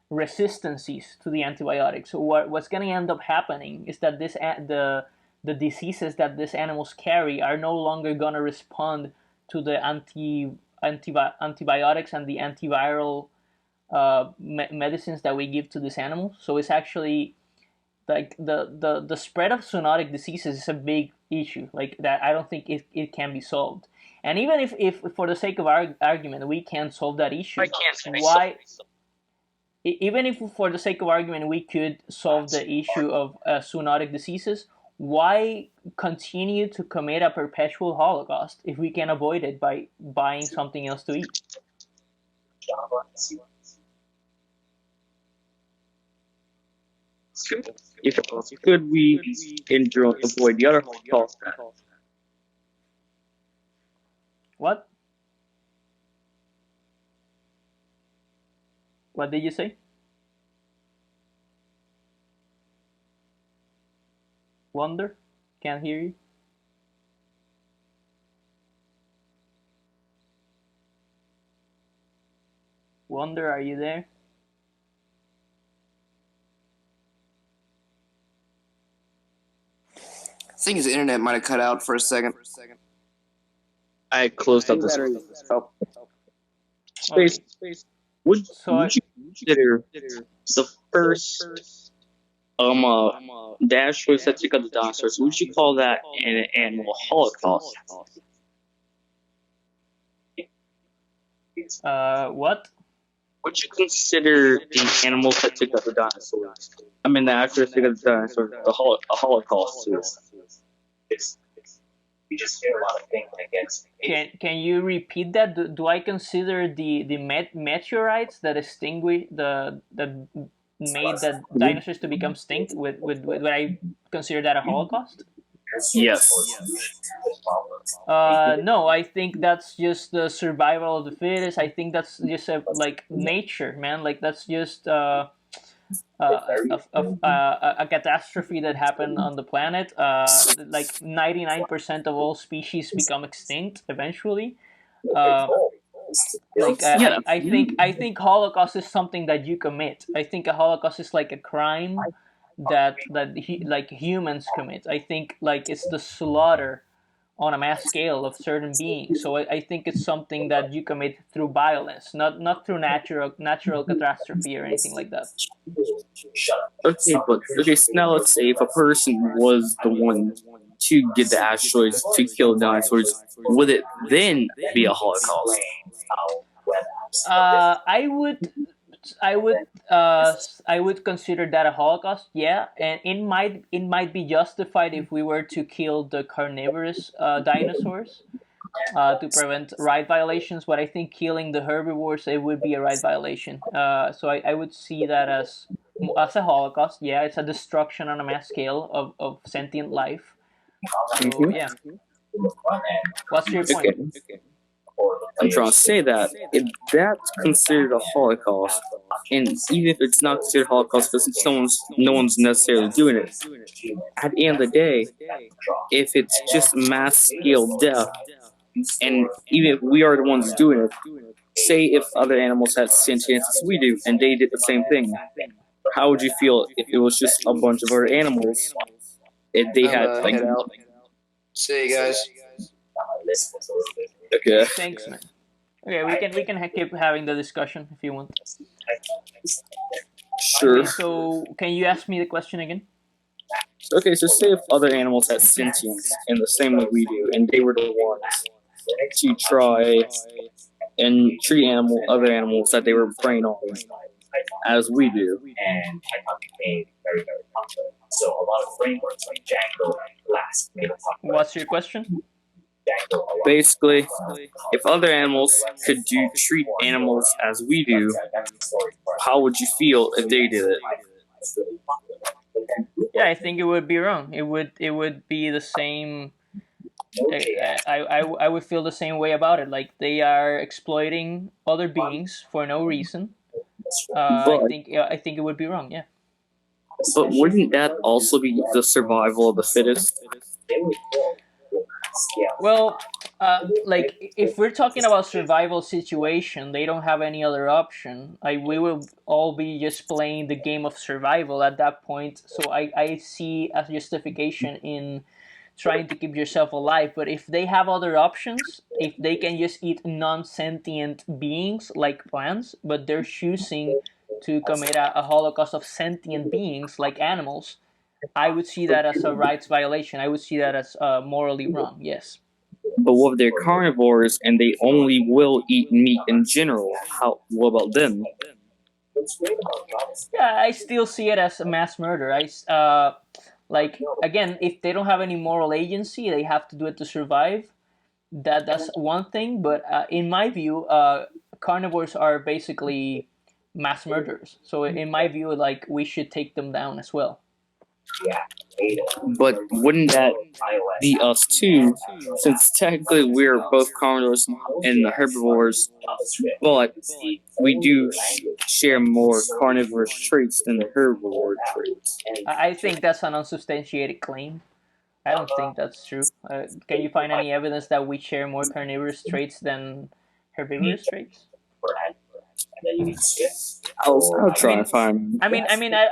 resistances to the antibiotics. So what's going to end up happening is that the diseases that these animals carry are no longer going to respond to the antibiotics and the antiviral medicines that we give to these animals. So it's actually like the spread of zoonotic diseases is a big issue. Like that, I don't think it can be solved. And even if for the sake of our argument we can solve that issue, why? Even if for the sake of argument we could solve the issue of zoonotic diseases, why continue to commit a perpetual holocaust if we can avoid it by buying something else to eat? If could we avoid the other Holocaust? What? What did you say? Wonder? Can't hear you. Wonder, are you there? I think his internet might have cut out for a second. I closed up this. Oh. Space. Would So you consider the first dash choice that took out the dinosaurs? Would you call that an animal holocaust? what? Would you consider the animals that took out the dinosaurs? I mean, the actors that took out the dinosaurs, a holocaust too. You just hear a lot of things against. Can you repeat that? Do I consider the meteorites that extinguish that made the dinosaurs to become extinct? Would I consider that a holocaust? Yes. No, I think that's just the survival of the fittest. I think that's just like nature, man. Like that's just a catastrophe that happened on the planet. Like 99% of all species become extinct eventually. I think Holocaust is something that you commit. I think a Holocaust is like a crime that humans commit. I think like it's the slaughter on a mass scale of certain beings. So I think it's something that you commit through violence, not through natural catastrophe or anything like that. Okay, so now let's say if a person was the one to get the asteroids to kill dinosaurs, would it then be a holocaust? I would consider that a holocaust, yeah, and it might be justified if we were to kill the carnivorous dinosaurs to prevent right violations. But I think killing the herbivores, it would be a right violation. So I would see that as a holocaust. Yeah, it's a destruction on a mass scale of sentient life. So yeah, what's your point? Okay. I'm trying to say that if that's considered a holocaust, and even if it's not considered a holocaust because no one's necessarily doing it, at the end of the day, if it's just mass scale death, and even if we are the ones doing it, say if other animals had sentience as we do, and they did the same thing, how would you feel if it was just a bunch of other animals? If they had like, head out. See you guys. okay, Thanks, man. Okay, we can keep having the discussion if you want. sure. Okay, so can you ask me the question again? Okay, so say if other animals had sentience in the same way we do, and they were the ones to try and treat other animals that they were preying on, as we do. And Python became very, very popular. So a lot of frameworks like Django and Flask made it popular. What's your question? Basically, if other animals could treat animals as we do, how would you feel if they did it? Yeah, I think it would be wrong. It would be the same. I would feel the same way about it. Like they are exploiting other beings for no reason. I think it would be wrong. Yeah. But wouldn't that also be the survival of the fittest? Well, like if we're talking about survival situation, they don't have any other option. We will all be just playing the game of survival at that point. So I see as justification in trying to keep yourself alive. But if they have other options, if they can just eat non-sentient beings like plants, but they're choosing to commit a holocaust of sentient beings like animals, I would see that as a rights violation. I would see that as morally wrong. Yes. But what if they're carnivores and they only will eat meat in general? What about them? Yeah, I still see it as a mass murder. Like again, if they don't have any moral agency, they have to do it to survive. That's one thing. But in my view, carnivores are basically mass murderers. So in my view, like we should take them down as well. But wouldn't that be us too? Since technically we're both carnivores and the herbivores, but we do share more carnivorous traits than the herbivore traits. I think that's an unsubstantiated claim. I don't think that's true. Can you find any evidence that we share more carnivorous traits than herbivorous traits? I'll try and find. I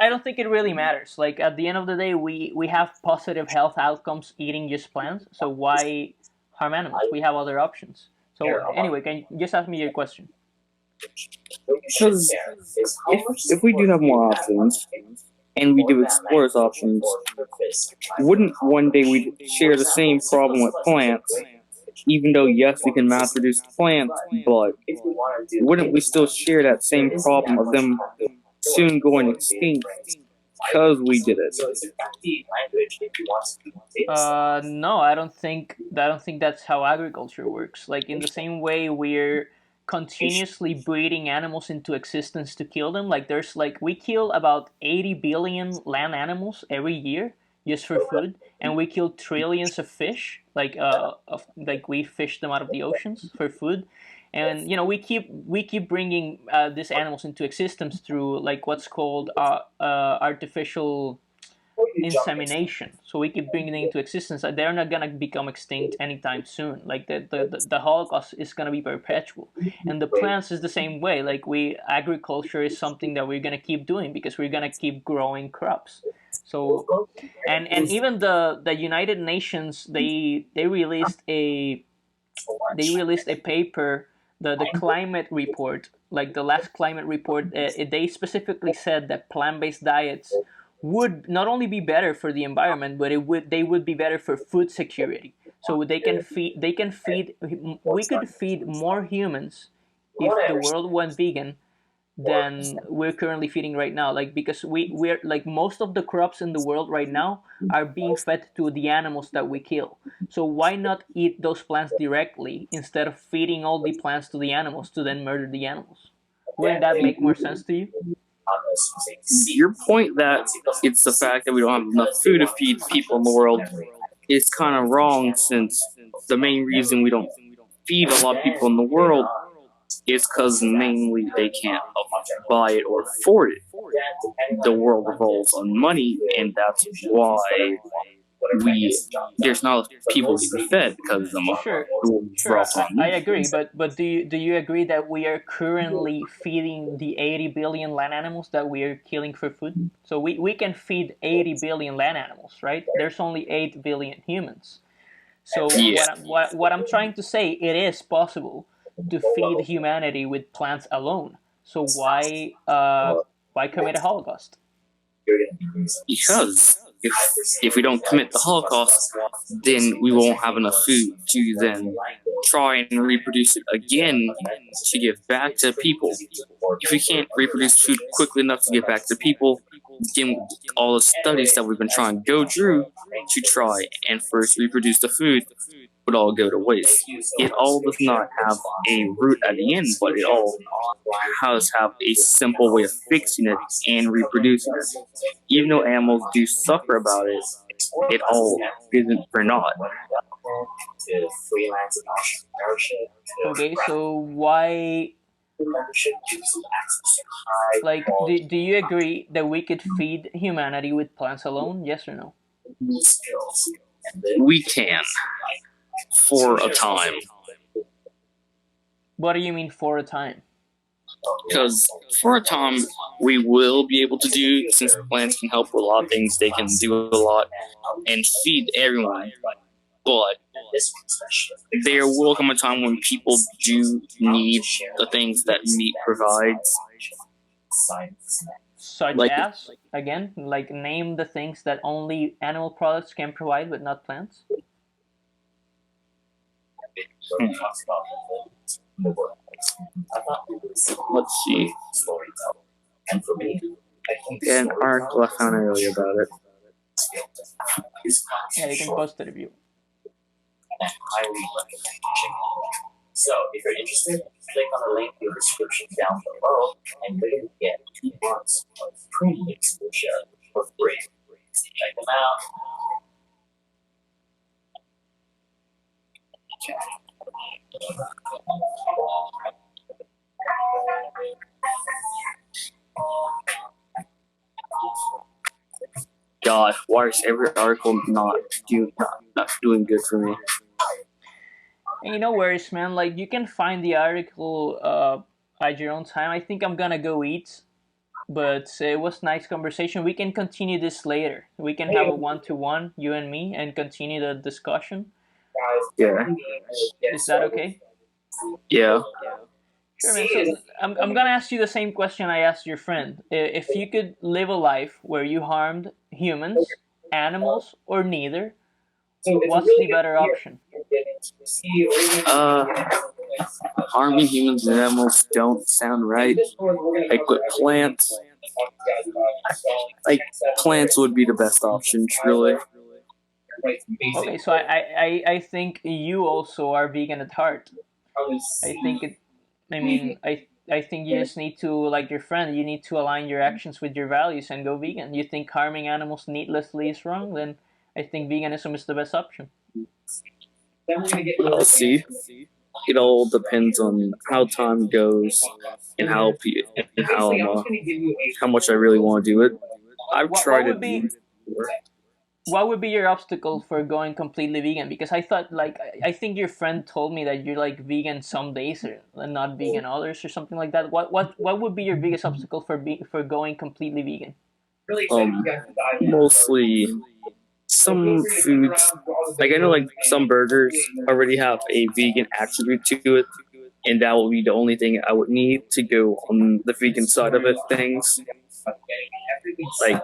don't think it really matters. Like at the end of the day, we have positive health outcomes eating just plants. So why harm animals? We have other options. So anyway, can you just ask me your question? Because if we do have more options, and we do explore those options, wouldn't one day we share the same problem with plants? Even though yes, we can mass produce plants, but wouldn't we still share that same problem of them soon going extinct because we did it? No, I don't think that's how agriculture works. Like in the same way we're continuously breeding animals into existence to kill them. Like there's like we kill about 80 billion land animals every year just for food, and we kill trillions of fish. Like we fish them out of the oceans for food, and we keep bringing these animals into existence through like what's called artificial insemination. So we keep bringing them into existence. They're not gonna become extinct anytime soon. Like the Holocaust is gonna be perpetual, and the plants is the same way. Like agriculture is something that we're gonna keep doing because we're gonna keep growing crops. So and even the United Nations they released a paper, the climate report, like the last climate report. They specifically said that plant-based diets would not only be better for the environment, but they would be better for food security. So we could feed more humans if the world went vegan than we're currently feeding right now. Like because we're like most of the crops in the world right now are being fed to the animals that we kill. So why not eat those plants directly instead of feeding all the plants to the animals to then murder the animals? Wouldn't that make more sense to you? Your point that it's the fact that we don't have enough food to feed people in the world is kind of wrong, since the main reason we don't feed a lot of people in the world is because mainly they can't buy it or afford it. The world revolves on money, and that's why there's not people getting fed because the Sure, revolves on I money. agree, but do you agree that we are currently feeding the 80 billion land animals that we are killing for food? So we can feed 80 billion land animals, right? There's only 8 billion humans. So Yeah. what I'm trying to say, it is possible to feed humanity with plants alone. So why commit a holocaust? Because if we don't commit the Holocaust, then we won't have enough food to then try and reproduce it again to give back to people. If we can't reproduce food quickly enough to give back to people, then all the studies that we've been trying to go through to try and first reproduce the food would all go to waste. It all does not have a root at the end, but it all has have a simple way of fixing it and reproducing it. Even though animals do suffer about it, it all isn't for naught. Okay, so why, like, do you agree that we could feed humanity with plants alone? Yes or no? We can, for a time. What do you mean for a time? Because for a time, we will be able to do, since plants can help with a lot of things, they can do a lot and feed everyone. But there will come a time when people do need the things that meat provides. Such Like- as, again, like name the things that only animal products can provide, but not plants. Let's see. An article I found earlier about it. Yeah, you can post the review. So, if you're interested, click on the link in the description down below, and you can get 2 months of premium exposure for free. Check them out. God, why is every article not doing good for me? And no worries, man. Like you can find the article at your own time. I think I'm gonna go eat, but it was nice conversation. We can continue this later. We can have a one-to-one, you and me, and continue the discussion. Yeah. Is that okay? Yeah. Sure, man. So I'm gonna ask you the same question I asked your friend. If you could live a life where you harmed humans, animals, or neither, what's the better option? Uh, harming humans and animals don't sound right. Like with plants, like plants would be the best option, really. Okay, so I think you also are vegan at heart. I think it. I mean, I think you just need to, like your friend, you need to align your actions with your values and go vegan. You think harming animals needlessly is wrong, then I think veganism is the best option. I'll see. It all depends on how time goes and how much I really want to do it. I've What tried what it would be before. what would be your obstacle for going completely vegan? Because I thought like I think your friend told me that you're like vegan some days or not vegan others or something like that. What would be your biggest obstacle for going completely vegan? Um, Mostly some foods. Like I know, like some burgers already have a vegan attribute to it, and that will be the only thing I would need to go on the vegan side of it. Things like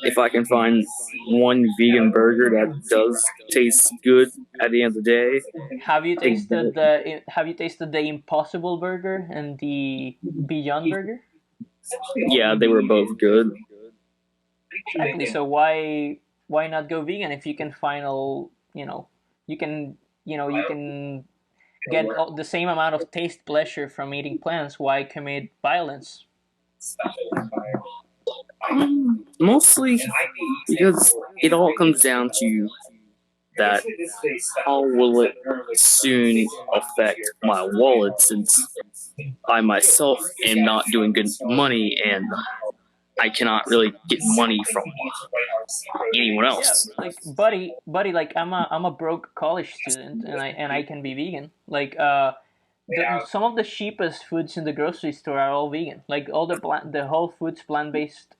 if I can find one vegan burger that does taste good at the end of the day, take that. Have you tasted the Impossible Burger and the Beyond Burger? Yeah, they were both good. Exactly. So why not go vegan if you can find all you can you can get the same amount of taste pleasure from eating plants? Why commit violence? Mostly because it all comes down to that how will it soon affect my wallet since I myself am not doing good money and I cannot really get money from anyone Yeah, else. like buddy, like I'm a broke college student and I can be vegan. Like some of the cheapest foods in the grocery store are all vegan. Like all the Whole Foods plant-based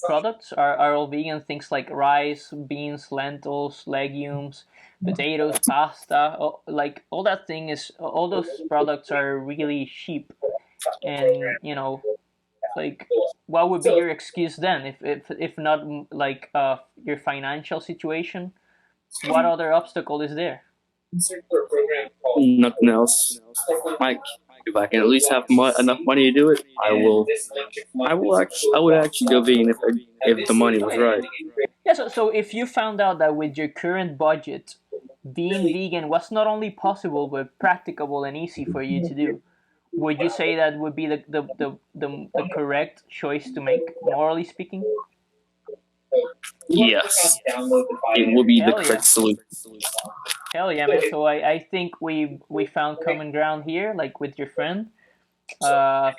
products are all vegan. Things like rice, beans, lentils, legumes, potatoes, pasta, like all those products are really cheap. And like what would be your excuse then if not like your financial situation? What other obstacle is there? Nothing else. Like if I can at least have enough money to do it, I will. I would actually go vegan if the money was right. Yeah, so if you found out that with your current budget being vegan was not only possible but practicable and easy for you to do, would you say that would be the correct choice to make, morally speaking? Yes, it will be the Hell yeah. correct solution. Hell yeah, man. So I think we found common ground here, like with your friend. Yeah,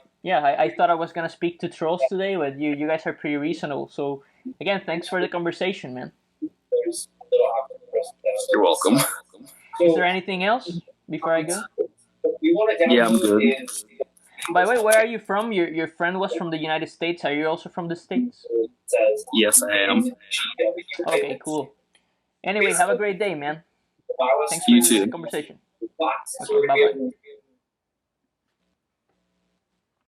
I thought I was gonna speak to trolls today, but you guys are pretty reasonable. So again, thanks for the conversation, man. You're welcome. Is there anything else before I go? Yeah, I'm good. By the way, where are you from? Your friend was from the United States. Are you also from the States? Yes, I am. Okay, cool. Anyway, have a great day, man. Thanks for You the too. conversation. Okay, bye bye.